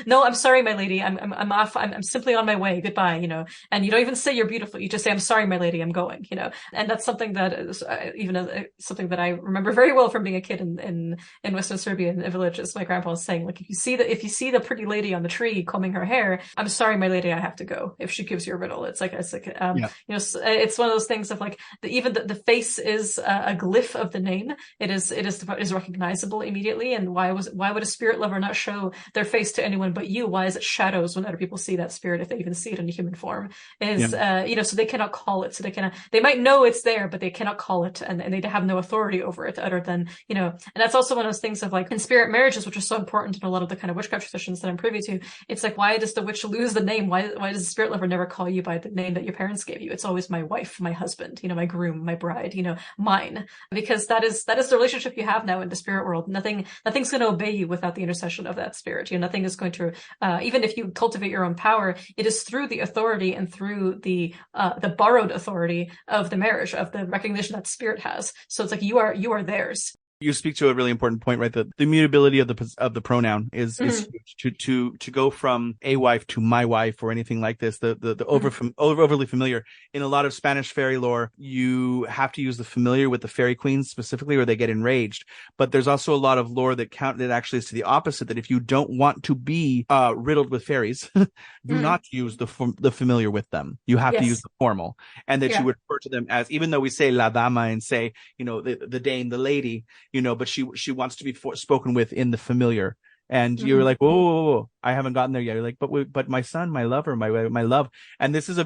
no, I'm sorry, my lady. I'm off. I'm simply on my way. Goodbye. And you don't even say you're beautiful. You just say, I'm sorry, my lady, I'm going. And that's something that is something that I remember very well from being a kid in Western Serbia in a village. Is my grandpa was saying, like, if you see the pretty lady on the tree combing her hair, I'm sorry, my lady, I have to go. If she gives you a riddle, it's one of those things of like even the face is a glyph of the name. It is recognizable immediately. And why would a spirit lover not show their face to anyone but you? Why is it shadows when other people see that spirit, if they even see it in a human form? So they cannot call it. So they might know it's there, but they cannot call it, and they have no authority over it other than, and that's also one of those things of like in spirit marriages, which are so important in a lot of the kind of witchcraft traditions that I'm privy to. It's like, why does the witch lose the name? Why does the spirit lover never call you by the name that your parents gave you? It's always my wife, my husband, my groom, my bride, mine, because that is the relationship you have now in the spirit world. Nothing's going to obey you without the intercession of that spirit. Nothing is going to, even if you cultivate your own power, it is through the authority and through the borrowed authority of the marriage, of the recognition that spirit has. So it's like you are theirs. You speak to a really important point, right? The immutability of the pronoun is huge. to go from a wife to my wife or anything like this. The overly familiar. In a lot of Spanish fairy lore, you have to use the familiar with the fairy queens specifically, or they get enraged. But there's also a lot of lore that actually is to the opposite. That if you don't want to be riddled with fairies, do not use the familiar with them. You have to use the formal, and that you would refer to them as, even though we say la dama and say, the dame, the lady, but she wants to be spoken with in the familiar. And you're like, whoa, I haven't gotten there yet. You're like, but my son, my lover, my love. And this is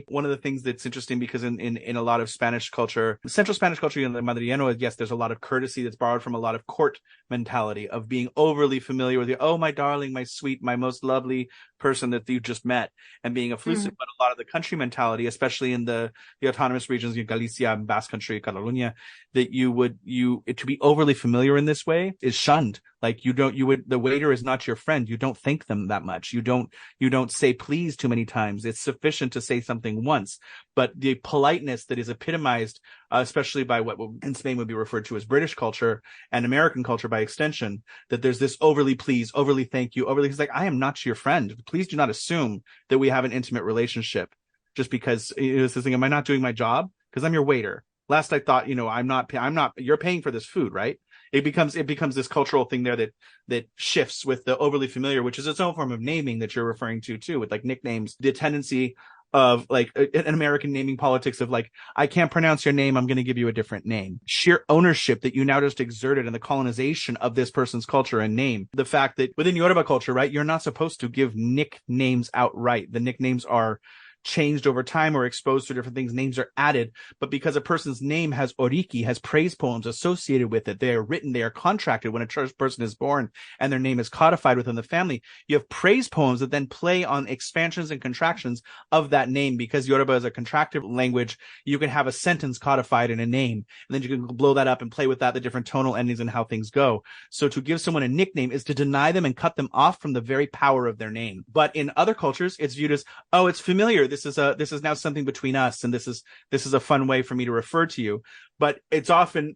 one of the things that's interesting, because in a lot of Spanish culture, Central Spanish culture, the Madrileño, yes, there's a lot of courtesy that's borrowed from a lot of court mentality of being overly familiar with oh, my darling, my sweet, my most lovely person that you just met, and being effusive. But a lot of the country mentality, especially in the autonomous regions, Galicia, Basque Country, Catalonia, that to be overly familiar in this way is shunned. Like the waiter is not your friend. You don't thank them that much. You don't say please too many times. It's sufficient to say something once. But the politeness that is epitomized, especially by what in Spain would be referred to as British culture and American culture by extension, that there's this overly please, overly thank you, it's like, I am not your friend. Please do not assume that we have an intimate relationship just because it's this thing. Am I not doing my job? Because I'm your waiter. Last I thought, I'm not, you're paying for this food, right? It becomes this cultural thing there that shifts with the overly familiar, which is its own form of naming that you're referring to too, with like nicknames, the tendency of like an American naming politics of like, I can't pronounce your name, I'm going to give you a different name. Sheer ownership that you now just exerted in the colonization of this person's culture and name. The fact that within Yoruba culture, right, you're not supposed to give nicknames outright. The nicknames are changed over time or exposed to different things. Names are added, but because a person's name has oriki, has praise poems associated with it, they are written, they are contracted when a person is born and their name is codified within the family. You have praise poems that then play on expansions and contractions of that name. Because Yoruba is a contractive language, you can have a sentence codified in a name, and then you can blow that up and play with that, the different tonal endings and how things go. So to give someone a nickname is to deny them and cut them off from the very power of their name. But in other cultures, it's viewed as, oh, it's familiar. This is now something between us, and this is a fun way for me to refer to you. But it's often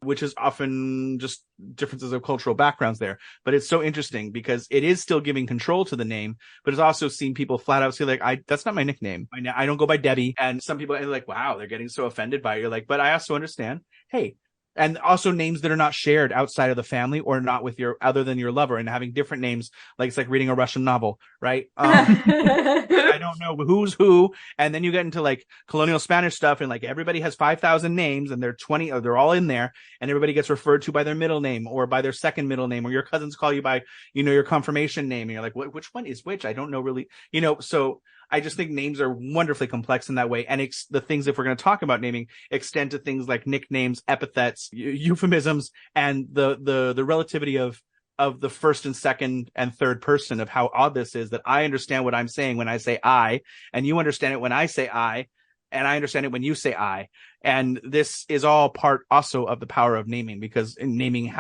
just differences of cultural backgrounds there. But it's so interesting because it is still giving control to the name, but it's also seen people flat out say like, that's not my nickname. I don't go by Debbie. And some people are like, wow, they're getting so offended by it. You're like, but I also understand. Hey. And also names that are not shared outside of the family or not with other than your lover, and having different names, like it's like reading a Russian novel, right? I don't know who's who. And then you get into like colonial Spanish stuff, and like everybody has 5,000 names, and they're 20, or they're all in there, and everybody gets referred to by their middle name or by their second middle name, or your cousins call you by, your confirmation name. And you're like, which one is which? I don't know really, so I just think names are wonderfully complex in that way. And the things, if we're going to talk about naming, extend to things like nicknames, epithets, euphemisms, and the relativity of the first and second and third person, of how odd this is, that I understand what I'm saying when I say I, and you understand it when I say I, and I understand it when you say I. And this is all part also of the power of naming, because naming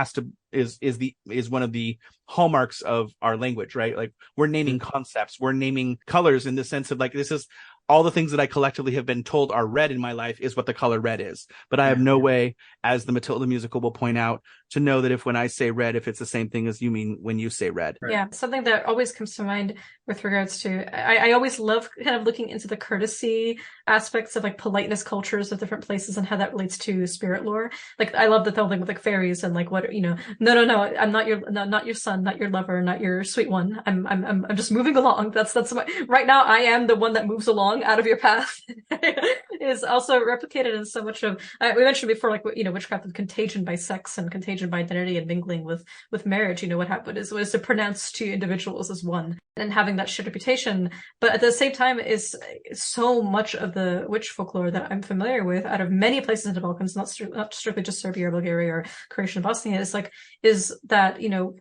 is one of the hallmarks of our language, right? Like we're naming concepts, we're naming colors, in the sense of like, this is all the things that I collectively have been told are red in my life is what the color red is. But I have no way, as the Matilda musical will point out, to know that when I say red, if it's the same thing as you mean when you say red. Yeah, something that always comes to mind with regards to, I always love kind of looking into the courtesy aspects of like politeness cultures of different places and how that relates to spirit lore. Like I love the whole thing with like fairies and like what, no, I'm not your son, not your lover, not your sweet one. I'm just moving along. That's right now I am the one that moves along out of your path. Is also replicated in so much of, we mentioned before, like, witchcraft of contagion by sex and contagion by identity and mingling with marriage. What happened was to pronounce two individuals as one and having that shared reputation. But at the same time is so much of the witch folklore that I'm familiar with out of many places in the Balkans, not strictly just Serbia or Bulgaria or Croatia and Bosnia, is that,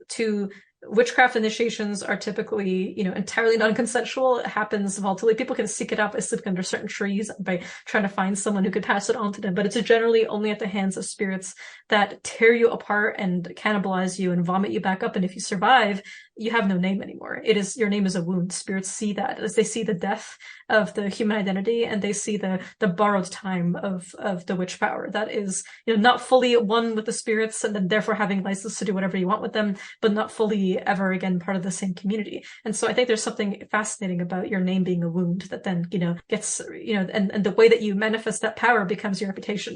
to witchcraft initiations are typically, entirely non-consensual. It happens voluntarily. People can seek it out by sleeping under certain trees, by trying to find someone who could pass it on to them. But it's generally only at the hands of spirits that tear you apart and cannibalize you and vomit you back up. And if you survive, you have no name anymore. Your name is a wound. Spirits see that as they see the death of the human identity, and they see the borrowed time of the witch power. That is, not fully one with the spirits, and then therefore having license to do whatever you want with them, but not fully ever again part of the same community. And so I think there's something fascinating about your name being a wound that then, gets, and the way that you manifest that power becomes your reputation.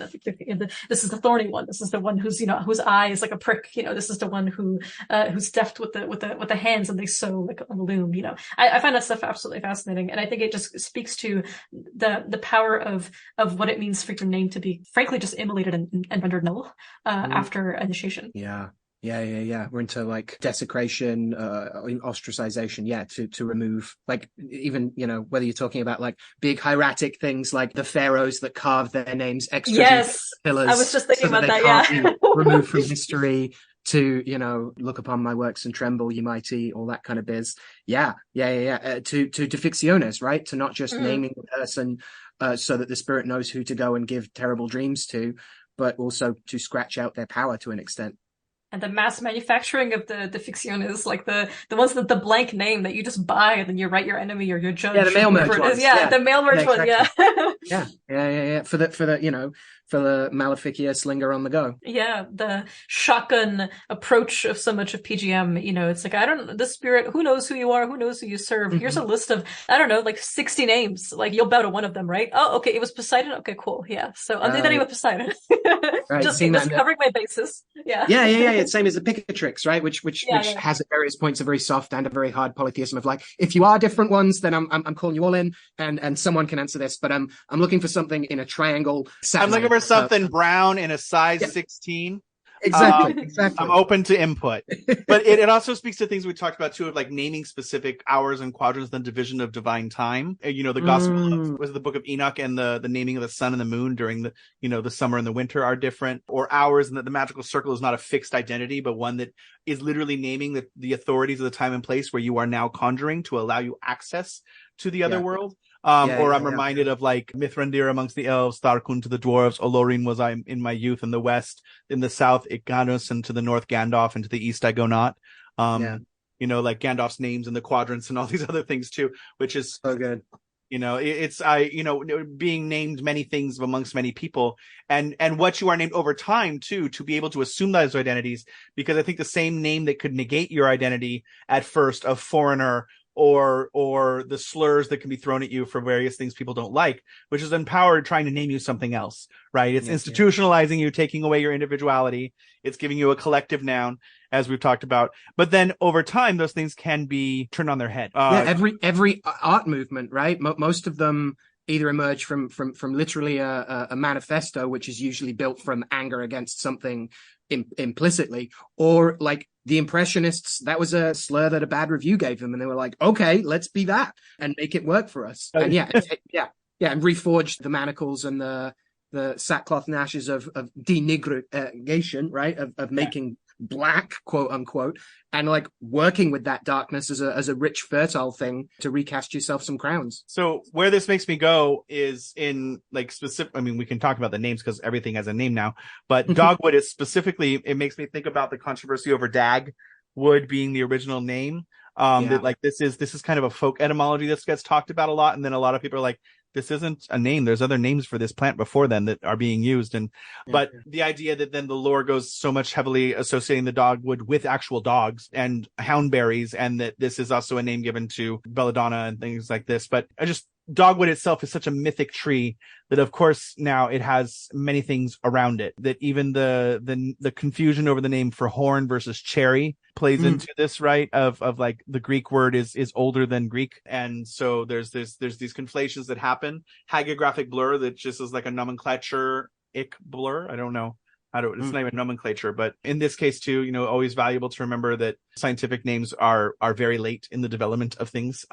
This is the thorny one. This is the one whose eye is like a prick. This is the one who's deft with the hands, and they sew like on the loom. I find that stuff absolutely fascinating, and I think it just speaks to the power of what it means for your name to be frankly just immolated and rendered null after initiation. Yeah. We're into like desecration, ostracization. To remove, like, even, whether you're talking about like big hieratic things like the pharaohs that carved their names extra yes, pillars. I was just thinking so about that. Yeah. Removed from history. To look upon my works and tremble, ye mighty, all that kind of biz. To deficciones, right? To not just naming the person so that the spirit knows who to go and give terrible dreams to, but also to scratch out their power to an extent. And the mass manufacturing of the ficciones, like the ones that the blank name that you just buy and then you write your enemy or your judge. Yeah, the mail merge ones. The mail merge one. Yeah. For the Maleficia slinger on the go. Yeah, the shotgun approach of so much of PGM. It's like, the spirit, who knows who you are, who knows who you serve. Here's a list of, like 60 names. Like, you'll bow to one of them, right? Oh, okay, it was Poseidon. Okay, cool. Yeah, so I'll do that with Poseidon. Right, just covering my bases. Yeah. It's same as the Picatrix, right? Which has at various points a very soft and a very hard polytheism of like, if you are different ones, then I'm calling you all in, and someone can answer this. But I'm looking for something in a triangle. I'm looking for something brown in a size 16. Exactly. I'm open to input, but it also speaks to things we talked about too, of like naming specific hours and quadrants, then division of divine time. The gospel was the book of Enoch, and the naming of the sun and the moon during the the summer and the winter are different, or hours, and that the magical circle is not a fixed identity, but one that is literally naming the authorities of the time and place where you are now conjuring to allow you access to the other world. I'm reminded of like Mithrandir amongst the elves, Tharkun to the dwarves, Olorin was I in my youth in the west, in the south Iganus, and to the north Gandalf, and to the east I go not. Like Gandalf's names and the quadrants and all these other things too, which is so good. It's being named many things amongst many people, and what you are named over time too, to be able to assume those identities, because I think the same name that could negate your identity at first of foreigner, or the slurs that can be thrown at you for various things people don't like, which is empowered trying to name you something else, right? It's institutionalizing you, taking away your individuality. It's giving you a collective noun, as we've talked about. But then over time, those things can be turned on their head. Every art movement, right? Most of them either emerge from literally a manifesto, which is usually built from anger against something implicitly, or like the Impressionists, that was a slur that a bad review gave them, and they were like, okay, let's be that and make it work for us. And and reforged the manacles and the sackcloth and ashes of denigration, right? Of making black, quote unquote, and like working with that darkness as a rich, fertile thing to recast yourself some crowns. So where this makes me go is in like specific, I mean, we can talk about the names because everything has a name now, but Dogwood is specifically, it makes me think about the controversy over Dagwood being the original name. That like this is kind of a folk etymology that gets talked about a lot, and then a lot of people are like, this isn't a name. There's other names for this plant before then that are being used. But the idea that then the lore goes so much heavily associating the dogwood with actual dogs and houndberries, and that this is also a name given to belladonna and things like this. But dogwood itself is such a mythic tree that, of course, now it has many things around it, that even the confusion over the name for horn versus cherry plays into this, right? Of like the Greek word is older than Greek. And so there's these conflations that happen. Hagiographic blur that just is like a nomenclature blur. I don't know. It's not even nomenclature, but in this case too, always valuable to remember that scientific names are very late in the development of things.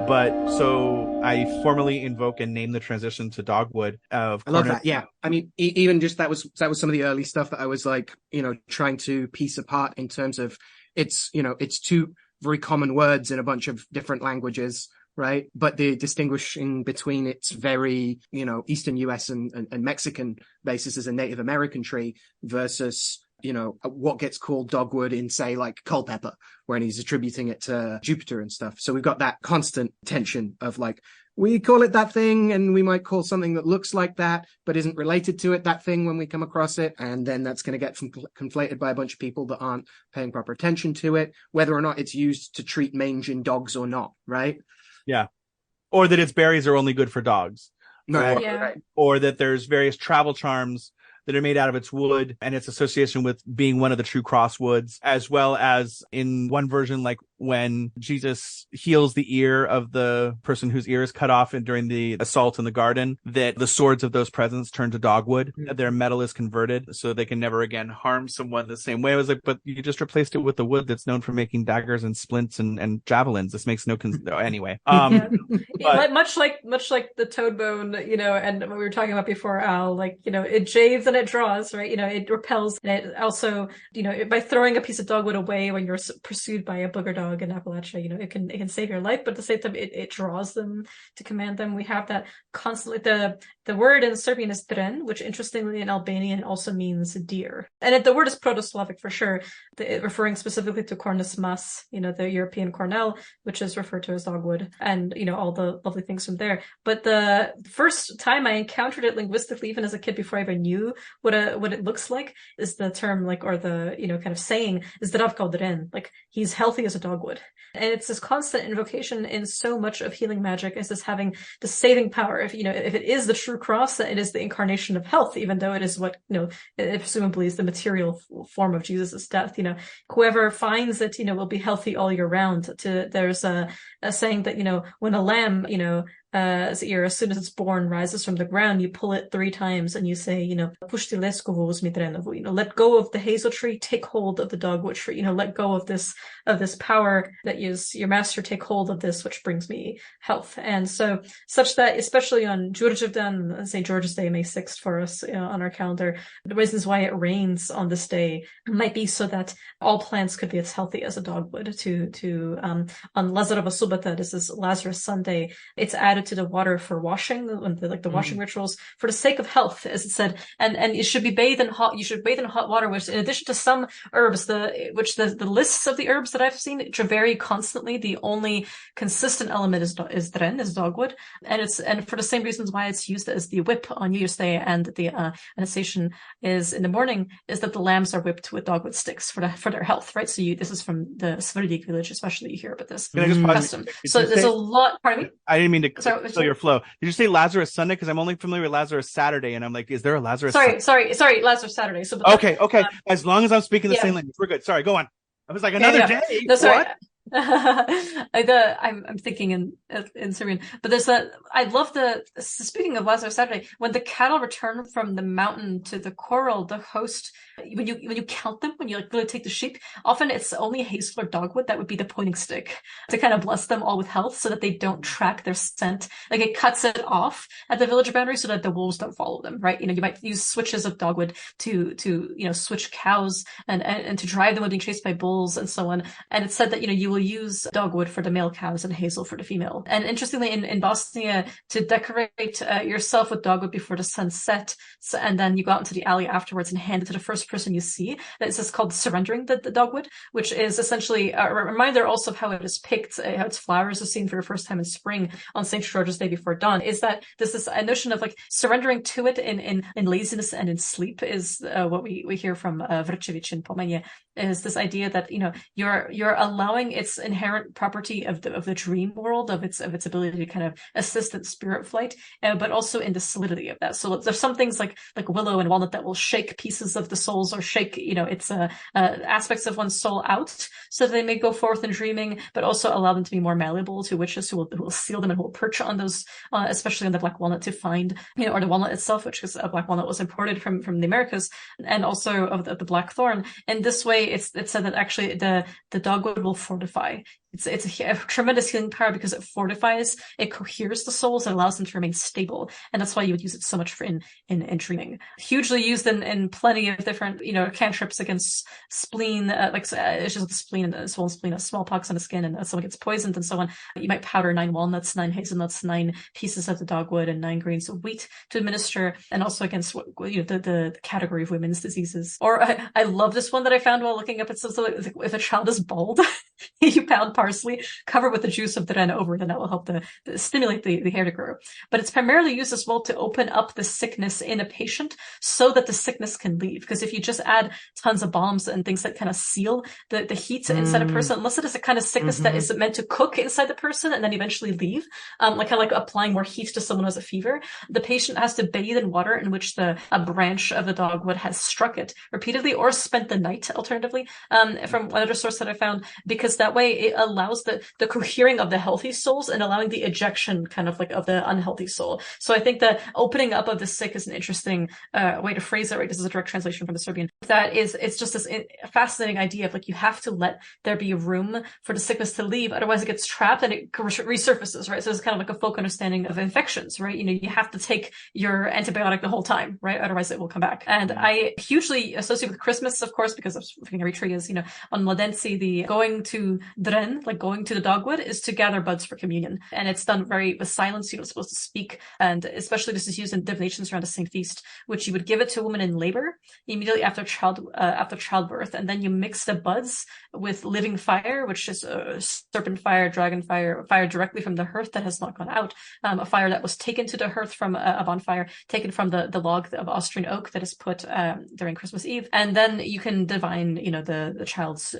But so I formally invoke and name the transition to Dogwood of I love that. Yeah. I mean, even just that was some of the early stuff that I was like, trying to piece apart in terms of it's two very common words in a bunch of different languages, right? But the distinguishing between its very, Eastern US and Mexican basis as a Native American tree versus, what gets called dogwood in, say, like Culpeper, when he's attributing it to Jupiter and stuff. So we've got that constant tension of like, we call it that thing, and we might call something that looks like that, but isn't related to it that thing when we come across it. And then that's going to get conflated by a bunch of people that aren't paying proper attention to it, whether or not it's used to treat mange in dogs or not, right? Yeah. Or that its berries are only good for dogs. Right. Or that there's various travel charms that are made out of its wood and its association with being one of the true crosswoods, as well as in one version, like when Jesus heals the ear of the person whose ear is cut off during the assault in the garden, that the swords of those presents turn to dogwood, their metal is converted so they can never again harm someone the same way. I was like, but you just replaced it with the wood that's known for making daggers and splints and javelins. This makes no anyway. Much like the toad bone, and what we were talking about before, Al, like, it jades and it draws, right? It repels, and it also, by throwing a piece of dogwood away when you're pursued by a booger dog in Appalachia, it can save your life, but at the same time, it draws them to command them. We have that constantly. The word in Serbian is dren, which interestingly in Albanian also means deer. And the word is Proto-Slavic for sure, referring specifically to Cornus mas, the European cornel, which is referred to as dogwood, and, all the lovely things from there. But the first time I encountered it linguistically, even as a kid, before I even knew what it looks like, is the term, like, or the, kind of saying, is Zdravko dren, like, he's healthy as a dogwood. And it's this constant invocation in so much of healing magic, is this having the saving power. If it is the true cross, that it is the incarnation of health, even though it is what, it presumably is the material form of Jesus' death. Whoever finds it, will be healthy all year round. There's a saying that, when a lamb, as soon as it's born, rises from the ground, you pull it 3 times and you say, pushti leskovo uzmi drenovu, let go of the hazel tree, take hold of the dogwood tree, let go of this power that is your master, take hold of this, which brings me health. And so, such that, especially on Đurđevdan, St. George's Day, May 6th for us on our calendar, the reasons why it rains on this day might be so that all plants could be as healthy as a dogwood. On Lazarova Subota, this is Lazarus Sunday, it's added to the water for washing, the washing rituals, for the sake of health, as it said, and you should bathe in hot water, which, in addition to some herbs, the lists of the herbs that I've seen, which vary constantly, the only consistent element is dogwood, and for the same reasons why it's used as the whip on New Year's Day, and the annotation is in the morning, is that the lambs are whipped with dogwood sticks for their health, right? So this is from the Sverdig village, especially, you hear about this custom. So there's a lot. Pardon me? I didn't mean to kill your flow. Did you say Lazarus Sunday? Because I'm only familiar with Lazarus Saturday, and I'm like, is there a Lazarus? Sorry, Lazarus Saturday. So okay. As long as I'm speaking the same language, we're good. Sorry, go on. I was like, another day. No, sorry. What? I'm thinking in Serbian, but there's I love speaking of Lazarus Saturday, when the cattle return from the mountain to the corral, the host, when you count them, when you really take the sheep, often it's only hazel or dogwood that would be the pointing stick to kind of bless them all with health, so that they don't track their scent. Like, it cuts it off at the village boundary so that the wolves don't follow them, right? You might use switches of dogwood to switch cows and to drive them when being chased by bulls and so on. And it's said that, you will use dogwood for the male cows and hazel for the female. And interestingly, in Bosnia, to decorate yourself with dogwood before the sun set, and then you go out into the alley afterwards and hand it to the first person you see, that's just called surrendering the dogwood, which is essentially a reminder also of how it is picked, how its flowers are seen for the first time in spring on St. George's Day before dawn, is that this is a notion of, like, surrendering to it in laziness and in sleep, is what we hear from Vrčević in Pomenje, is this idea that, you're allowing its inherent property of the dream world, of its ability to kind of assist in spirit flight, but also in the solidity of that. So there's some things like willow and walnut that will shake pieces of the souls, or shake its aspects of one's soul out, so that they may go forth in dreaming, but also allow them to be more malleable to witches who will seal them and who will perch on those, especially on the black walnut, to find, or the walnut itself, which is a black walnut was imported from the Americas, and also of the black thorn. And this way, it's said that actually the dogwood will fortify it's a tremendous healing power because it fortifies, it coheres the souls, and allows them to remain stable. And that's why you would use it so much for in dreaming. Hugely used in plenty of different, cantrips against spleen, issues with the spleen and the swollen spleen, smallpox on the skin, and someone gets poisoned and so on. You might powder 9 walnuts, 9 hazelnuts, 9 pieces of the dogwood, and 9 grains of wheat to administer, and also against the category of women's diseases. Or I love this one that I found while looking up. It says like, if a child is bald, you pound parsley, cover with the juice of dren over it, and that will help stimulate the hair to grow. But it's primarily used as well to open up the sickness in a patient so that the sickness can leave. Because if you just add tons of bombs and things that kind of seal the heat inside a person, unless it is a kind of sickness that is meant to cook inside the person and then eventually leave, like applying more heat to someone who has a fever, the patient has to bathe in water in which a branch of the dogwood has struck it repeatedly, or spent the night, alternatively, from one other source that I found, because that way it allows the cohering of the healthy souls and allowing the ejection kind of of the unhealthy soul. So I think the opening up of the sick is an interesting way to phrase it, right? This is a direct translation from the Serbian. It's just this fascinating idea of you have to let there be room for the sickness to leave, otherwise it gets trapped and it resurfaces, right? So it's kind of a folk understanding of infections, right? You have to take your antibiotic the whole time, right? Otherwise it will come back. And I hugely associate with Christmas, of course, because of Eritrea is, on Mladenci, the going to dren, going to the dogwood, is to gather buds for communion. And it's done with silence. You're not supposed to speak. And especially this is used in divinations around the same feast, which you would give it to a woman in labor immediately after childbirth. And then you mix the buds with living fire, which is serpent fire, dragon fire, fire directly from the hearth that has not gone out, a fire that was taken to the hearth from a bonfire, taken from the log of Austrian oak that is put during Christmas Eve. And then you can divine, the child's,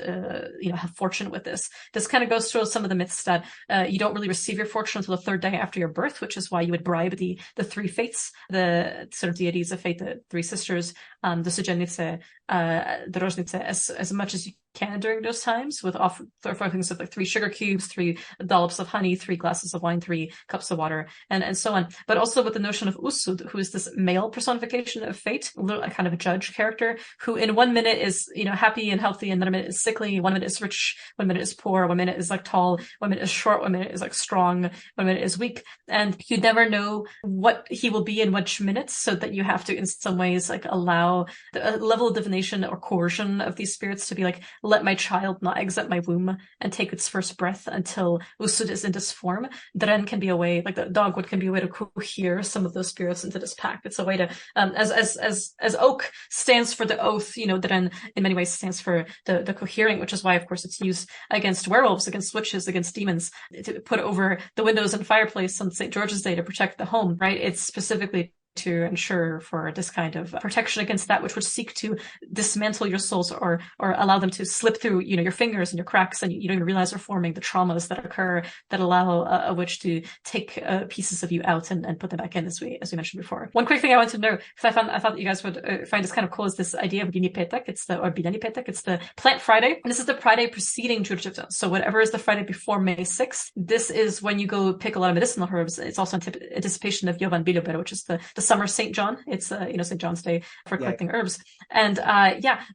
have fortune with this. This kind of goes through some of the myths that you don't really receive your fortune until the 3rd day after your birth, which is why you would bribe the 3 fates, the sort of deities of fate, the 3 sisters, the Sujenice, the Rojnice, as much as you can during those times, with offerings of 3 sugar cubes, 3 dollops of honey, 3 glasses of wine, 3 cups of water, and so on. But also with the notion of Usud, who is this male personification of fate, a kind of a judge character, who in 1 minute is, happy and healthy, and then 1 minute is sickly, 1 minute is rich, 1 minute is poor, 1 minute is tall, 1 minute is short, 1 minute is strong, 1 minute is weak. And you never know what he will be in which minutes, so that you have to in some ways allow a level of divination or coercion of these spirits to be let my child not exit my womb and take its first breath until Usud is in this form. Dren can be a way, the dogwood can be a way to cohere some of those spirits into this pact. It's a way to, as oak stands for the oath, Dren in many ways stands for the cohering, which is why, of course, it's used against werewolves, against witches, against demons, to put over the windows and fireplace on St. George's Day to protect the home, right? It's specifically to ensure for this kind of protection against that which would seek to dismantle your souls or allow them to slip through, your fingers and your cracks, and you don't even realize they're forming, the traumas that occur that allow a witch to take pieces of you out and put them back in, as we mentioned before. One quick thing I wanted to know, because I thought you guys would find this kind of cool, is this idea of Bini Petek, or Bidani Petek. It's the Plant Friday, and this is the Friday preceding Jurjivta. So whatever is the Friday before May 6th, this is when you go pick a lot of medicinal herbs. It's also anticipation of Jovan Bilobero, which is the summer St. John. It's St. John's Day for collecting herbs. And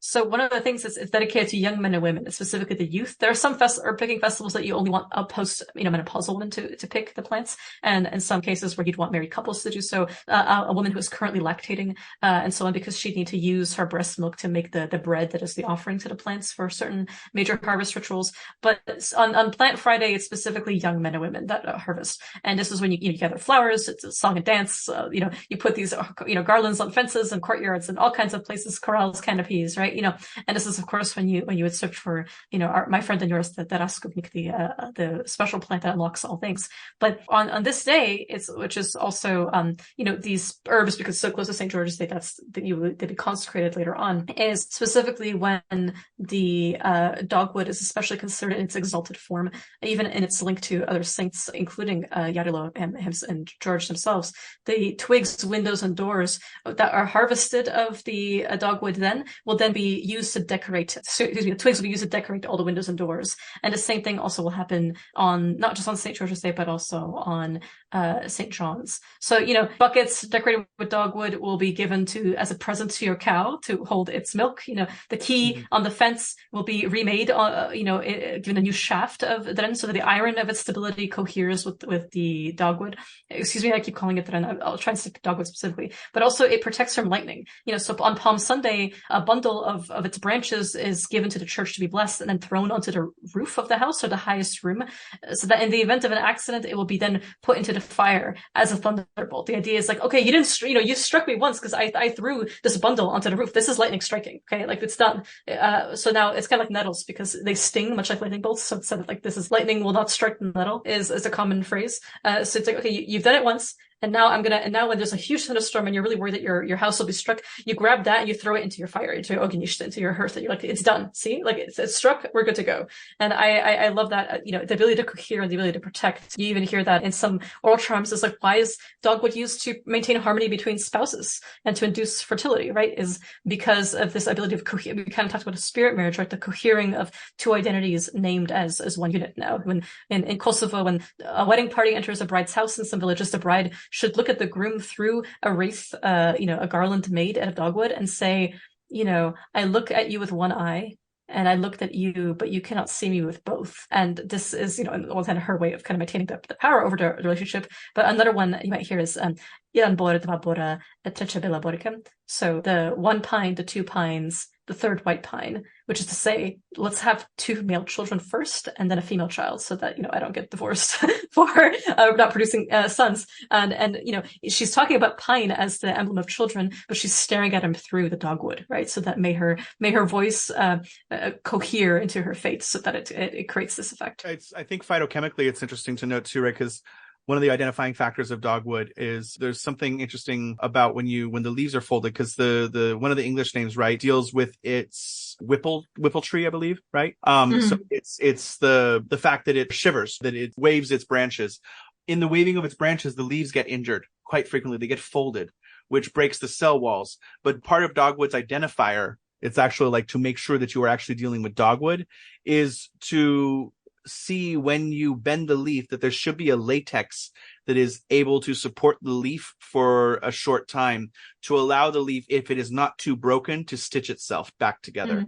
so one of the things is it's dedicated to young men and women, specifically the youth. There are some herb picking festivals that you only want a post menopausal woman to pick the plants, and in some cases where you'd want married couples to do so, a woman who is currently lactating and so on, because she'd need to use her breast milk to make the bread that is the offering to the plants for certain major harvest rituals. But on Plant Friday, it's specifically young men and women that harvest, and this is when you gather flowers. It's a song and dance. You put these garlands on fences and courtyards and all kinds of places, corrals, canopies, right? And this is of course when you would search for my friend and yours, the Raskubnik, the special plant that unlocks all things. But on this day, which is also these herbs, because it's so close to St. George's Day, they'd be consecrated later on, is specifically when the dogwood is especially considered in its exalted form, even in its link to other saints, including Yarilo and George themselves. The twigs those windows and doors that are harvested of the dogwood then will then be used to decorate, the twigs will be used to decorate all the windows and doors. And the same thing also will happen on, not just on St. George's Day, but also on St. John's. So, buckets decorated with dogwood will be given as a present to your cow to hold its milk. The key on the fence will be remade, given a new shaft of dren, so that the iron of its stability coheres with the dogwood. Excuse me, I keep calling it dren. I'll try and stick to dogwood specifically. But also it protects from lightning. So on Palm Sunday, a bundle of its branches is given to the church to be blessed and then thrown onto the roof of the house or the highest room, so that in the event of an accident, it will be then put into the fire as a thunderbolt. The idea is like, okay, you didn't, you struck me once because I threw this bundle onto the roof. This is lightning striking. Okay, like it's not. So now it's kind of like nettles because they sting much like lightning bolts. So instead of like this is lightning will not strike the nettle is a common phrase. So it's like, okay, you've done it once. And now when there's a huge thunderstorm and you're really worried that your house will be struck, you grab that and you throw it into your fire, into your ognishta, into your hearth, and you're like, it's done. See, like it's struck, we're good to go. And I love that, the ability to cohere and the ability to protect. You even hear that in some oral charms. Is like, why is dogwood used to maintain harmony between spouses and to induce fertility, right? Is because of this ability of cohere. We kind of talked about a spirit marriage, right? The cohering of two identities named as one unit. Now, when in Kosovo, when a wedding party enters a bride's house in some villages, the bride should look at the groom through a wreath, a garland made out of dogwood and say, I look at you with one eye and I looked at you, but you cannot see me with both. And this is, on one hand, her way of kind of maintaining the power over the relationship. But another one that you might hear is, so the one pine, the two pines, the third white pine, which is to say, let's have two male children first and then a female child so that, I don't get divorced for not producing sons. And she's talking about pine as the emblem of children, but she's staring at him through the dogwood, right? So that may her voice cohere into her fate so that it creates this effect. I think phytochemically, it's interesting to note too, right? Because one of the identifying factors of dogwood is there's something interesting about when the leaves are folded, because the one of the English names, right, deals with its whipple tree, I believe, right? So it's the fact that it shivers, that it waves its branches. In the waving of its branches, the leaves get injured quite frequently. They get folded, which breaks the cell walls. But part of dogwood's identifier, it's actually like to make sure that you are actually dealing with dogwood, is to see when you bend the leaf that there should be a latex that is able to support the leaf for a short time to allow the leaf, if it is not too broken, to stitch itself back together.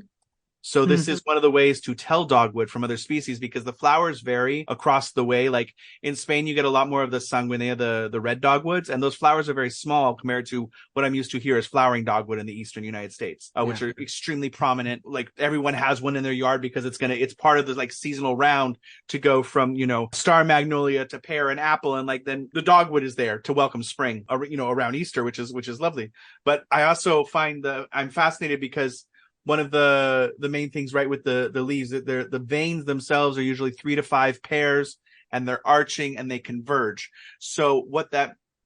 So this is one of the ways to tell dogwood from other species, because the flowers vary across the way. Like in Spain, you get a lot more of the sanguinea, the red dogwoods, and those flowers are very small compared to what I'm used to here as flowering dogwood in the eastern United States, which are extremely prominent. Like everyone has one in their yard because it's part of the like seasonal round to go from, star magnolia to pear and apple. And like, then the dogwood is there to welcome spring, around Easter, which is lovely. But I also find I'm fascinated because one of the main things, right, with the leaves, the veins themselves are usually 3 to 5 pairs, and they're arching and they converge. So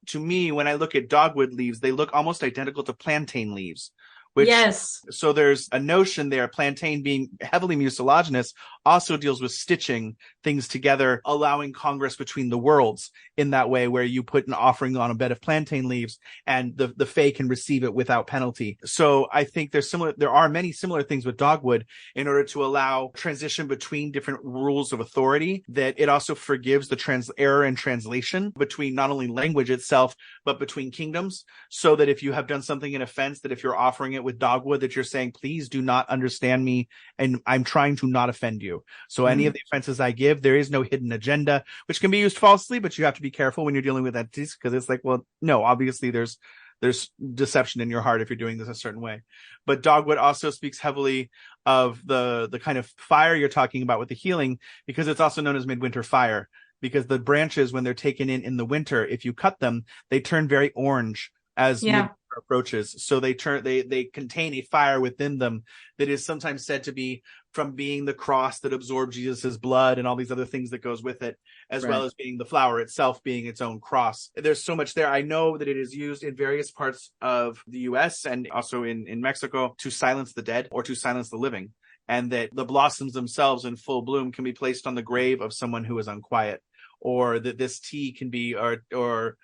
to me, when I look at dogwood leaves, they look almost identical to plantain leaves. So there's a notion there, plantain being heavily mucilagynous also deals with stitching things together, allowing congress between the worlds in that way, where you put an offering on a bed of plantain leaves and the fae can receive it without penalty. So I think there are many similar things with dogwood in order to allow transition between different rules of authority, that it also forgives the error in translation between not only language itself, but between kingdoms. So that if you have done something in offense, that if you're offering it with dogwood, that you're saying, please do not understand me, and I'm trying to not offend you. So any of the offenses I give, there is no hidden agenda, which can be used falsely, but you have to be careful when you're dealing with entities, because it's like, well, no, obviously there's deception in your heart if you're doing this a certain way. But dogwood also speaks heavily of the kind of fire you're talking about with the healing, because it's also known as midwinter fire, because the branches, when they're taken in the winter, if you cut them, they turn very orange as midwinter approaches. So they contain a fire within them that is sometimes said to be from being the cross that absorbed Jesus's blood and all these other things that goes with it, as well as being the flower itself being its own cross. There's so much there. I know that it is used in various parts of the US and also in Mexico to silence the dead or to silence the living, and that the blossoms themselves in full bloom can be placed on the grave of someone who is unquiet, or that this tea can be, or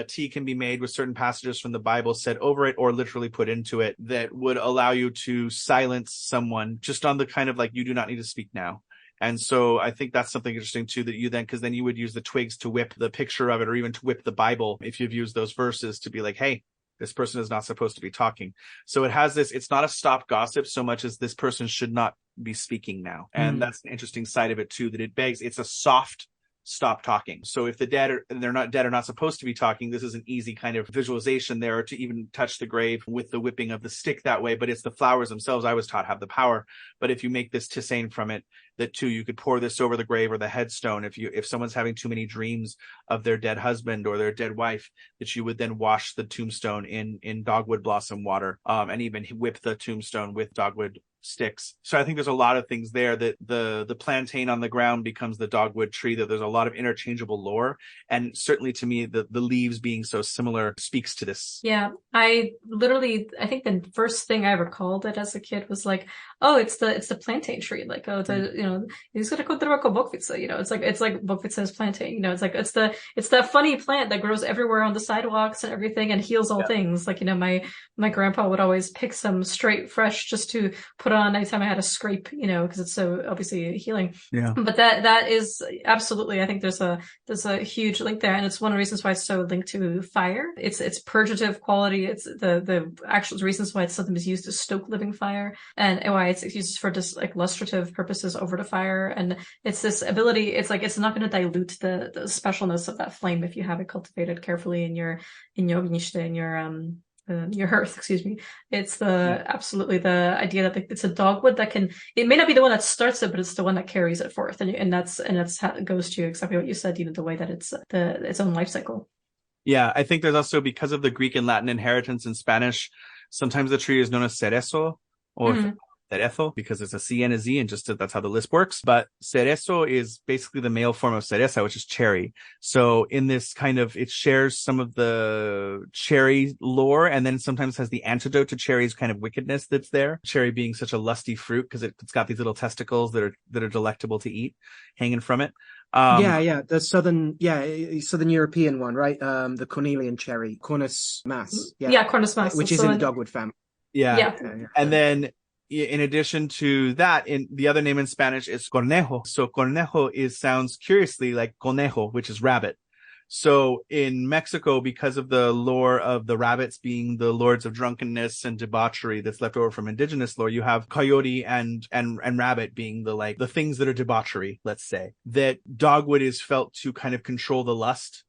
tea can be made with certain passages from the Bible said over it or literally put into it that would allow you to silence someone just on the kind of like, you do not need to speak now. And so I think that's something interesting too, that you then, because then you would use the twigs to whip the picture of it, or even to whip the Bible if you've used those verses to be like, hey, this person is not supposed to be talking. So it has this, it's not a stop gossip so much as this person should not be speaking now. And that's an interesting side of it too, that it begs, it's a soft stop talking. So if the dead they're not dead or not supposed to be talking, this is an easy kind of visualization there to even touch the grave with the whipping of the stick that way. But it's the flowers themselves I was taught have the power. But if you make this tisane from it, that too, you could pour this over the grave or the headstone. If someone's having too many dreams of their dead husband or their dead wife, that you would then wash the tombstone in dogwood blossom water, and even whip the tombstone with dogwood sticks. So I think there's a lot of things there, that the plantain on the ground becomes the dogwood tree, that there's a lot of interchangeable lore. And certainly to me, the leaves being so similar speaks to this. Yeah, I think the first thing I recalled it as a kid was like, oh, it's the plantain tree. Like, oh, he's gonna go through bokvica, it's like bokvica's plantain, it's that funny plant that grows everywhere on the sidewalks and everything and heals all things. Like, my grandpa would always pick some straight fresh just to put on anytime I had a scrape, because it's so obviously healing. Yeah. But that is absolutely, I think there's a huge link there, and it's one of the reasons why it's so linked to fire. It's purgative quality. It's the actual reasons why it's sometimes used to stoke living fire, and why it's used for just like lustrative purposes over the fire. And it's this ability. It's like it's not going to dilute the specialness of that flame if you have it cultivated carefully in your ognishte, in your hearth, excuse me. It's absolutely the idea that it's a dogwood that it may not be the one that starts it, but it's the one that carries it forth. And that's how it goes to exactly what you said, the way that it's its own life cycle. Yeah, I think there's also, because of the Greek and Latin inheritance in Spanish, sometimes the tree is known as cerezo or cerezo, because it's a C and a Z, and that's how the lisp works. But cerezo is basically the male form of cereza, which is cherry. So in this kind of, it shares some of the cherry lore, and then sometimes has the antidote to cherry's kind of wickedness that's there. Cherry being such a lusty fruit because it's got these little testicles that are delectable to eat hanging from it. The southern European one, right? The cornelian cherry, Cornus mas. Cornus mas, which is in the dogwood family. And then in addition to that, in the other name in Spanish is cornejo. So cornejo sounds curiously like conejo, which is rabbit. So in Mexico, because of the lore of the rabbits being the lords of drunkenness and debauchery that's left over from indigenous lore, you have coyote and rabbit being the things that are debauchery, let's say. That dogwood is felt to kind of control the lust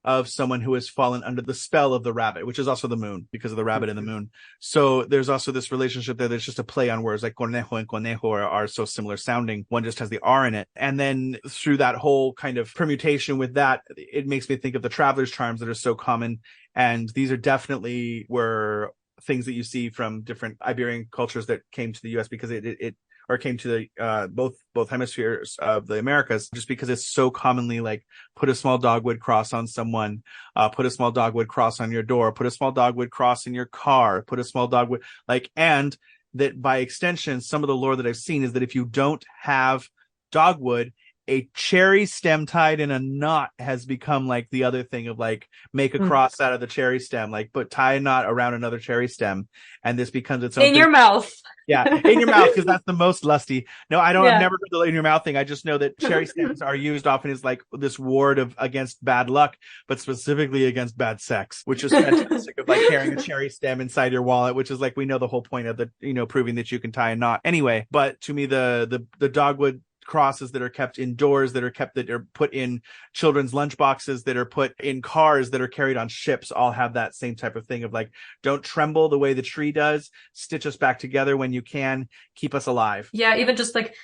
of someone who has fallen under the spell of the rabbit, which is also the moon, because of the rabbit and the moon. So there's also this relationship there that's just a play on words, like cornejo and conejo are so similar sounding. One just has the R in it. And then through that whole kind of permutation with that, it makes me think of the traveler's charms that are so common. And these are definitely were things that you see from different Iberian cultures that came to the US, because it came to the both hemispheres of the Americas, just because it's so commonly like, put a small dogwood cross on someone, put a small dogwood cross on your door, put a small dogwood cross in your car, put a small dogwood, and that by extension, some of the lore that I've seen is that if you don't have dogwood, a cherry stem tied in a knot has become like the other thing of like, make a cross out of the cherry stem, but tie a knot around another cherry stem, and this becomes its own in your mouth. Yeah, in your mouth, because that's the most lusty. No, I've never heard the in your mouth thing. I just know that cherry stems are used often as like this ward against bad luck, but specifically against bad sex, which is fantastic, of like carrying a cherry stem inside your wallet, which is like, we know the whole point of the, proving that you can tie a knot. Anyway, but to me, the dogwood crosses that are kept indoors, that are put in children's lunch boxes, that are put in cars, that are carried on ships, all have that same type of thing of like, don't tremble the way the tree does, stitch us back together when you can, keep us alive. Yeah, even just like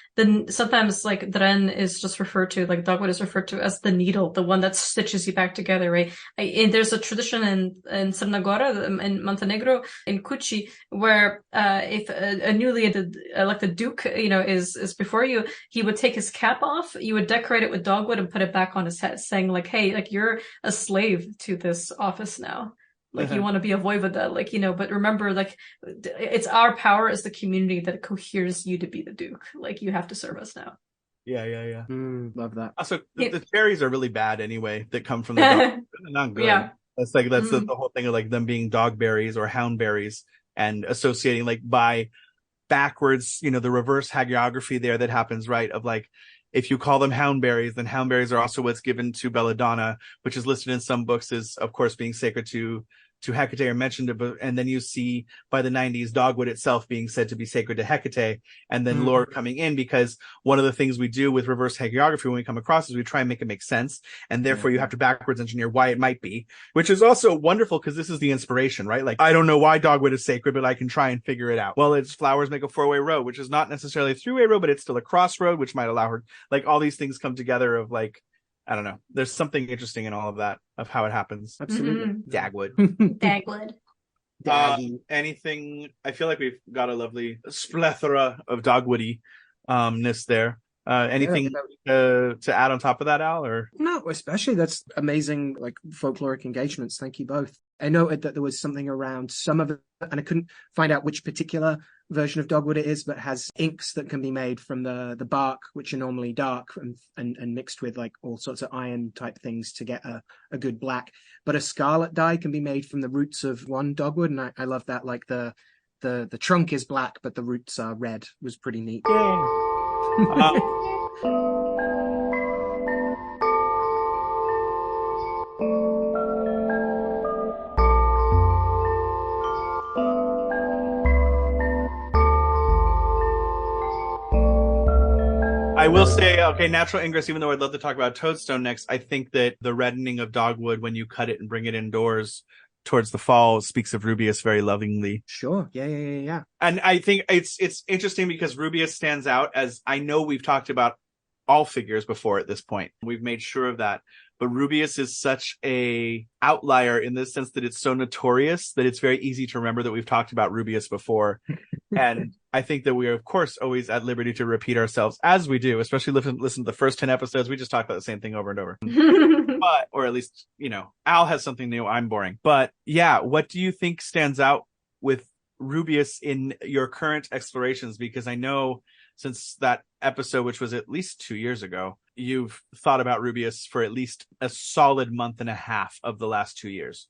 sometimes like dren is just referred to, like dogwood is referred to as the needle, the one that stitches you back together, right? And there's a tradition in Crna Gora, in Montenegro, in Kuchi, where if a newly elected duke, is before you, he would take his cap off, you would decorate it with dogwood and put it back on his head, saying like, hey, like, you're a slave to this office now. Like, you want to be a voivode, but remember, like, it's our power as the community that coheres you to be the duke. Like, you have to serve us now. Yeah. Love that. Also, the cherries are really bad anyway, that come from the dog. They're not good. That's the whole thing of like them being dogberries or houndberries and associating like by backwards, the reverse hagiography there that happens, right? Of like, if you call them houndberries, then houndberries are also what's given to belladonna, which is listed in some books as, of course, being sacred to Hecate or mentioned, and then you see by the 90s Dogwood itself being said to be sacred to Hecate, and then lore coming in, because one of the things we do with reverse hagiography when we come across is we try and make it make sense, and therefore you have to backwards engineer why it might be, which is also wonderful because this is the inspiration, right? Like, I don't know why Dogwood is sacred, but I can try and figure it out. Well, its flowers make a four-way road, which is not necessarily a three-way road, but it's still a crossroad, which might allow her, like, all these things come together of like, I don't know. There's something interesting in all of that, of how it happens. Absolutely. Dagwood. Dagwood. Anything? I feel like we've got a lovely plethora of dogwoody-ness there. Anything to add on top of that, Al? Or no, especially that's amazing, like folkloric engagements. Thank you both. I noted that there was something around some of it, and I couldn't find out which particular version of Dogwood it is, but has inks that can be made from the bark, which are normally dark and mixed with like all sorts of iron type things to get a good black. But a scarlet dye can be made from the roots of one dogwood, and I love that. Like the trunk is black, but the roots are red. It was pretty neat. I will say, okay, natural ingress, even though I'd love to talk about Toadstone next, I think that the reddening of dogwood when you cut it and bring it indoors towards the fall speaks of Rubeus very lovingly. Sure. Yeah. And I think it's interesting because Rubeus stands out, as I know we've talked about all figures before at this point. We've made sure of that. But Rubeus is such a outlier in the sense that it's so notorious that it's very easy to remember that we've talked about Rubeus before. And I think that we are, of course, always at liberty to repeat ourselves, as we do, especially listen to the first 10 episodes. We just talk about the same thing over and over. But, or at least, Al has something new. I'm boring. But yeah, what do you think stands out with Rubeus in your current explorations? Because I know since that episode, which was at least 2 years ago, you've thought about Rubeus for at least a solid month and a half of the last 2 years.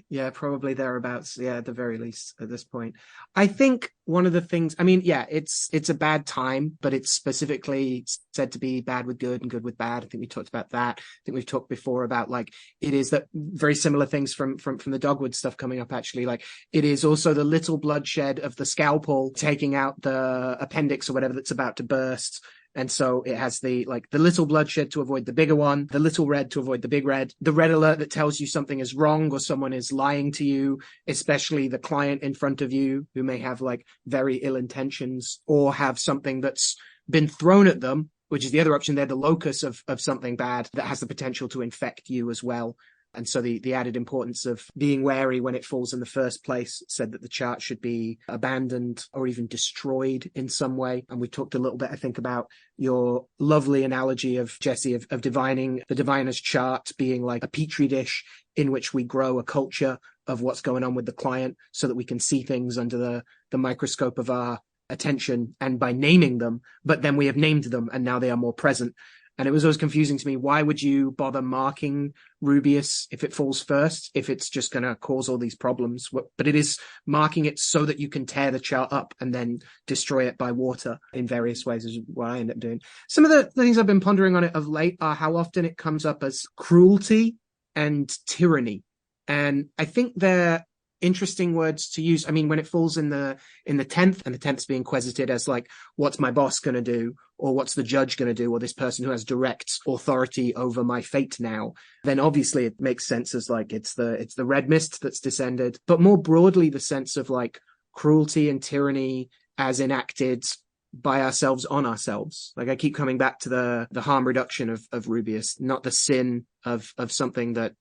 Yeah, probably thereabouts. Yeah, at the very least at this point. I think one of the things, it's a bad time, but it's specifically said to be bad with good and good with bad. I think we talked about that. I think we've talked before about like it is that very similar things from the Dogwood stuff coming up, actually. Like it is also the little bloodshed of the scalpel taking out the appendix or whatever that's about to burst. And so it has the little bloodshed to avoid the bigger one, the little red to avoid the big red, the red alert that tells you something is wrong or someone is lying to you, especially the client in front of you who may have like very ill intentions or have something that's been thrown at them, which is the other option. They're the locus of something bad that has the potential to infect you as well. And so the added importance of being wary when it falls in the first place said that the chart should be abandoned or even destroyed in some way. And we talked a little bit, I think, about your lovely analogy of Jesse of divining the diviner's chart being like a petri dish in which we grow a culture of what's going on with the client so that we can see things under the microscope of our attention and by naming them, but then we have named them and now they are more present. And it was always confusing to me. Why would you bother marking Rubeus if it falls first, if it's just going to cause all these problems? But it is marking it so that you can tear the chart up and then destroy it by water in various ways, is what I end up doing. Some of the things I've been pondering on it of late are how often it comes up as cruelty and tyranny. And I think they're interesting words to use. I mean, when it falls in the 10th, and the 10th's being quesited as like, what's my boss going to do? Or what's the judge going to do? Or this person who has direct authority over my fate now, then obviously it makes sense as like, it's the red mist that's descended, but more broadly, the sense of like cruelty and tyranny as enacted by ourselves on ourselves. Like I keep coming back to the harm reduction of Rubeus, not the sin of something that,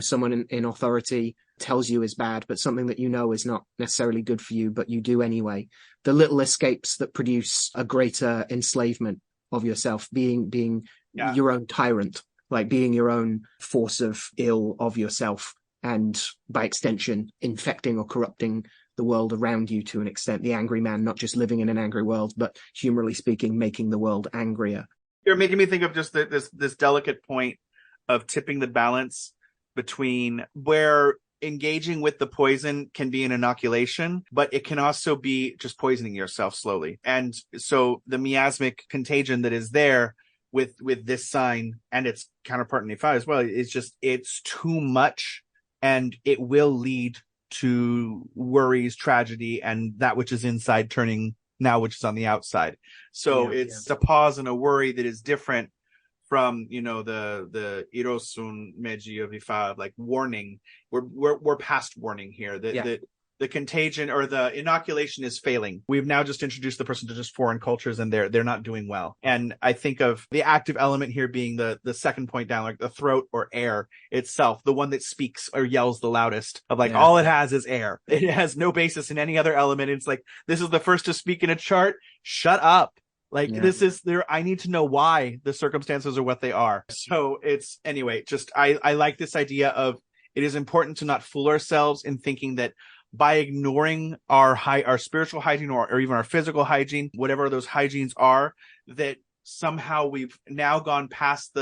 someone in authority tells you is bad, but something that is not necessarily good for you, but you do anyway. The little escapes that produce a greater enslavement of yourself, being your own tyrant, like being your own force of ill of yourself, and by extension, infecting or corrupting the world around you to an extent. The angry man, not just living in an angry world, but humanly speaking, making the world angrier. You're making me think of just this delicate point of tipping the balance between where engaging with the poison can be an inoculation, but it can also be just poisoning yourself slowly. And so the miasmic contagion that is there with this sign and its counterpart in E5 as well, it's too much, and it will lead to worries, tragedy, and that which is inside turning now which is on the outside. So it's a pause and a worry that is different from, the Irosun Meiji of Ifa, like warning. We're past warning here. The contagion or the inoculation is failing. We've now just introduced the person to just foreign cultures, and they're not doing well. And I think of the active element here being the second point down, like the throat or air itself, the one that speaks or yells the loudest, of like all it has is air. It has no basis in any other element. It's like, this is the first to speak in a chart. Shut up. Like this is there. I need to know why the circumstances are what they are. So it's anyway, just I like this idea of it is important to not fool ourselves in thinking that by ignoring our spiritual hygiene or even our physical hygiene, whatever those hygienes are, that somehow we've now gone past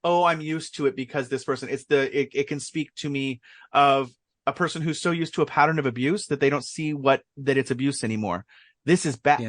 I'm used to it because this person, it can speak to me of a person who's so used to a pattern of abuse that they don't see that it's abuse anymore. This is bad.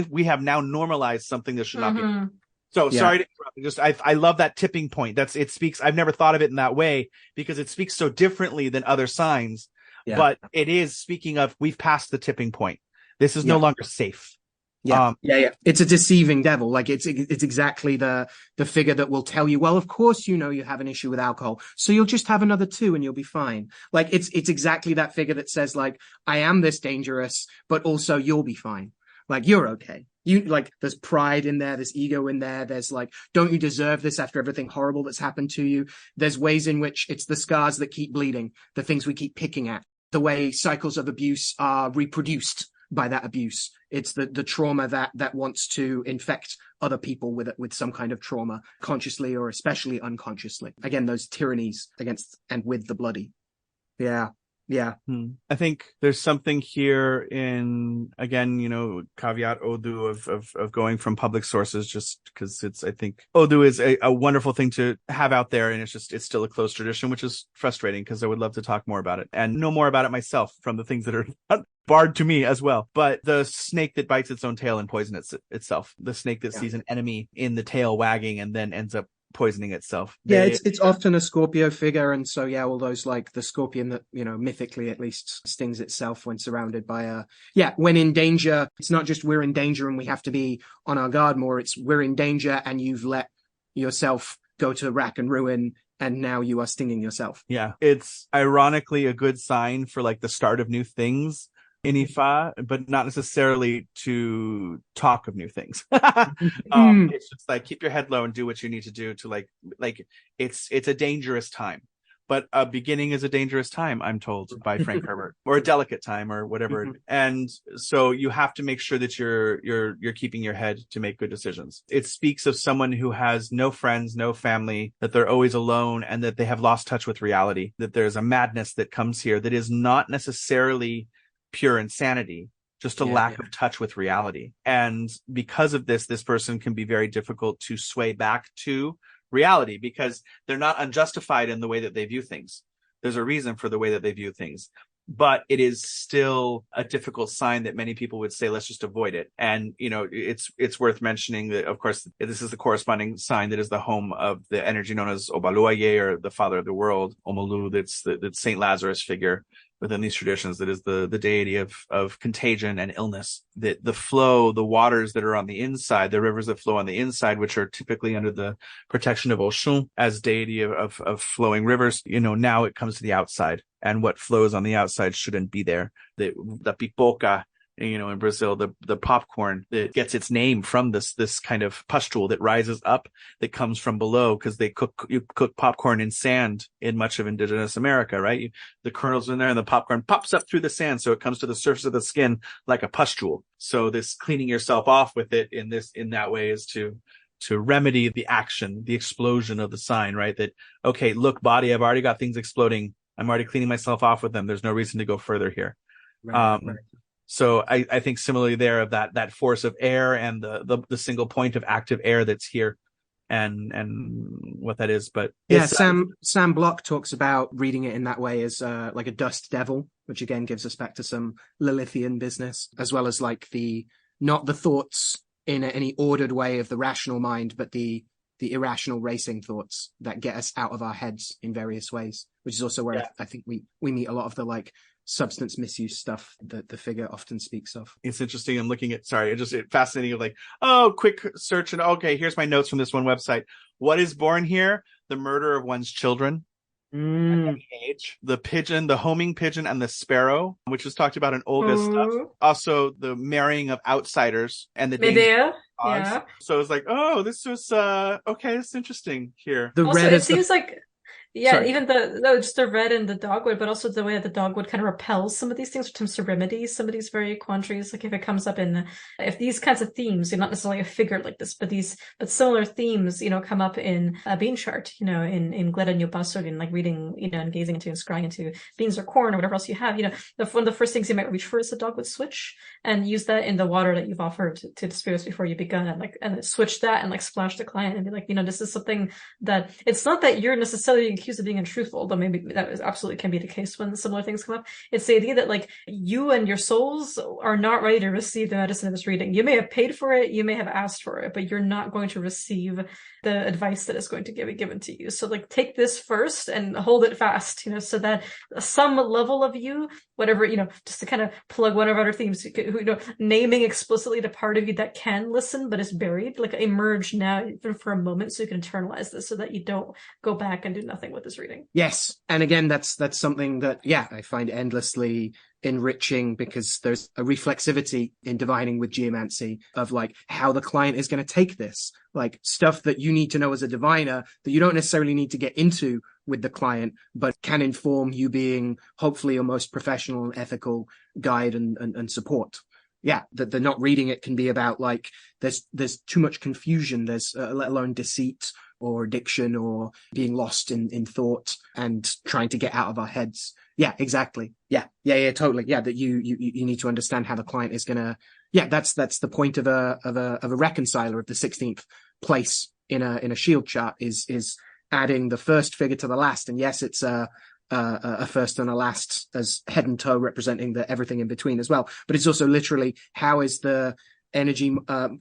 We have now normalized something that should not be. So sorry to interrupt. I love that tipping point. I've never thought of it in that way because it speaks so differently than other signs. Yeah. But it is speaking of, we've passed the tipping point. This is no longer safe. It's a deceiving devil. Like it's exactly the figure that will tell you, well, of course, you have an issue with alcohol, so you'll just have another 2 and you'll be fine. Like it's exactly that figure that says, like, I am this dangerous, but also you'll be fine. Like, you're okay. There's pride in there, there's ego in there, there's like, don't you deserve this after everything horrible that's happened to you? There's ways in which it's the scars that keep bleeding, the things we keep picking at, the way cycles of abuse are reproduced by that abuse. It's the trauma that wants to infect other people with some kind of trauma, consciously or especially unconsciously. Again, those tyrannies against and with the bloody. Yeah. I think there's something here in, again, caveat Odu of going from public sources, just because I think Odu is a wonderful thing to have out there. And it's still a closed tradition, which is frustrating because I would love to talk more about it and know more about it myself from the things that are barred to me as well. But the snake that bites its own tail and poisons itself, the snake that sees an enemy in the tail wagging and then ends up poisoning itself. It's often a Scorpio figure, and so all those, like the scorpion that mythically at least stings itself when surrounded by when in danger. It's not just we're in danger and we have to be on our guard more, it's we're in danger and you've let yourself go to rack and ruin and now you are stinging yourself. It's ironically a good sign for like the start of new things in Ifa, but not necessarily to talk of new things. It's just like, keep your head low and do what you need to do to like it's a dangerous time, but a beginning is a dangerous time, I'm told by Frank Herbert, or a delicate time or whatever. And so you have to make sure that you're keeping your head to make good decisions. It speaks of someone who has no friends, no family, that they're always alone and that they have lost touch with reality, that there's a madness that comes here that is not necessarily pure insanity, just a lack of touch with reality. And because of this person can be very difficult to sway back to reality because they're not unjustified in the way that they view things. There's a reason for the way that they view things, but it is still a difficult sign that many people would say, let's just avoid it. And, it's worth mentioning that, of course, this is the corresponding sign that is the home of the energy known as Obaluaye, or the father of the world, Omolu, that's Saint Lazarus figure within these traditions, that is the deity of contagion and illness. That the flow, the waters that are on the inside, the rivers that flow on the inside, which are typically under the protection of Oshun as deity of flowing rivers, now it comes to the outside, and what flows on the outside shouldn't be there. The pipoca, in Brazil, the popcorn that gets its name from this kind of pustule that rises up, that comes from below, because you cook popcorn in sand in much of indigenous America, right? The kernels are in there and the popcorn pops up through the sand, so it comes to the surface of the skin like a pustule. So this cleaning yourself off with it in that way is to remedy the action, the explosion of the sign, right? That, okay, look, body, I've already got things exploding. I'm already cleaning myself off with them. There's no reason to go further here. Right. So I think similarly there of that force of air and the single point of active air that's here. and what that is. But yeah, Sam Block talks about reading it in that way as like a dust devil, which again gives us back to some Lilithian business, as well as like not the thoughts in any ordered way of the rational mind, but the irrational racing thoughts that get us out of our heads in various ways, which is also where I think we meet a lot of the like substance misuse stuff that the figure often speaks of. It's interesting. I'm looking at, it's fascinating. Like, quick search. And okay, here's my notes from this one website. What is born here? The murder of one's children. At any age. The pigeon, the homing pigeon, and the sparrow, which was talked about in Olga's stuff. Also, the marrying of outsiders and the Medea. Yeah. So it's like, this was okay. It's interesting here. The also, red it seems like. Yeah, sorry. Even just the red and the dogwood, but also the way that the dogwood kind of repels some of these things, which to remedies some of these very quandaries. Like if it comes up if these kinds of themes, not necessarily a figure like this, but similar themes, come up in a bean chart, in Gleda New Pasog, and like reading, and gazing into and scrying into beans or corn or whatever else you have, one of the first things you might reach for is the dogwood switch, and use that in the water that you've offered to the spirits before you begun, and switch that and like splash the client and be like, this is something that it's not that you're necessarily accused of being untruthful, though maybe that absolutely can be the case when similar things come up. It's the idea that like you and your souls are not ready to receive the medicine of this reading. You may have paid for it, you may have asked for it, but you're not going to receive the advice that is going to be given to you. So like take this first and hold it fast, so that some level of you, whatever, just to kind of plug one of our other themes, naming explicitly the part of you that can listen but is buried, like emerge now even for a moment so you can internalize this so that you don't go back and do nothing with this reading. Yes. And again, that's something that, I find endlessly enriching, because there's a reflexivity in divining with geomancy of like how the client is going to take this, like stuff that you need to know as a diviner that you don't necessarily need to get into with the client, but can inform you being hopefully your most professional and ethical guide and support. Yeah, that they're not reading it can be about like there's too much confusion, there's let alone deceit or addiction or being lost in thought and trying to get out of our heads. Yeah, exactly. Yeah, totally. Yeah, that you need to understand how the client is gonna. Yeah, that's the point of a reconciler of the 16th place in a shield chart is adding the first figure to the last. And yes, it's a first and a last as head and toe representing the everything in between as well. But it's also literally how is the energy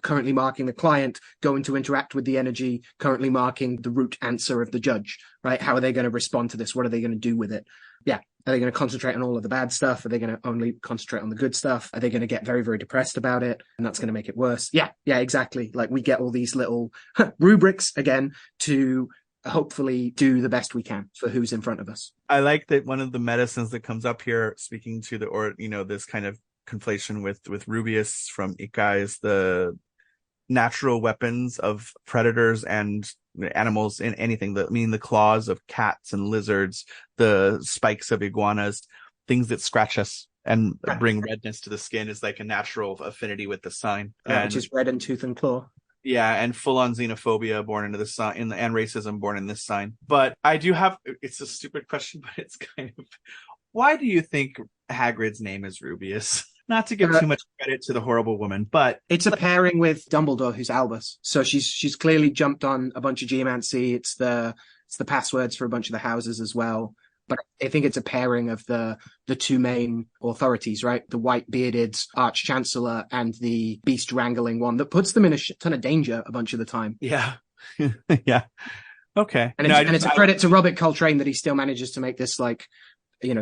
currently marking the client going to interact with the energy currently marking the root answer of the judge, right? How are they going to respond to this? What are they going to do with it? Yeah. Are they going to concentrate on all of the bad stuff? Are they going to only concentrate on the good stuff? Are they going to get very, very depressed about it? And that's going to make it worse. Yeah, exactly. Like we get all these little rubrics again to hopefully do the best we can for who's in front of us. I like that one of the medicines that comes up here, speaking to this kind of conflation with Rubeus from Ika, is the natural weapons of predators and animals in anything. The claws of cats and lizards, the spikes of iguanas, things that scratch us and bring redness to the skin is like a natural affinity with the sign. Which is red in tooth and claw. Yeah, and full-on xenophobia born into this sign, and racism born in this sign. But I do have, it's a stupid question, but it's kind of, why do you think Hagrid's name is Rubeus? Not to give too much credit to the horrible woman, but it's a pairing with Dumbledore, who's Albus. So she's clearly jumped on a bunch of geomancy. It's the passwords for a bunch of the houses as well. But I think it's a pairing of the two main authorities, right? The white-bearded Arch-Chancellor and the beast-wrangling one that puts them in a ton of danger a bunch of the time. Yeah. Yeah. Okay. And it's a credit to Robert Coltrane that he still manages to make this, like,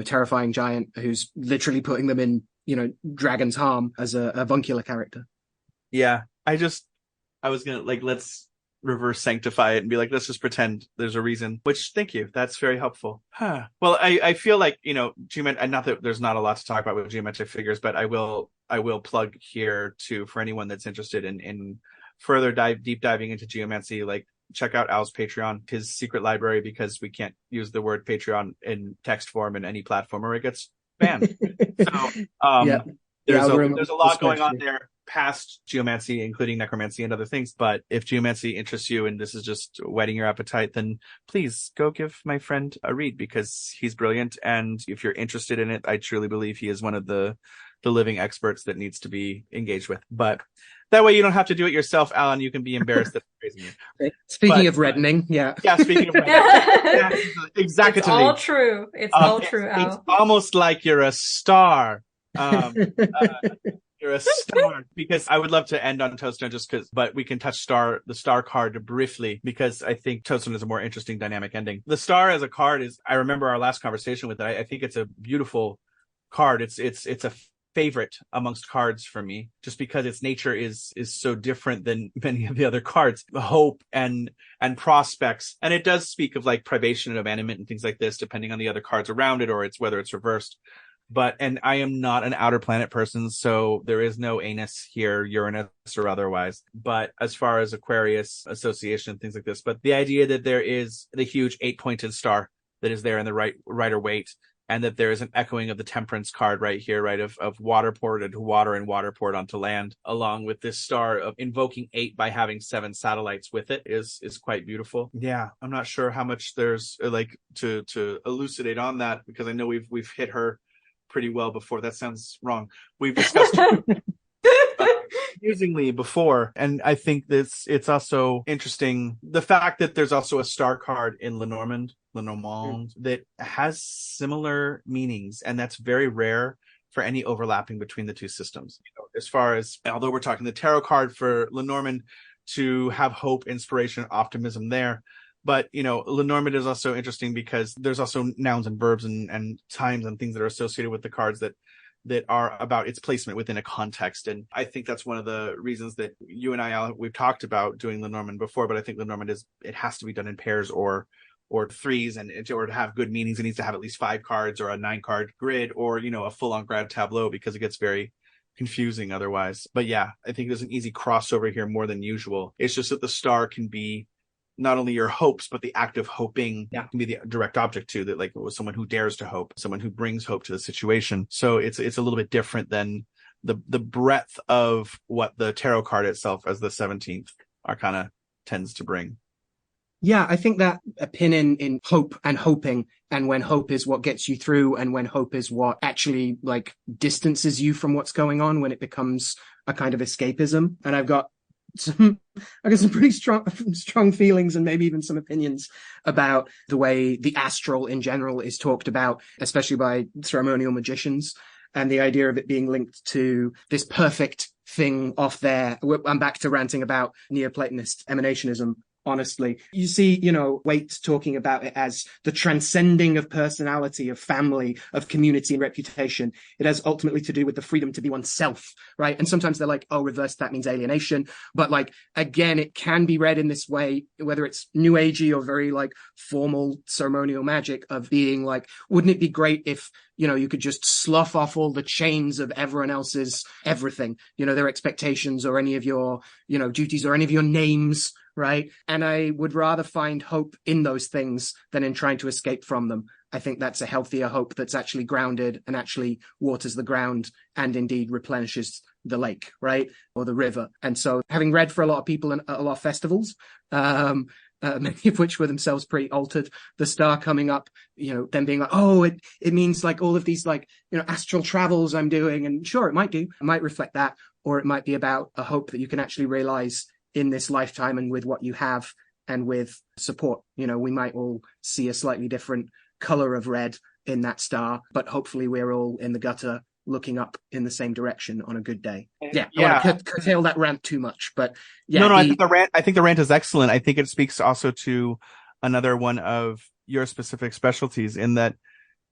terrifying giant who's literally putting them in, Dragon's Harm as a avuncular character. Yeah. I was going to, let's reverse sanctify it and be like, let's just pretend there's a reason, which, thank you, that's very helpful. Well, I feel like not that there's not a lot to talk about with geometric figures, but I will plug here too for anyone that's interested in further deep diving into geomancy, like check out Al's Patreon, his secret library, because we can't use the word Patreon in text form in any platform or it gets banned. So there's a lot going on there past geomancy, including necromancy and other things. But if geomancy interests you and this is just whetting your appetite, then please go give my friend a read, because he's brilliant. And if you're interested in it, I truly believe he is one of the living experts that needs to be engaged with. But that way you don't have to do it yourself, Alan. You can be embarrassed that Speaking of reddening, yeah. Yeah, speaking of reddening. Exactly. It's all true. It's all true, Al. It's almost like you're a star. You're a star, because I would love to end on Toadstone but we can touch the star card briefly, because I think Toadstone is a more interesting dynamic ending. The star as a card I remember our last conversation with it. I think it's a beautiful card. It's a favorite amongst cards for me, just because its nature is so different than many of the other cards. Hope and prospects, and it does speak of like privation and abandonment and things like this, depending on the other cards around it, or whether it's reversed. And I am not an outer planet person, so there is no anus here, Uranus or otherwise. But as far as Aquarius association and things like this, but the idea that there is the huge 8-pointed star that is there in the Rider Waite, and that there is an echoing of the Temperance card right here, right, of water poured into water and water poured onto land, along with this star of invoking 8 by having 7 satellites with it is quite beautiful. Yeah, I'm not sure how much there's like to elucidate on that, because I know we've hit her pretty well before. That sounds wrong. We've discussed amusingly before, and I think it's also interesting the fact that there's also a star card in Lenormand that has similar meanings, and that's very rare for any overlapping between the two systems. As far as, although we're talking the tarot card for Lenormand to have hope, inspiration, optimism there, but Lenormand is also interesting because there's also nouns and verbs and times and things that are associated with the cards that are about its placement within a context. And I think that's one of the reasons that you and I, Al, we've talked about doing Lenormand before, but I think Lenormand it has to be done in pairs or threes, and in order to have good meanings, it needs to have at least 5 cards or a 9-card grid, or a full-on grad tableau, because it gets very confusing otherwise. But yeah, I think there's an easy crossover here more than usual. It's just that the star can be not only your hopes, but the act of hoping can be the direct object too, that like someone who dares to hope, someone who brings hope to the situation. So it's a little bit different than the breadth of what the tarot card itself as the 17th arcana tends to bring. Yeah, I think that a pin in hope and hoping, and when hope is what gets you through, and when hope is what actually like distances you from what's going on, when it becomes a kind of escapism. And I've got some pretty strong feelings, and maybe even some opinions about the way the astral in general is talked about, especially by ceremonial magicians, and the idea of it being linked to this perfect thing off there. I'm back to ranting about Neoplatonist emanationism. Honestly, you see, Waite talking about it as the transcending of personality, of family, of community and reputation. It has ultimately to do with the freedom to be oneself, right? And sometimes they're like, oh, reverse, that means alienation. But like, again, it can be read in this way, whether it's new agey or very like formal ceremonial magic, of being like, wouldn't it be great if, you could just slough off all the chains of everyone else's everything, their expectations or any of your, duties or any of your names, right? And I would rather find hope in those things than in trying to escape from them. I think that's a healthier hope that's actually grounded and actually waters the ground and indeed replenishes the lake, right? Or the river. And so, having read for a lot of people in a lot of festivals, many of which were themselves pretty altered, the star coming up, them being like, oh, it means like all of these like, astral travels I'm doing. And sure, it might reflect that, or it might be about a hope that you can actually realize in this lifetime and with what you have and with support. We might all see a slightly different color of red in that star, but hopefully we're all in the gutter looking up in the same direction on a good day. Yeah. I want to curtail that rant too much, but yeah. No, I think the rant is excellent. I think it speaks also to another one of your specific specialties, in that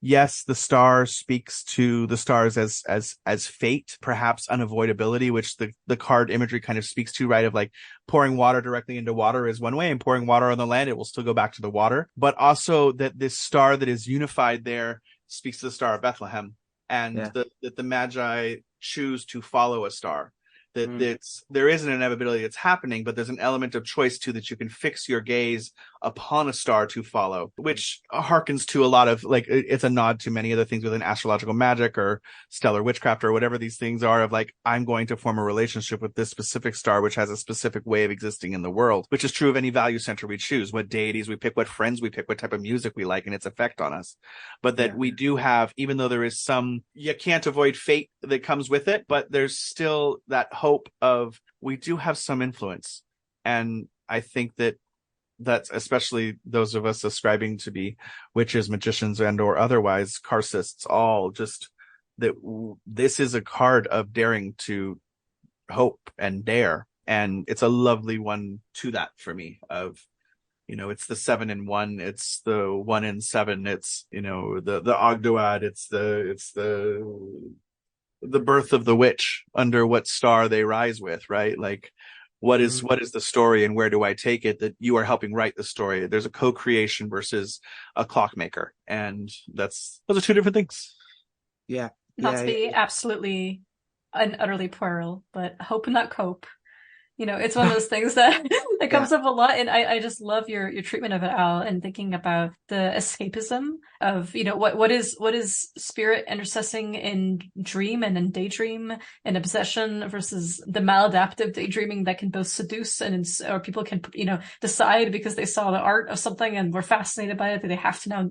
yes, the star speaks to the stars as fate, perhaps unavoidability, which the card imagery kind of speaks to, right? Of like pouring water directly into water is one way, and pouring water on the land, it will still go back to the water. But also that this star that is unified there speaks to the Star of Bethlehem, and that the Magi choose to follow a star. That there is an inevitability that's happening, but there's an element of choice too, that you can fix your gaze upon a star to follow, which harkens to a lot of like, it's a nod to many other things within astrological magic or stellar witchcraft or whatever these things are, of like, I'm going to form a relationship with this specific star, which has a specific way of existing in the world, which is true of any value center we choose, what deities we pick, what friends we pick, what type of music we like, and its effect on us. But that we do have, even though there is some, you can't avoid fate that comes with it, but there's still that hope of, we do have some influence. And I think that's especially those of us ascribing to be witches, magicians, and or otherwise carcists, all just that this is a card of daring to hope and dare. And it's a lovely one to that for me of, it's the 7 in 1, it's the 1 in 7, it's, the Ogdoad, it's the birth of the witch, under what star they rise with, right? Like, what is the story and where do I take it, that you are helping write the story? There's a co-creation versus a clockmaker. And those are two different things. Yeah. Not to be absolutely and utterly puerile, but hope not cope. It's one of those things that comes up a lot. And I just love your treatment of it, Al, and thinking about the escapism of, what is spirit intercessing in dream and in daydream and obsession versus the maladaptive daydreaming that can both seduce or people can, decide because they saw the art of something and were fascinated by it that they have to now,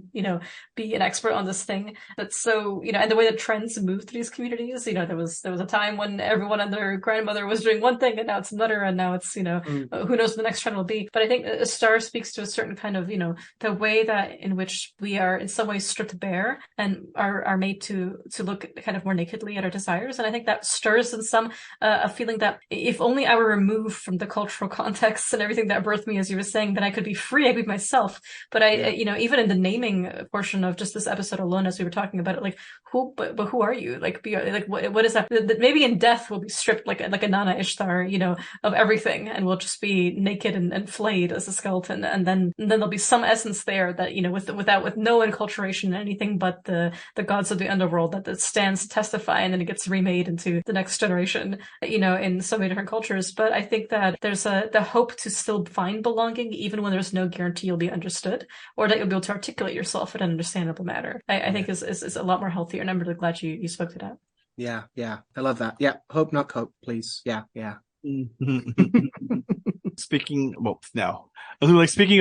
be an expert on this thing. That's so, and the way that trends move through these communities, there was a time when everyone and their grandmother was doing one thing and now it's another. And now it's, who knows what the next trend will be. But I think a star speaks to a certain kind of, the way that in which we are in some ways stripped bare and are made to look kind of more nakedly at our desires. And I think that stirs in some a feeling that if only I were removed from the cultural context and everything that birthed me, as you were saying, then I could be free, I could be myself. But even in the naming portion of just this episode alone, as we were talking about it, like but who are you? Like, what is that? Maybe in death we'll be stripped like a Nana Ishtar, of everything, and we'll just be naked and flayed as a skeleton, and then there'll be some essence there that with no enculturation in anything but the gods of the underworld that stands to testify, and then it gets remade into the next generation, in so many different cultures. But I think that there's the hope to still find belonging even when there's no guarantee you'll be understood or that you'll be able to articulate yourself in an understandable manner. I think is a lot more healthier, and I'm really glad you spoke to that. Yeah, I love that. Yeah, hope not cope, please. Yeah. Speaking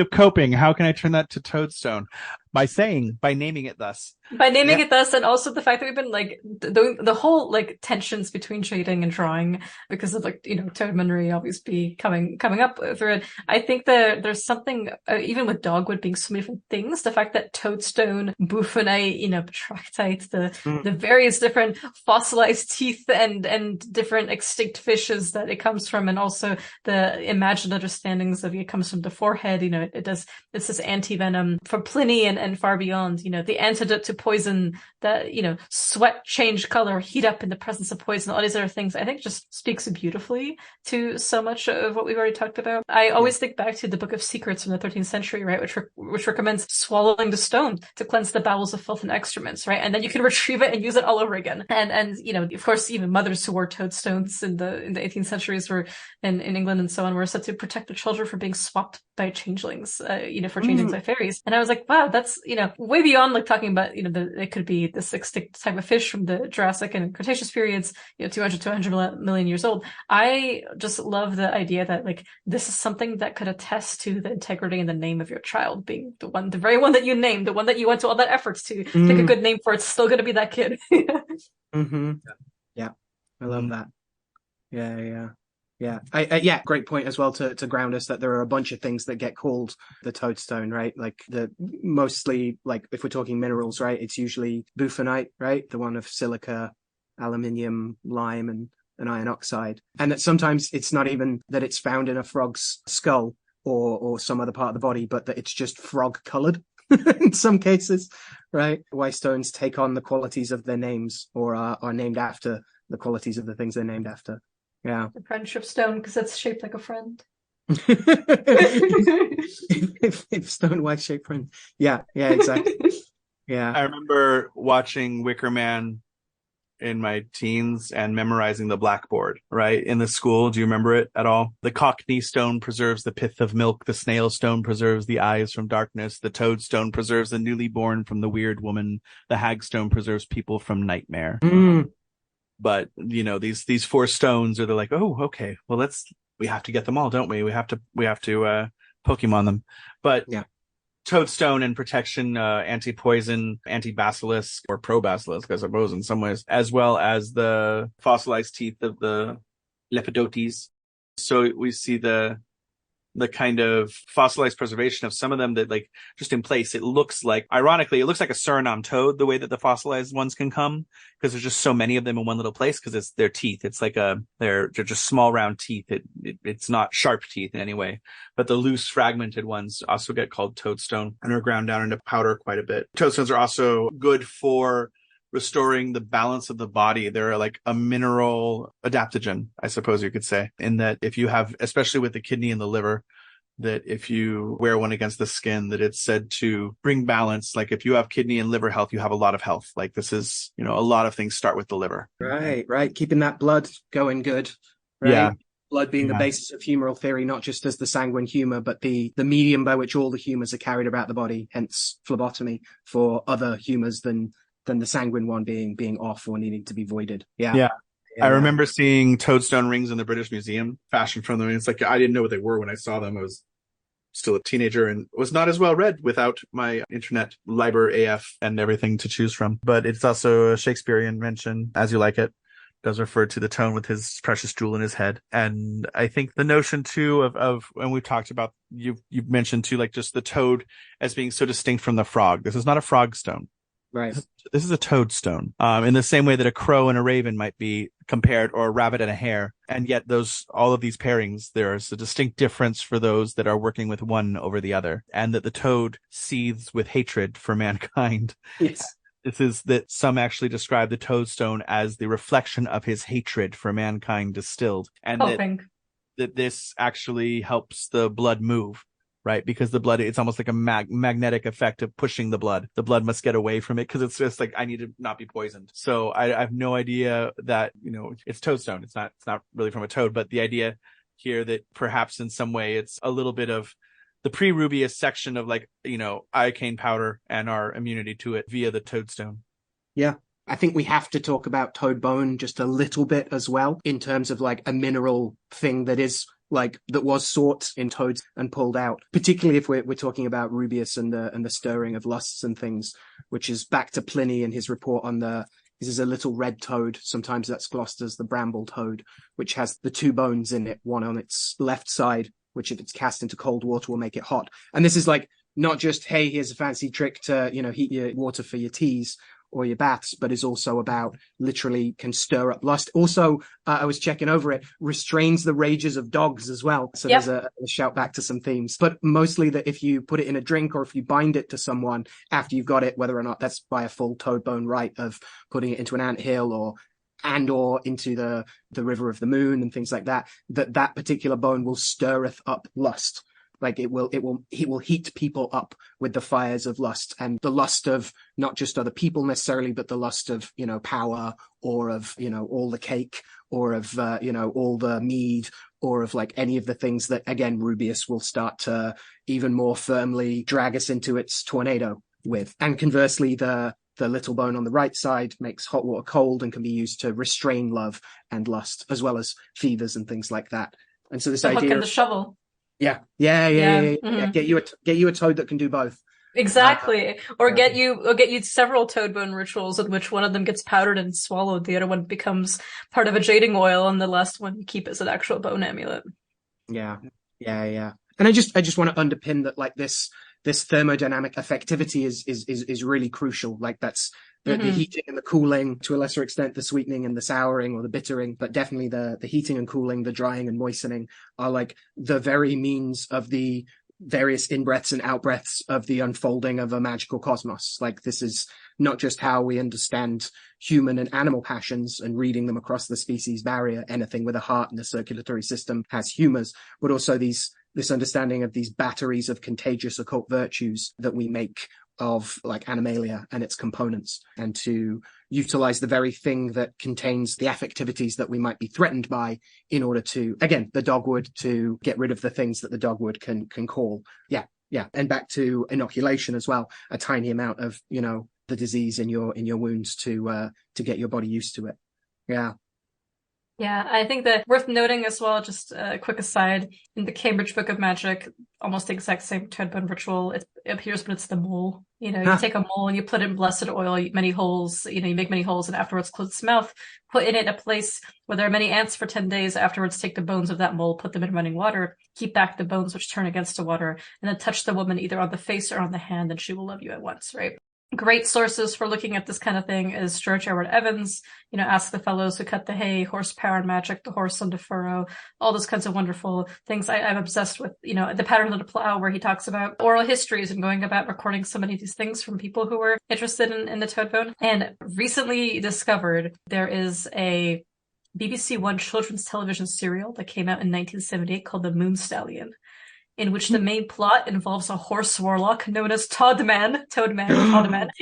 of coping, how can I turn that to Toadstone? By naming it thus. By naming it thus, and also the fact that we've been the whole tensions between shading and drawing because of Toad Manry always be coming up through it. I think that there's something even with Dogwood being so many different things. The fact that Toadstone, Buffonite, Batractite, the various different fossilized teeth and different extinct fishes that it comes from, and also the imagined understandings of it comes from the forehead. It's this anti-venom for Pliny and far beyond. The antidote to poison, that sweat change color, heat up in the presence of poison, all these other things, I think just speaks beautifully to so much of what we've already talked about. I always think back to the Book of Secrets from the 13th century, right, which recommends swallowing the stone to cleanse the bowels of filth and excrements, right, and then you can retrieve it and use it all over again. And of course, even mothers who wore toadstones in the 18th centuries were in England and so on were said to protect the children from being swapped by changelings, for changelings by fairies. And I was like, wow, that's way beyond talking about it could be this extinct type of fish from the Jurassic and Cretaceous periods, 200 to 100 million years old. I just love the idea that this is something that could attest to the integrity and the name of your child being the very one that you named, the one that you went to all that efforts to pick a good name for. It's still going to be that kid. Yeah, I love that. Yeah. Great point as well to ground us that there are a bunch of things that get called the Toadstone, right? Mostly if we're talking minerals, right? It's usually buffonite, right? The one of silica, aluminium, lime, and iron oxide. And that sometimes it's not even that it's found in a frog's skull or some other part of the body, but that it's just frog colored in some cases, right? Why stones take on the qualities of their names or are named after the qualities of the things they're named after. Yeah. The friendship stone, because it's shaped like a friend. if stone white shaped friend. Yeah, exactly. Yeah. I remember watching Wicker Man in my teens and memorizing the blackboard, right? In the school. Do you remember it at all? The Cockney stone preserves the pith of milk. The snail stone preserves the eyes from darkness. The toadstone preserves the newly born from the weird woman. The hagstone preserves people from nightmare. But these 4 stones are oh, okay, well we have to get them all, don't we? We have to Pokemon them. But yeah, Toadstone and protection, anti-poison, anti-basilisk, or pro-basilisk, I suppose, in some ways, as well as the fossilized teeth of the Lepidotes. So we see the the kind of fossilized preservation of some of them that like just in place, it looks like, ironically, it looks like a Suriname toad, the way that the fossilized ones can come, because there's just so many of them in one little place, because it's their teeth. It's like they're just small round teeth. It's not sharp teeth in any way, but the loose fragmented ones also get called toadstone and are ground down into powder quite a bit. Toadstones are also good for restoring the balance of the body. They're like a mineral adaptogen, I suppose you could say, in that if you have, especially with the kidney and the liver, that if you wear one against the skin, that it's said to bring balance. Like if you have kidney and liver health, you have a lot of health. Like this is, a lot of things start with the liver. Right. Keeping that blood going good. Right? Yeah. Blood being the basis of humoral theory, not just as the sanguine humor, but the medium by which all the humors are carried about the body, hence phlebotomy for other humors than the sanguine one being off or needing to be voided. Yeah. I remember seeing toadstone rings in the British Museum, fashioned from them. And it's like, I didn't know what they were when I saw them. I was still a teenager and was not as well read without my internet library AF and everything to choose from. But it's also a Shakespearean mention, As You Like It, does refer to the tone with his precious jewel in his head. And I think the notion too of when we've talked about, you've mentioned too, like just the toad as being so distinct from the frog. This is not a frog stone. Right. This is a toadstone. In the same way that a crow and a raven might be compared, or a rabbit and a hare. And yet all of these pairings, there's a distinct difference for those that are working with one over the other, and that the toad seethes with hatred for mankind. Yes. This is that some actually describe the toadstone as the reflection of his hatred for mankind distilled. And that this actually helps the blood move. Right, because the blood, it's almost like a magnetic effect of pushing the blood. The blood must get away from it because it's just like, I need to not be poisoned. So I have no idea that, it's toadstone. It's not really from a toad, but the idea here that perhaps in some way it's a little bit of the pre-Rubeus section of like, iocane powder and our immunity to it via the toadstone. Yeah. I think we have to talk about toad bone just a little bit as well, in terms of like a mineral thing that was sought in toads and pulled out, particularly if we're talking about Rubeus and the stirring of lusts and things, which is back to Pliny and his report on this is a little red toad. Sometimes that's glossed as the bramble toad, which has the two bones in it, one on its left side, which if it's cast into cold water will make it hot. And this is like not just, hey, here's a fancy trick to, heat your water for your teas or your baths, but is also about literally can stir up lust. Also, I was checking over it, restrains the rages of dogs as well. So there's a shout back to some themes, but mostly that if you put it in a drink or if you bind it to someone after you've got it, whether or not that's by a full toad bone rite of putting it into an anthill or into the river of the moon and things like that, that particular bone will stirreth up lust. Like it will heat people up with the fires of lust, and the lust of not just other people necessarily, but the lust of, power, or of, all the cake, or of, all the mead, or of like any of the things that, again, Rubeus will start to even more firmly drag us into its tornado with. And conversely, the little bone on the right side makes hot water cold and can be used to restrain love and lust, as well as fevers and things like that. And so this the idea hook and the shovel. Yeah. Mm-hmm. Get you a toad that can do both. Exactly. Or get you several toad bone rituals in which one of them gets powdered and swallowed, the other one becomes part of a jading oil, and the last one you keep as an actual bone amulet. Yeah. And I just want to underpin that, like, this thermodynamic effectivity is really crucial. Like that's the heating and the cooling, to a lesser extent the sweetening and the souring or the bittering, but definitely the heating and cooling, the drying and moistening are like the very means of the various in-breaths and out-breaths of the unfolding of a magical cosmos. Like this is not just how we understand human and animal passions and reading them across the species barrier. Anything with a heart and a circulatory system has humors, but also this understanding of these batteries of contagious occult virtues that we make of like Animalia and its components, and to utilize the very thing that contains the affectivities that we might be threatened by in order to, again, the dogwood, to get rid of the things that the dogwood can call. Yeah. And back to inoculation as well, a tiny amount of, the disease in your wounds to get your body used to it. Yeah, I think that worth noting as well, just a quick aside, in the Cambridge Book of Magic, almost the exact same toad bone ritual, it appears, but it's the mole You know, you take a mole and you put it in blessed oil, many holes, you make many holes, and afterwards close its mouth, put in it a place where there are many ants for 10 days. Afterwards, take the bones of that mole, put them in running water, keep back the bones which turn against the water, and then touch the woman either on the face or on the hand, and she will love you at once, right? Great sources for looking at this kind of thing is George Edward Evans, Ask the Fellows Who Cut the Hay, Horsepower and Magic, The Horse on the Furrow, all those kinds of wonderful things. I'm obsessed with, The Pattern of the Plow, where he talks about oral histories and going about recording so many of these things from people who were interested in the toad bone. And recently discovered there is a BBC One children's television serial that came out in 1978 called The Moon Stallion, in which the main plot involves a horse warlock known as Toadman,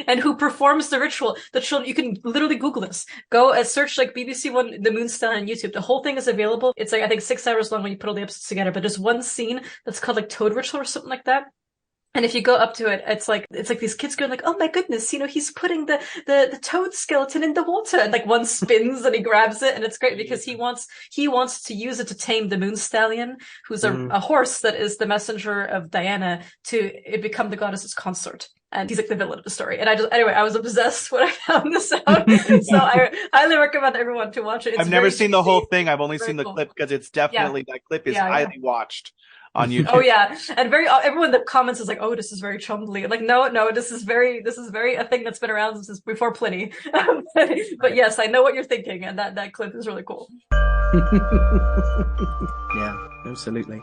and who performs the ritual. The children, you can literally Google this. Go and search BBC One, The Moon Stallion on YouTube. The whole thing is available. It's I think 6 hours long when you put all the episodes together, but there's one scene that's called Toad Ritual or something like that. And if you go up to it, it's like these kids going oh my goodness, he's putting the toad skeleton in the water, and one spins and he grabs it, and it's great because he wants to use it to tame the moon stallion, who's a horse that is the messenger of Diana to become the goddess's consort. And he's the villain of the story. And I was obsessed when I found this out. So I highly recommend everyone to watch it. I've never seen the whole thing. I've only seen the clip because it's definitely, that clip is highly watched on YouTube. Oh yeah, and everyone that comments is oh, this is very Chumley. No, this is very a thing that's been around since before Pliny. But yes, I know what you're thinking, and that clip is really cool. Yeah, absolutely.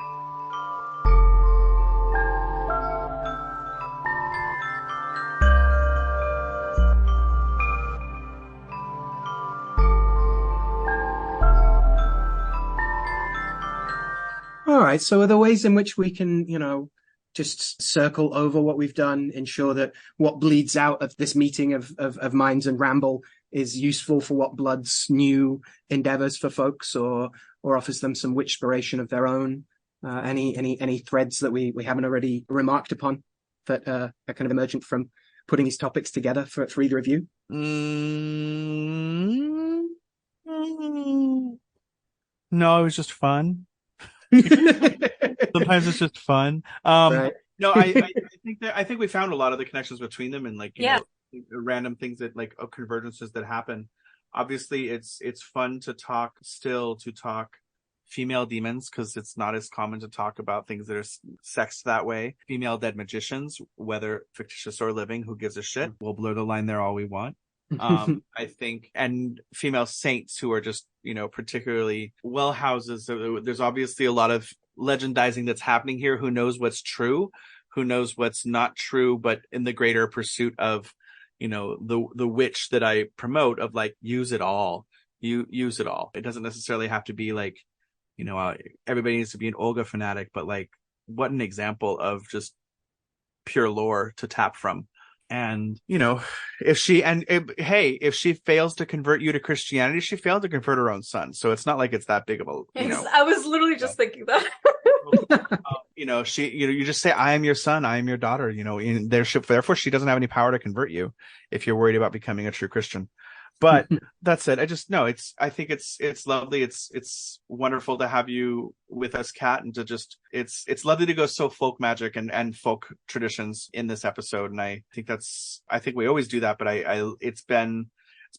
All right. So are there ways in which we can, just circle over what we've done, ensure that what bleeds out of this meeting of minds and ramble is useful for what Blood's new endeavors for folks, or offers them some witchspiration of their own? Any threads that we haven't already remarked upon that are kind of emergent from putting these topics together for either of you? No, it was just fun. Sometimes it's just fun. Right. No, I think we found a lot of the connections between them, and random things that convergences that happen. Obviously, it's fun to talk female demons, because it's not as common to talk about things that are sexed that way. Female dead magicians, whether fictitious or living, who gives a shit? We'll blur the line there all we want. I think, and female saints who are just, particularly well houses. There's obviously a lot of legendizing that's happening here. Who knows what's true? Who knows what's not true? But in the greater pursuit of, the witch that I promote, of use it all. Use it all. It doesn't necessarily have to be everybody needs to be an Olga fanatic, but what an example of just pure lore to tap from. And, if she fails to convert you to Christianity, she failed to convert her own son. So it's not like it's that big of a, I was literally just thinking that. You just say, I am your son, I am your daughter, and therefore she doesn't have any power to convert you if you're worried about becoming a true Christian. But that said, I think it's lovely. It's wonderful to have you with us, Kat, and to it's lovely to go so folk magic and folk traditions in this episode. And I think we always do that, but it's been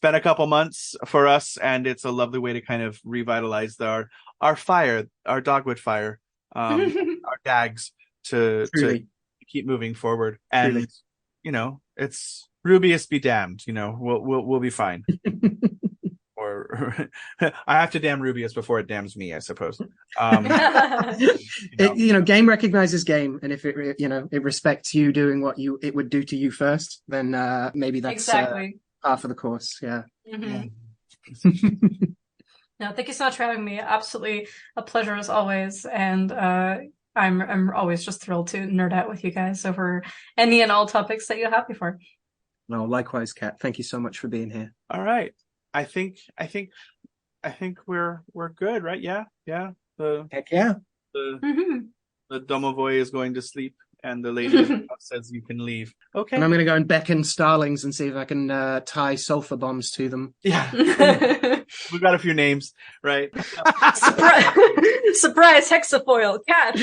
a couple months for us, and it's a lovely way to kind of revitalize our fire, our Dogwood fire, our dags to keep moving forward. And, it's Rubeus be damned, we'll be fine. Or I have to damn Rubeus before it damns me, I suppose. Game recognizes game, and if it respects you doing what it would do to you first, then maybe that's exactly par for the course. Yeah. Mm-hmm. No, thank you so much for having me. Absolutely a pleasure as always, and I'm always just thrilled to nerd out with you guys over any and all topics that you have me for. No, likewise, Kat. Thank you so much for being here. All right. I think we're good, right? Yeah. Heck yeah. The domovoi is going to sleep, and the lady says you can leave. Okay. And I'm going to go and beckon starlings and see if I can tie sulfur bombs to them. Yeah. We've got a few names, right? Surprise hexafoil, Cat.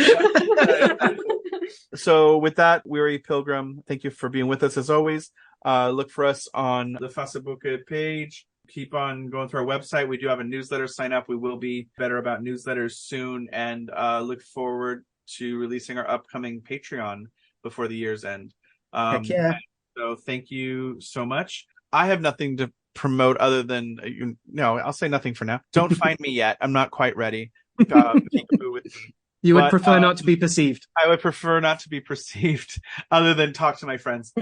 So with that, Weary Pilgrim, thank you for being with us as always. Look for us on the Facebook page. Keep on going through our website. We do have a newsletter sign up. We will be better about newsletters soon, and look forward to releasing our upcoming Patreon before the year's end. Heck yeah. So thank you so much. I have nothing to promote other than, I'll say nothing for now. Don't find me yet. I'm not quite ready. Peekaboo with me. You would prefer not to be perceived. I would prefer not to be perceived other than talk to my friends.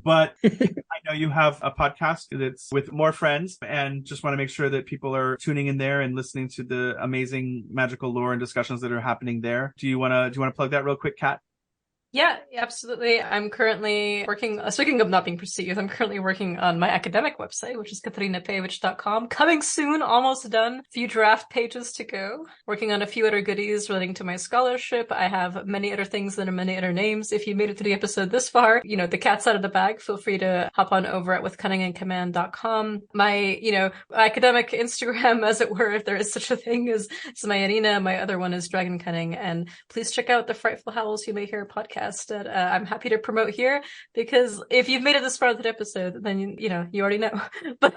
But I know you have a podcast that's with more friends, and just want to make sure that people are tuning in there and listening to the amazing magical lore and discussions that are happening there. Do you want to plug that real quick, Kat? Yeah, absolutely. I'm currently working, speaking of not being perceived, I'm currently working on my academic website, which is katarinapejovic.com. Coming soon, almost done. A few draft pages to go. Working on a few other goodies relating to my scholarship. I have many other things that are many other names. If you made it to the episode this far, the cat's out of the bag, feel free to hop on over at withcunningandcommand.com. My, academic Instagram, as it were, if there is such a thing, is my Arena. My other one is Dragon Cunning. And please check out the Frightful Howls You May Hear podcast that I'm happy to promote here, because if you've made it this far of the episode, then you already know. but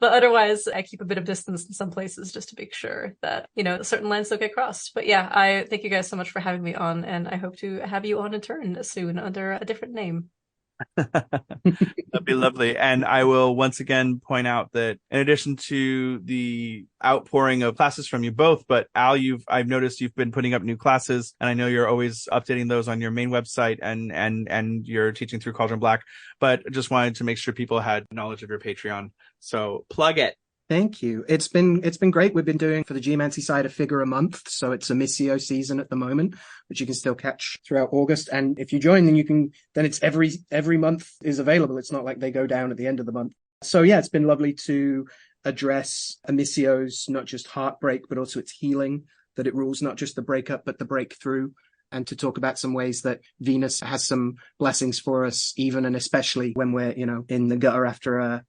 otherwise, I keep a bit of distance in some places just to make sure that certain lines don't get crossed. But yeah, I thank you guys so much for having me on, and I hope to have you on in turn soon under a different name. That'd be lovely. And I will once again point out that in addition to the outpouring of classes from you both, but Al, I've noticed you've been putting up new classes, and I know you're always updating those on your main website, and you're teaching through Cauldron Black, but just wanted to make sure people had knowledge of your Patreon. So plug it. Thank you. It's been great. We've been doing, for the geomancy side, a figure a month. So it's a Missio season at the moment, which you can still catch throughout August. And if you join, then it's every month is available. It's not like they go down at the end of the month. So yeah, it's been lovely to address Missio's not just heartbreak, but also its healing, that it rules not just the breakup, but the breakthrough. And to talk about some ways that Venus has some blessings for us, even and especially when we're, in the gutter after a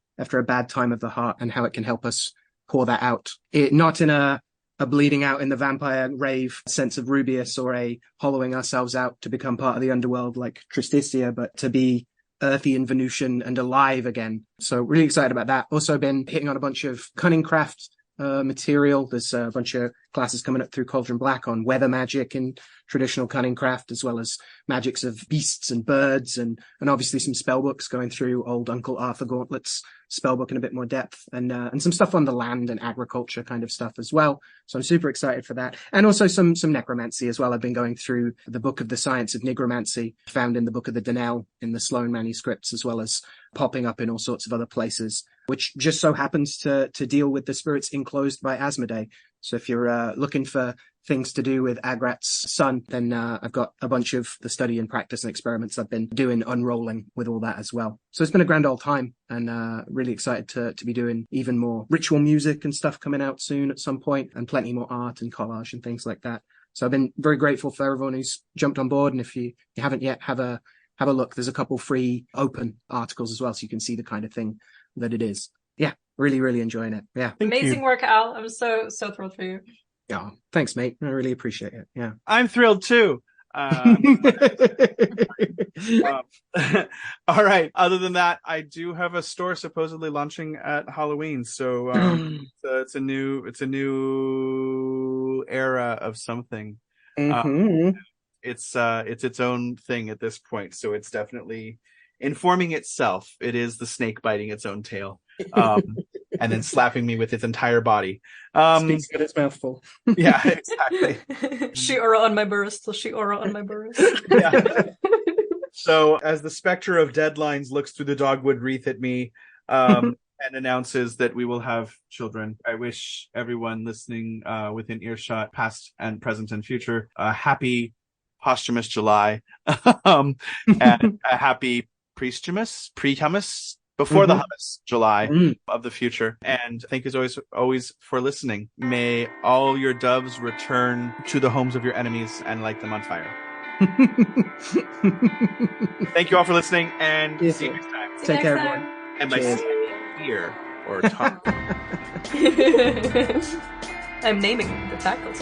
bad time of the heart, and how it can help us pour that out. Not in a bleeding out in the vampire rave sense of Rubeus, or a hollowing ourselves out to become part of the underworld like Tristitia, but to be earthy and Venusian and alive again. So really excited about that. Also been hitting on a bunch of cunning craft material. There's a bunch of classes coming up through Cauldron Black on weather magic and traditional cunning craft, as well as magics of beasts and birds, and obviously some spell books, going through old Uncle Arthur Gauntlet's spell book in a bit more depth, and some stuff on the land and agriculture kind of stuff as well. So I'm super excited for that. And also some necromancy as well. I've been going through the book of the science of nigromancy, found in the book of the Donnell in the Sloane manuscripts, as well as popping up in all sorts of other places, which just so happens to deal with the spirits enclosed by Asmodeus. So if you're looking for things to do with Agrat's son, then I've got a bunch of the study and practice and experiments I've been doing unrolling with all that as well. So it's been a grand old time, and really excited to be doing even more ritual music and stuff coming out soon at some point, and plenty more art and collage and things like that. So I've been very grateful for everyone who's jumped on board. And if you haven't yet, have a look. There's a couple free open articles as well, so you can see the kind of thing that it is. Yeah, really, really enjoying it. Yeah. Amazing work, Al. I'm so thrilled for you. Yeah, thanks, mate. I really appreciate it. Yeah. I'm thrilled too. All right. Other than that, I do have a store supposedly launching at Halloween. So, it's a new era of something. Mm-hmm. It's its own thing at this point. So it's definitely informing itself. It is the snake biting its own tail. And then slapping me with its entire body. Speaks with its mouth full. Yeah, exactly. She aura on my burst, till she aura on my burst. Yeah. So as the specter of deadlines looks through the dogwood wreath at me, and announces that we will have children, I wish everyone listening within earshot, past and present and future, a happy posthumous July, and a happy pre-hummus, before the hummus July of the future. And thank you always for listening. May all your doves return to the homes of your enemies and light them on fire. Thank you all for listening, and see you next time. Take care, everyone. And by here or talk. I'm naming the tackles.